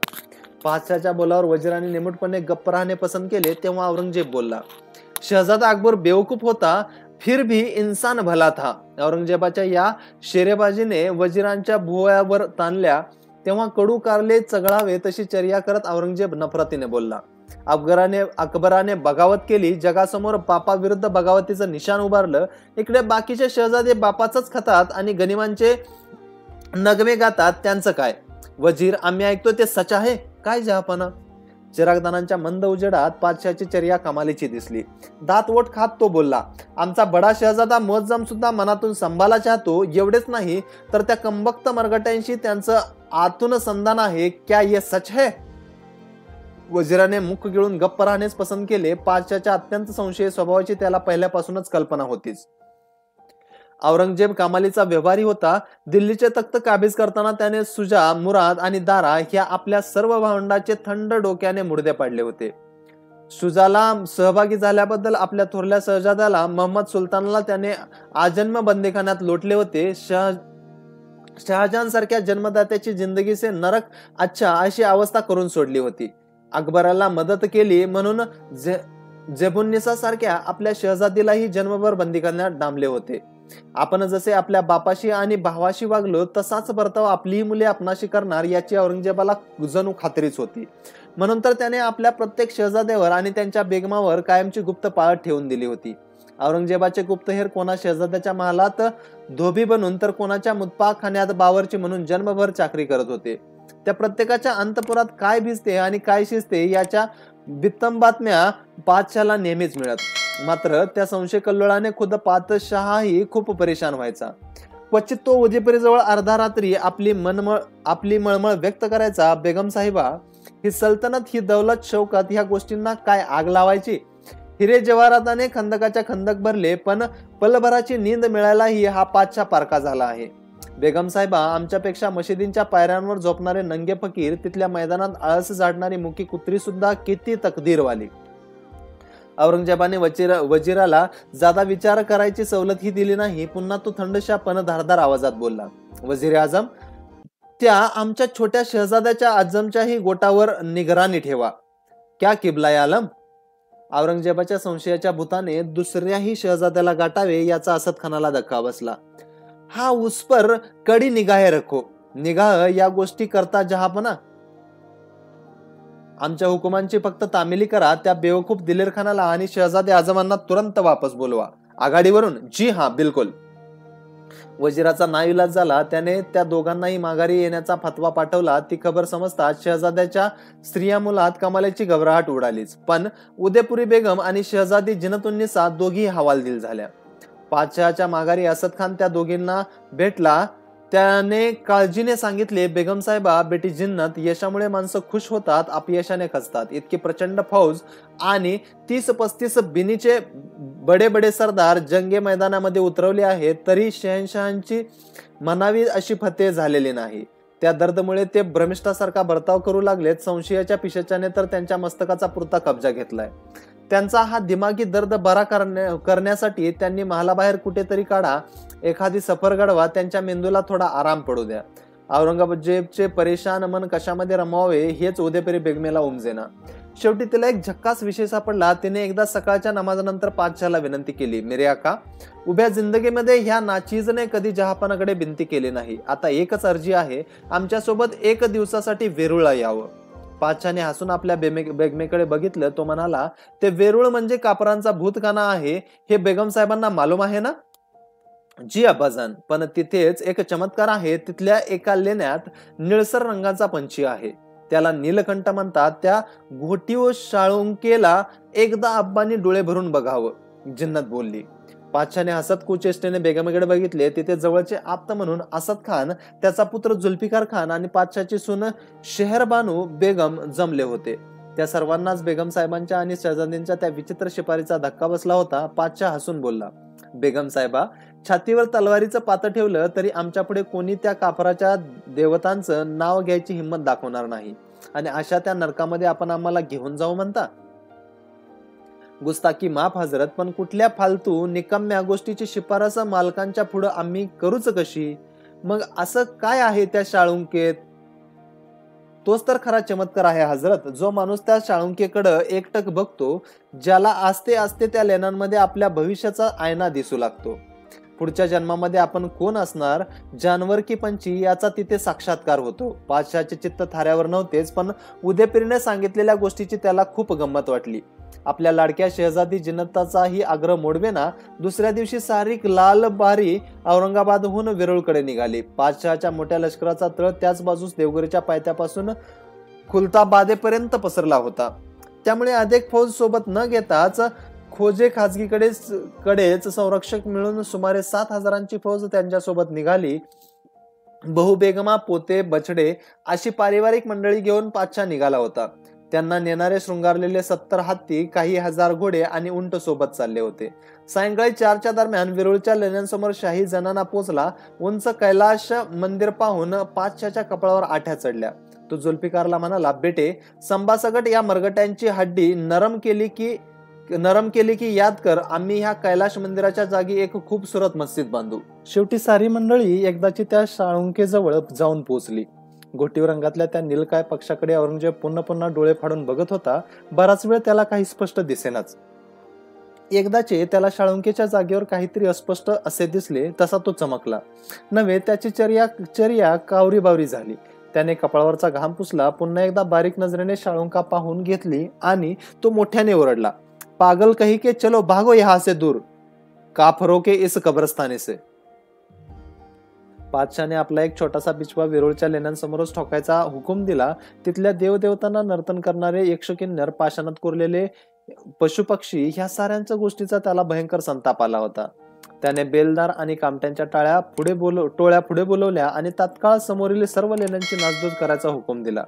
पातशाहच्या बोलावर वजिराने निमूटपणे गप्प राहणे पसंत केले. तेव्हा औरंगजेब बोलला, शहजादा अकबर बेवकूफ होता, फिर भी इंसान भला था. औरंगजेबाच्या या शेरेबाजीने वजिरांच्या भुवयावर ताणल्या. तेव्हा कडू कारले चघळावे तशी चर्या करत औरंगजेब नफरतीने बोलला, अकबराने बगावत केली, जगासमोर बापाविरुद्ध बगावतीचं निशाण उभारलं. इकडे बाकीचे शहजादे बापाचंच खातात आणि गनिमांचे नगमे गातात, त्यांचं काय? वजीर, आम्ही ऐकतो ते सच आहे काय जहापना? चिरागदानांच्या मंद उजेडात पातशाहची चर्या कमालीची दिसली. दात ओठ खात तो बोलला, आमचा बडा शहजादा मुअज्जम सुद्धा मनातून संभाला चाहतो. एवढेच नाही तर त्या कंबक्त मरगट्यांशी त्यांचं आतून संधान आहे. क्या ये सच है? वजिराने मुख गिळून गप्प राहणेच पसंत केले. पातशाहच्या अत्यंत संशयी स्वभावाची त्याला पहिल्यापासूनच कल्पना होतीच. औरंगजेब कमालीचा व्यवहारी होता. दिल्लीचे तख्त काबीज करताना त्याने सुजा, मुराद आणि दारा ह्या आपल्या सर्व भावंडाचे थंड डोक्याने मुडदे पाडले होते. सुजाला सहभागी झाल्याबद्दल आपल्या थोरल्या शहजाद्याला मोहम्मद सुलतानला त्याने आजन्म बंदीखान्यात लोटले होते. शहाजहान सारख्या जन्मदात्याची जिंदगीचे नरक अच्छा अशी अवस्था करून सोडली होती. अकबराला मदत केली म्हणून जेबुन्निसा सारख्या आपल्या शहजादीलाही जन्मभर बंदीखान्यात डांबले होते. आपण जसे आपल्या बापाशी आणि भावाशी वागलो तसाच बर्ताव आपलीही मुले आपणाशी करणार याची औरंगजेबाला जणू खात्रीच होती. म्हणून तर त्याने आपल्या प्रत्येक शहजाद्यावर आणि त्यांच्या बेगमावर कायमची गुप्त पाळत ठेवून दिली होती. औरंगजेबाचे गुप्तहेर कोणा शहजाद्याच्या महालात धोबी बनून तर कोणाच्या मुतपाखान्यात बावरची म्हणून जन्मभर चाकरी करत होते. त्या प्रत्येकाच्या अंतपुरात काय भिजते आणि काय शिजते याच्या बित्तम बातम्या पातशाहला नेहमीच मिळत. मात्र त्या संशय कल्लोळाने खुद्द पातशाहही खूप परेशान व्हायचा. क्वचित तो उदयपुरीजवळ अर्धा रात्री आपली मळमळ व्यक्त करायचा, बेगम साहिबा, ही सल्तनत, ही दौलत, शौकत ह्या गोष्टींना काय आग लावायची? हिरे जवाहराताने खंदकाच्या खंदक भरले, पण पलभराची नींद मिळायलाही हा पातशाह पारका झाला आहे. बेगम साहेबा, आमच्यापेक्षा मशिदींच्या पायऱ्यांवर झोपणारे नंगे फकीर, तिथल्या मैदानात आळस झाडणारी मुकी कुत्री सुद्धा किती तकदीरवाली. औरंगजेबाने वजिराला जादा विचार करायची सवलत ही दिली नाही. पुन्हा तो थंडशा पण धारदार आवाजात बोलला, वजीर आजम, त्या आमच्या छोट्या शहजाद्याच्या आजमच्याही गोटावर निगराणी ठेवा. क्या किबलाय आलम? औरंगजेबाच्या संशयाच्या भूताने दुसऱ्याही शहजाद्याला गाठावे याचा असद खानाला धक्का बसला. हा उस पर कडी निगाहे रखो. निगाह या गोष्टी करता जहापना. आमच्या हुकुमांची फक्त तामिली करा. त्या बेवकूफ दिलेर खानाला आणि शहजादे आजमांना तुरंत वापस बोलवा. आघाडीवरून? जी हा, बिलकुल. वजिराचा नाईलाज झाला. त्याने त्या दोघांनाही माघारी येण्याचा फतवा पाठवला. ती खबर समजताच शहजाद्याच्या स्त्रिया मुलात कमालीची घबराहट उडालीच. पण उदयपुरी बेगम आणि शहजादी जिनतुन्निसा दोघी हवालदिल झाल्या. पातशहाच्या माघारी असद खान त्या दोघींना भेटला. त्याने काळजीने सांगितले, बेगम साहेबा, बेटी जिन्नत, यशामुळे माणसं खुश होतात, अपयशाने खचतात. इतकी प्रचंड फौज आणि 30-35 बिनीचे बडे बडे सरदार जंगे मैदानामध्ये उतरवले आहेत, तरी शहनशहांची मनावी अशी फतेह झालेली नाही. त्या दर्दमुळे ते भ्रमिष्ठासारखा बर्ताव करू लागलेत. संशयाच्या पिशाच्याने तर त्यांच्या मस्तकाचा पुरता कब्जा घेतलाय. त्यांचा हा दिमागी दर्द बरा करण्यासाठी त्यांनी महालाबाहेर कुठेतरी काढा, एखादी सफर घडवा, त्यांच्या मेंदूला थोडा आराम पडू द्या. औरंगजेबचे परेशान मन कशामध्ये रमवावे हेच उदयपुरी बेगमेला उमजेना. शेवटी तिला एक झक्कास विषय सापडला. तिने एकदा सकाळच्या नमाजानंतर पातशाहला विनंती केली, मेरे आका, उभ्या जिंदगीमध्ये ह्या नाचीजने कधी जहापनाकडे विनंती केली नाही. आता एकच अर्जी आहे, आमच्यासोबत 1 दिवसासाठी वेरूळला यावं. पातशाहने हसून आपल्या बेगमेकडे बघितलं. तो म्हणाला, ते वेरूळ म्हणजे कापरांचा भूतखाना आहे, हे बेगम साहेबांना मालूम आहे ना? जी अब्बाजान, पण तिथेच एक चमत्कार आहे. तिथल्या एका लेण्यात निळसर रंगाचा पंछी आहे. त्याला नीलकंठ म्हणतात. त्या घोटीव शाळुंकेला एकदा आब्बांनी डोळे भरून बघावं, जिन्नत बोलली. पातशाने हसत कुचेष्टेने बेगमकडे बघितले. तिथे जवळचे आप्त म्हणून असद खान, त्याचा पुत्र जुल्फिकार खान आणि पातशाची सून शेहरबानू बेगम जमले होते. त्या सर्वांनाच बेगम साहेबांच्या आणि शहजादींच्या त्या विचित्र शिपारीचा धक्का बसला होता. पातशा हसून बोलला, बेगम साहेबा, छातीवर तलवारीचं पातं ठेवलं तरी आमच्या पुढे कोणी त्या काफराच्या देवतांचं नाव घ्यायची हिंमत दाखवणार नाही. आणि अशा त्या नरकामध्ये आपण आम्हाला घेऊन जाऊ म्हणता? गुस्ताकी माफ हजरत, पण कुठल्या फालतू निकम्या गोष्टीची शिफारस मालकांच्या पुढे आम्ही करूच कशी? मग असं काय आहे त्या शाळुंकेत? तोच तर खरा चमत्कार आहे हजरत. जो माणूस त्या शाळुंकेकडे एकटक बघतो, ज्याला आस्ते आस्ते त्या लेण्यांमध्ये आपल्या भविष्याचा आयना दिसू लागतो. पुढच्या जन्मामध्ये आपण कोण असणार, जानवर की पंछी, याचा तिथे साक्षात्कार होतो. पातशाचे चित्त थाऱ्यावर नव्हतेच, पण उदयपिरीने सांगितलेल्या गोष्टीची त्याला खूप गंमत वाटली. आपल्या लाडक्या शहजादी जिन्नताचाही आग्रह मोडवेना दुसऱ्या दिवशी सारीक लाल बारी औरंगाबादहून वेरूळकडे निघाली. पातशहाच्या मोठ्या लष्कराचा तळ त्याच बाजूस देवगिरीच्या पायथ्यापासून खुलताबादेपर्यंत पसरला होता. त्यामुळे अधिक फौज सोबत न घेताच खोजे खाजगीकडेच संरक्षक मिळून सुमारे 7,000ची फौज त्यांच्यासोबत निघाली. बहुबेगमा, पोते, बछडे अशी पारिवारिक मंडळी घेऊन पातशा निघाला होता. त्यांना नेणारे शृंगारलेले 70 हत्ती, काही हजार घोडे आणि उंट सोबत चालले होते. सायंकाळी 4च्या दरम्यान वेरूळच्या लेण्यांसमोर शाही जनाना पोचला. उंच कैलाश मंदिर पाहून पातशाच्या कपाळावर आठ्या चढल्या. तो जुल्फिकारला म्हणाला, बेटे, संभासकट या मरगट्यांची हड्डी नरम केली की याद कर, आम्ही ह्या कैलाश मंदिराच्या जागी एक खूबसूरत मस्जिद बांधू. शेवटी सारी मंडळी एकदाची त्या शाळुंकेजवळ जाऊन पोहोचली. घोटीव रंगातल्या त्या नीलकाय पक्षाकडे औरंगजेब पुन्हा पुन्हा डोळे फाडून बघत होता. बराच वेळ त्याला काही स्पष्ट दिसेनाच. एकदाचे त्याला शाळुंकेच्या जागेवर काहीतरी अस्पष्ट असे दिसले. तसा तो चमकला नव्हे, त्याची चर्या कावरी बावरी झाली. त्याने कपाळावरचा घाम पुसला, पुन्हा एकदा बारीक नजरेने शाळुंका पाहून घेतली आणि तो मोठ्याने ओरडला, पागल कही के चलो भागो यहां से दूर, काफरों के इस कब्रस्ताने से. पातशाने आपला एक छोटासा बिछवा वेरूळच्या लेण्यांसमोरच ठोकायचा हुकूम दिला. तिथल्या देवदेवतांना नर्तन करणारे यक्षकिन्नर, पाषाणात कोरलेले पशुपक्षी, ह्या साऱ्यांच्या गोष्टीचा त्याला भयंकर संताप आला होता. त्याने बेलदार आणि कामट्यांच्या टोळ्या पुढे बोलवल्या आणि तात्काळ समोरील सर्व लेण्यांची नासधूस करायचा हुकूम दिला.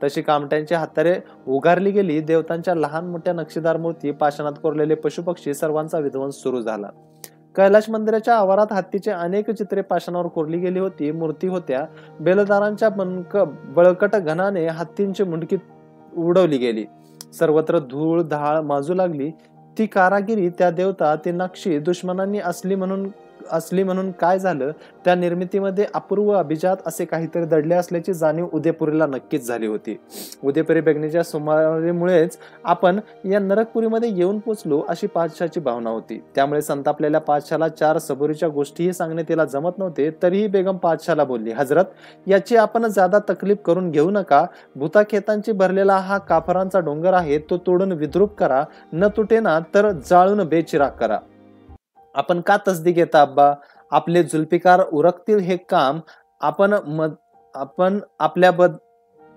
तशी कामट्यांची हत्यारे उगारली गेली. देवतांच्या लहान मोठ्या नक्षीदार मूर्ती, पाषाणात कोरलेले पशुपक्षी, सर्वांचा विध्वंस सुरू झाला. कैलाश मंदिराच्या आवारात हत्तीचे अनेक चित्रे पाषाणावर कोरली गेली होती. मूर्ती होत्या. बेलदारांच्या बळकट घनाने हत्तींची मुंडकी उडवली गेली. सर्वत्र धूळ धाळ माजू लागली. ती कारागिरी, त्या देवता, ती नक्षी दुश्मनांनी असली म्हणून काय झालं, त्या निर्मितीमध्ये अपूर्व अभिजात असे काहीतरी दडले असल्याची जाणीव उदयपुरीला नक्कीच झाली होती. उदयपुरी बेगणीच्या सुमारीमुळेच आपण या नरकपुरीमध्ये येऊन पोचलो अशी पातशाची भावना होती. त्यामुळे संतापलेल्या पातशाला 4 सबुरीच्या गोष्टीही सांगणे तिला जमत नव्हते. तरीही बेगम पातशाला बोलली, हजरत, याची आपण ज्यादा तकलीफ करून घेऊ नका. भूताखेतांची भरलेला हा काफरांचा डोंगर आहे, तो तोडून विद्रूप करा. न तुटेना तर जाळून बेचिराग करा. आपण का तसदी घेता अब्बा? आपले जुल्फिकार उरकतील हे काम. आपण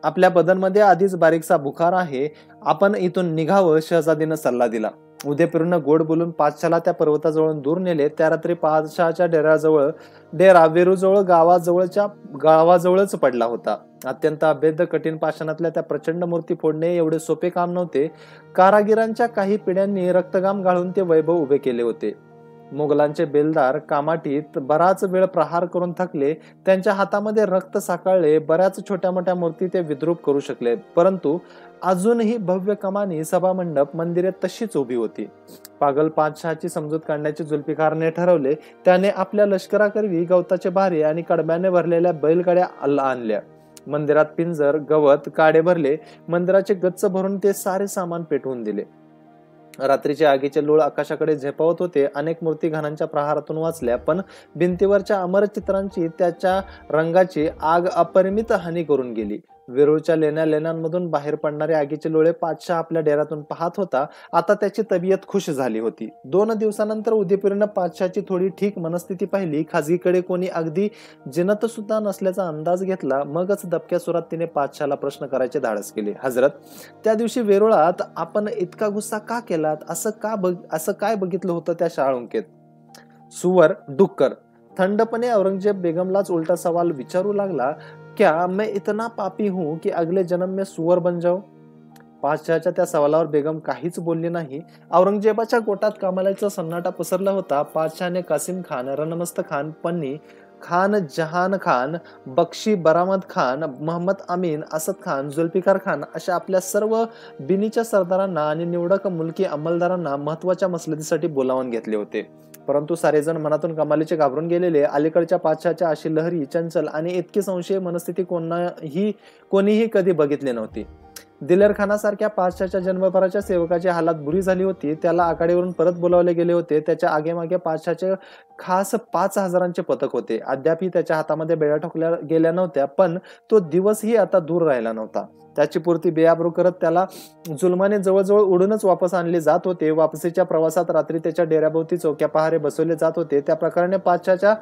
आपल्या बदनमध्ये आधीच बारीकसा बुखार आहे. आपण इथून निघावं, शहजादीनं सल्ला दिला. उदयपुरीनं गोड बोलून पातशाला त्या पर्वताजवळून दूर नेले. त्या रात्री पातशाच्या डेरा वेरूजवळ गावाजवळच पडला होता. अत्यंत अभेद्य कठीण पाषाणातल्या त्या प्रचंड मूर्ती फोडणे एवढे सोपे काम नव्हते. कारागिरांच्या काही पिढ्यांनी रक्तगाम गाळून ते वैभव उभे केले होते. मोगलांचे बेलदार कामाटीत बराच वेळ प्रहार करून थकले. त्यांच्या हातामध्ये रक्त साकळले. बऱ्याच छोट्या मोठ्या मूर्ती ते विद्रूप करू शकले, परंतु अजूनही भव्य कमानी, सभामंडप, मंदिरे तशीच उभी होती. पागल पातशाची समजूत काढण्याचे जुल्फिकारने ठरवले. त्याने आपल्या लष्कराकरवी गवताचे भारे आणि कडब्याने भरलेल्या बैलगाड्या आणल्या. मंदिरात पिंजर, गवत, काडे भरले. मंदिराचे गच्च भरून ते सारे सामान पेटवून दिले. रात्रीचे आगीचे लोळ आकाशाकडे झेपावत होते. अनेक मूर्ती घणांच्या प्रहारातून वाचल्या, पण भिंतीवरच्या अमर चित्रांची, त्याच्या रंगाची आग अपरिमित हानी करून गेली. वेरूळच्या लेण्यांमधून बाहेर पडणारे आगीचे लोळे पातशाह आपल्या डेऱ्यातून पाहत होता. आता त्याची तब्येत खुश झाली होती. 2 दिवसानंतर उदयपुरीनं पातशाहची थोडी ठीक मनस्थिती पाहिली. खाजगीकडे कोणी अगदी जिनत सुद्धा नसल्याचा अंदाज घेतला. मगच दबक्या सुरात तिने पातशाहला प्रश्न करायचे धाडस केले. हजरत, त्या दिवशी वेरूळात आपण इतका गुस्सा का केलात? असं काय बघितलं होतं त्या शाळुंकेत? सुवर डुक्कर थंडपणे औरंगजेब बेगमलाच उलटा सवाल विचारू लागला. क्या मैं इतना पापी हूं कि अगले जन्म में सुअर बन जाऊं? पातशाहच्या त्या सवालावर बेगम काहीच बोलली नाही. औरंगजेबाच्या गोटात कमालीचा सन्नाटा पसरला होता. पातशाहने कासिम खान, रणमस्त खान, पन्नी खान, जहान खान, बक्षी बरामद खान, मोहम्मद अमीन, असद खान, जुल्फिकार खान अशा आपल्या सर्व बिनीच्या सरदारांना आणि निवडक मुलकी अंमलदारांना महत्वाच्या मसलतीसाठी बोलावून घेतले होते. परंतु सारेजण मनातून कमालीचे घाबरून गेलेले. अलीकडच्या पातशाहच्या अशी लहरी, चंचल आणि इतकी संशय मनस्थिती कोणीही कधी बघितली नव्हती. दिलेर खानासारख्या पातशाहच्या जन्मभराच्या सेवकाची हालत बुरी झाली होती. त्याला आघाडीवरून परत बोलावले गेले होते. त्याच्या आगेमागे पातशाहचे खास 5,000चे पथक होते. अद्यापही त्याच्या हातामध्ये बेड्या ठोकल्या गेल्या नव्हत्या, पण तो दिवसही आता दूर राहिला नव्हता. त्याची पूर्ती बेआबरू करत त्याला जुलमाने जवळजवळ उडूनच वापस आणले जात होते. वापसीच्या प्रवासात रात्री त्याच्या डेऱ्याभोवती चौक्या पहारे बसवले जात होते. त्या प्रकारे पातशाहच्या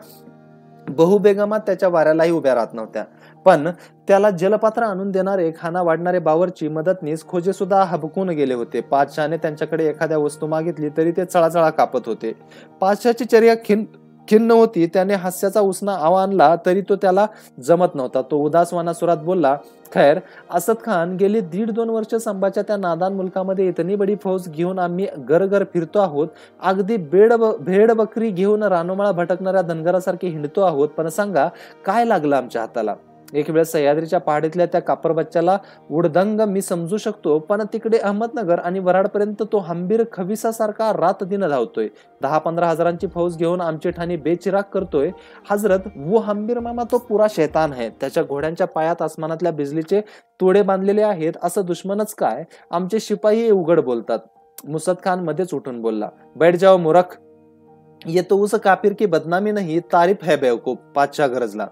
बहुबेगमात त्याच्या वाऱ्यालाही उभ्या राहत नव्हत्या. पण त्याला जलपात्र आणून देणारे, खाना वाढणारे बावरची, मदतनीस, खोजे सुद्धा हबकून गेले होते. पातशाहने त्यांच्याकडे एखाद्या वस्तू मागितली तरी ते चळाचळा कापत होते. पातशाहची चर्या खिन्न होती. त्याने हास्याचा उसना आवा आणला तरी तो त्याला जमत नव्हता. तो उदासवाना सुरात बोलला, खैर, असद खान, गेली 1.5-2 वर्ष संभाच्या त्या नादान मुलकामध्ये इतनी बडी फौज घेऊन आम्ही गरगर फिरतो आहोत. अगदी भेड बकरी घेऊन रानोमाळा भटकणाऱ्या धनगरासारखे हिंडतो आहोत. पण सांगा, काय लागलं आमच्या हाताला? एक वेळ सह्याद्रीच्या पहाडीतल्या त्या कापर बच्च्याला उडदंग मी समजू शकतो, पण तिकडे अहमदनगर आणि वराडपर्यंत तो हंबीर खविसासारखा रात दिन धावतोय. 10-15 हजारांची फौज घेऊन आमची ठाणी बेचिराग करतोय. हजरत, वो हंबीर मामा तो पुरा शैतान है. त्याच्या घोड्यांच्या पायात आसमानातल्या बिजलीचे तोडे बांधलेले आहेत. असं दुश्मनच काय, आमचे शिपाई उघड बोलतात. मुसद खान मध्येच उठून बोलला, बैठ जाओ मूर्ख, ये तो उस काफिर की बदनामी नहीं, तारीफ है बेवकूफ. पातशाह गरजला.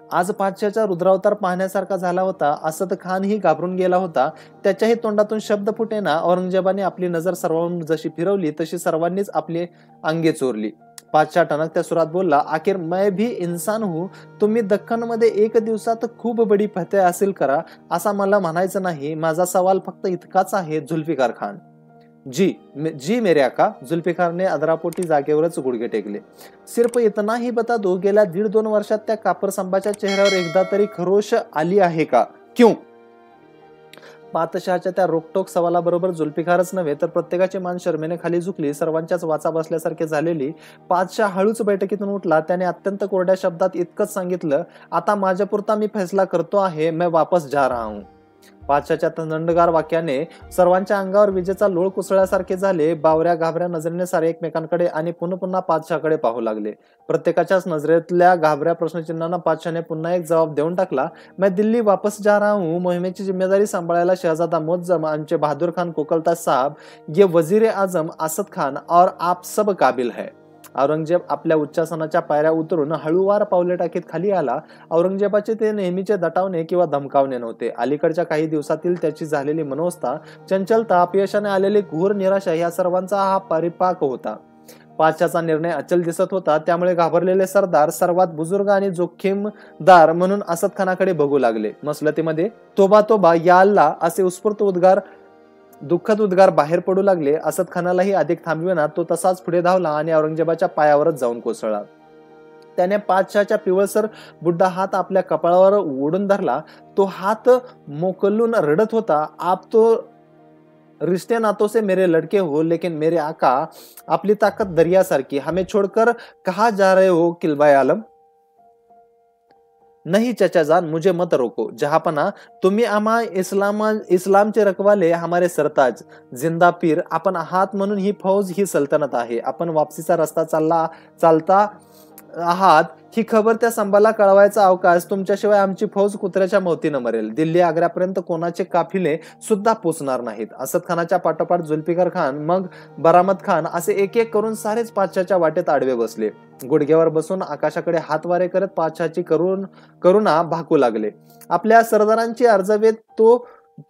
आज पातशाहचा रुद्रावतार पाहण्यासारखा झाला होता. असद खान ही घाबरून गेला होता. त्याच्याही तोंडातून शब्द फुटेना. औरंगजेबाने आपली नजर सर्वांवर जशी फिरवली तशी सर्वांनीच आपली अंगे चोरली. पातशाह टणकत्या सुरात बोलला, आखिर मैं भी इंसान हूं. तुम्ही दख्खनमध्ये 1 दिवसात खूप बडी फतेह हासिल करा असा मला म्हणायचं नाही. माझा सवाल फक्त इतकाच आहे, जुल्फिकार खान. जी मेरे आका. जुल्फिकारने अदरापोटी जागेवरच गुडघे टेकले. सिर्फ इतना ही बता दो, गेल्या 1.5-2 वर्षात त्या कापर संभाच्या चेहऱ्यावर एकदा तरी खरोश आली आहे का? क्यों? पातशाहच्या त्या रोकटोक सवालाबरोबर जुल्फिकारच नव्हे तर प्रत्येकाची मान शर्मेने खाली झुकली. सर्वांच्याच वाचा बसल्यासारखे झालेली. पातशाह हळूच बैठकीतून उठला. त्याने अत्यंत कोरड्या शब्दात इतकंच सांगितलं, आता माझ्यापुरता मी फैसला करतो आहे, मैं वापस जा रहा हूं. पातशाहच्या थंडगार वाक्याने सर्वांच्या अंगावर विजेचा लोळ कोसळल्यासारखे झाले. बावऱ्या घाबऱ्या नजरेने सारे एकमेकांकडे आणि पुन्हा पातशाहकडे पाहू लागले. प्रत्येकाच्याच नजरेतल्या घाबऱ्या प्रश्नचिन्हांना पातशाहने पुन्हा एक जबाब देऊन टाकला, मैं दिल्ली वापस जा रहा हूं. मोहिमेची जिम्मेदारी सांभाळायला शहजादा मोअज्जम, आमचे बहादूर खान कोकलताज साहब, ये वजीर आजम असद खान और आप सब काबिल है. औरंगजेब आपल्या उच्चासनाच्या पायऱ्या उतरून हळूवार पावले टाकीत खाली आला. औरंगजेबाचे ते नेहमीचे दटावणे किंवा धमकावणे नव्हते. अलीकडच्या काही दिवसातील त्याची झालेली मनोवस्था, चंचलता, अपयशाने आलेली घोर निराशा या सर्वांचा हा परिपाक होता. पातशाहचा निर्णय अचल दिसत होता. त्यामुळे घाबरलेले सरदार सर्वात बुजुर्ग आणि जोखीमदार म्हणून असद खानाकडे बघू लागले. मसलतीमध्ये तोबा तोबा या अल्लाह असे उत्स्फूर्त दुःखद उद्गार बाहेर पडू लागले. असद खानालाही अधिक थांबविना तो तसाच पुढे धावला आणि औरंगजेबाच्या पायावरच जाऊन कोसळला. त्याने पातशाहच्या पिवळसर बुड्डा हात आपल्या कपाळावर ओढून धरला. तो हात मोकलून रडत होता, आप तो रिश्ते नातों से मेरे लड़के हो, लेकिन मेरे आका, आपली ताकद दरियासारखी, हमें छोड़कर कहाँ जा रहे हो किल्बाए आलम? नहीं चचा जान, मुझे मत रोको. जहापना, तुम्ही आम्हा इस्लामचे रखवाले, हमारे सरताज, जिंदा पीर आपण आहात म्हणून ही फौज, ही सल्तनत आहे. आपण वापसीचा रस्ता चालता आहात ही खबर त्या संभाला कळवायचा अवकाश तुमच्याशिवाय आमची फौज कुत्र्याच्या मौतीनं मरेल. दिल्ली आग्र्यापर्यंत कोणाचे काफिले सुद्धा पोचणार नाहीत. असद खानाच्या पाठोपाठ जुल्फिकार खान, मग बरामद खान असे एक एक करून सारेच पातशाच्या वाटेत आडवे बसले. गुडघ्यावर बसून आकाशाकडे हातवारे करत पातशाची करुणा भाकू लागले. आपल्या सरदारांची अर्जवेत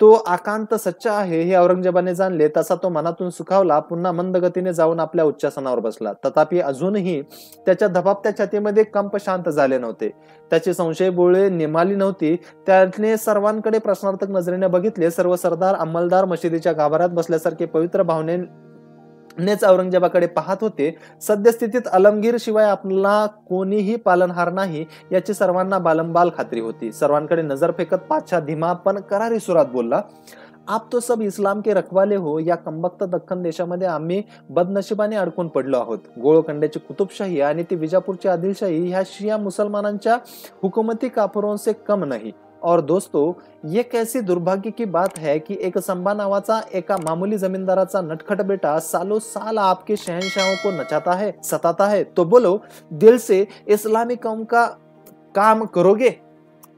तो आकांत सच्चा आहे हे औरंगजेबाने जाणले. तसा तो मनातून सुखावला. पुन्हा मंद गतीने जाऊन आपल्या उच्चासनावर बसला. तथापि अजूनही त्याच्या धबापत्या छातीमध्ये कंप शांत झाले नव्हते. त्याची संशय बोळे निमाली नव्हती. त्याने सर्वांकडे प्रश्नार्थक नजरेने बघितले. सर्व सरदार अंमलदार मशिदीच्या गाभाऱ्यात बसल्यासारखे पवित्र भावनेच औरंगजेबाकडे पाहत होते. सद्यस्थितीत आलमगीर शिवाय आपला कोणीही पालनहार नाही याची सर्वांना बालंबाल खात्री होती. सर्वांकडे नजर फेकत पातशाह धीमा पण करारी सुरात बोलला, आप तो सब इस्लाम के रखवाले हो. या कंबक्त दख्खन देशामध्ये आम्ही बदनशिबाने अडकून पडलो आहोत. गोळकोंड्याची कुतुबशाही आणि ती विजापूरची आदिलशाही ह्या शिया मुसलमानांच्या हुकूमती काफिरों से कम नहीं. और दोस्तों, ये कैसी दुर्भाग्य की बात है कि एक संबा नावाचा एका मामूली जमींदाराचा नटखट बेटा सालों साल आपके शहंशाहों को नचाता है, सताता है. तो बोलो, दिल से इस्लामी कौम का काम करोगे?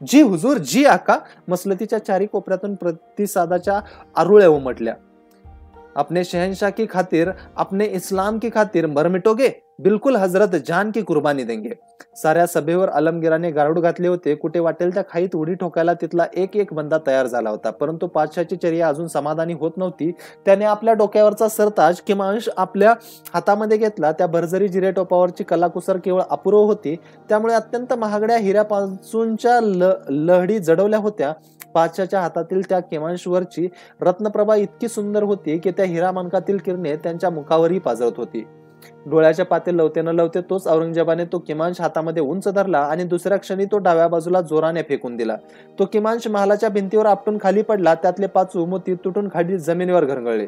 जी हुजूर, जी आका. मसलतीच्या चारी कोपऱ्यातून प्रतिसादाच्या आरुळ्या उमटल्या. अपने शहंशाह की खातिर, अपने इस्लाम की खातिर मर मिटोगे? बिलकुल हजरत, जान की कुर्बानी देंगे. साऱ्या सभेवर आलमगीराने गारुड घातले होते. कुठे वाटेल त्या खाईत उडी ठोकायला तिथला एक एक बंदा तयार झाला होता. परंतु पातशाची चर्या अजून समाधानी होत नव्हती. त्याने आपल्या डोक्यावरचा सरताज किमांश आपल्या हातामध्ये घेतला. त्या भरजरी जिरे टोपावरची कलाकुसर केवळ अपूर्व होती. त्यामुळे अत्यंत महागड्या हिऱ्यापासूनच्या लहडी जडवल्या होत्या. पातशाच्या हातातील त्या किमांशवरची रत्नप्रभा इतकी सुंदर होती की त्या हिरामानकातील किरणे त्यांच्या मुखावरही पाजळत होती. डोळ्याच्या पाते लवते न लवते तोच औरंगजेबाने तो किमांश हातामध्ये उंच धरला आणि दुसऱ्या क्षणी तो डाव्या बाजूला जोराने फेकून दिला. तो किमांश महालाच्या भिंतीवर आपटून खाली पडला. त्यातले 5 मोती तुटून खाली जमिनीवर घरंगळले.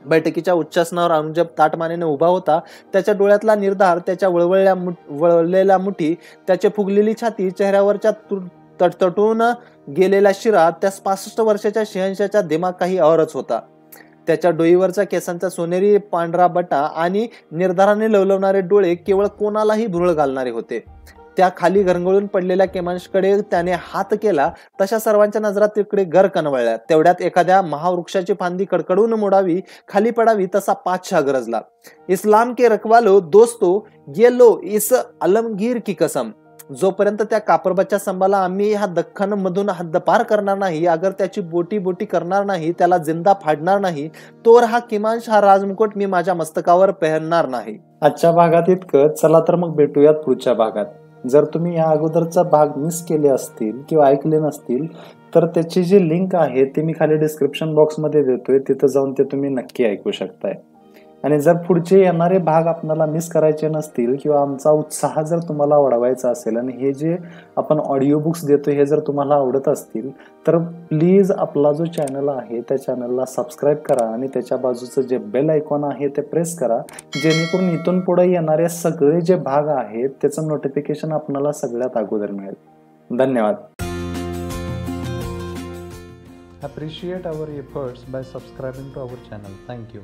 बैठकीच्या उच्चासनावर औरंगजेब ताटमानेने उभा होता. त्याच्या डोळ्यातला निर्धार, त्याच्या वळलेल्या मुठी, त्याची फुगलेली छाती, चेहऱ्यावरच्या तटतटून गेलेला शिरा, त्या 65 वर्षाच्या शहंशाच्या दिमाग काही औरच होता. त्याच्या डोईवरच्या केसांचा सोनेरी पांढरा बटा आणि निर्धाराने लवलवणारे डोळे केवळ कोणालाही भुरळ घालणारे होते. त्या खाली घरंगळून पडलेल्या केमांशकडे त्याने हात केला. तशा सर्वांच्या नजरा तिकडे गरकनवळल्या. तेवढ्यात एखाद्या महावृक्षाची फांदी कडकडून मोडावी, खाली पडावी तसा पातशाह गरजला. इस्लाम के रखवालो, दोस्तों, ये लो इस आलमगीर की कसम. जोपर्यंत त्या कापरबाच्या संभाला आम्ही ह्या दख्खन मधून हद्दपार करणार नाही, अगर त्याची बोटी बोटी करणार नाही, त्याला जिंदा फाडणार नाही, तोवर हा किमांश, हा राजमुकुट मी माझ्या मस्तकावर पेहरणार नाही. आजच्या भागात इतकं. चला तर मग भेटूयात पुढच्या भागात. जर तुम्ही या अगोदरचा भाग मिस केले असतील किंवा ऐकले नसतील तर त्याची जी लिंक आहे ती मी खाली डिस्क्रिप्शन बॉक्समध्ये देतोय. तिथं जाऊन ते तुम्ही नक्की ऐकू शकताय. आणि जर पुढचे येणारे भाग आपल्याला मिस करायचे नसतील किंवा आमचा उत्साह जर तुम्हाला वाढवायचा असेल आणि हे जे आपण ऑडिओ बुक्स देतो हे जर तुम्हाला आवडत असतील तर प्लीज आपला जो चॅनल आहे त्या चॅनलला सबस्क्राईब करा आणि त्याच्या बाजूचं जे बेल आयकॉन आहे ते प्रेस करा, जेणेकरून इथून पुढे येणारे सगळे जे भाग आहेत त्याचं नोटिफिकेशन आपल्याला सगळ्यात अगोदर मिळेल. धन्यवाद. Appreciate our efforts by subscribing to our channel. Thank you.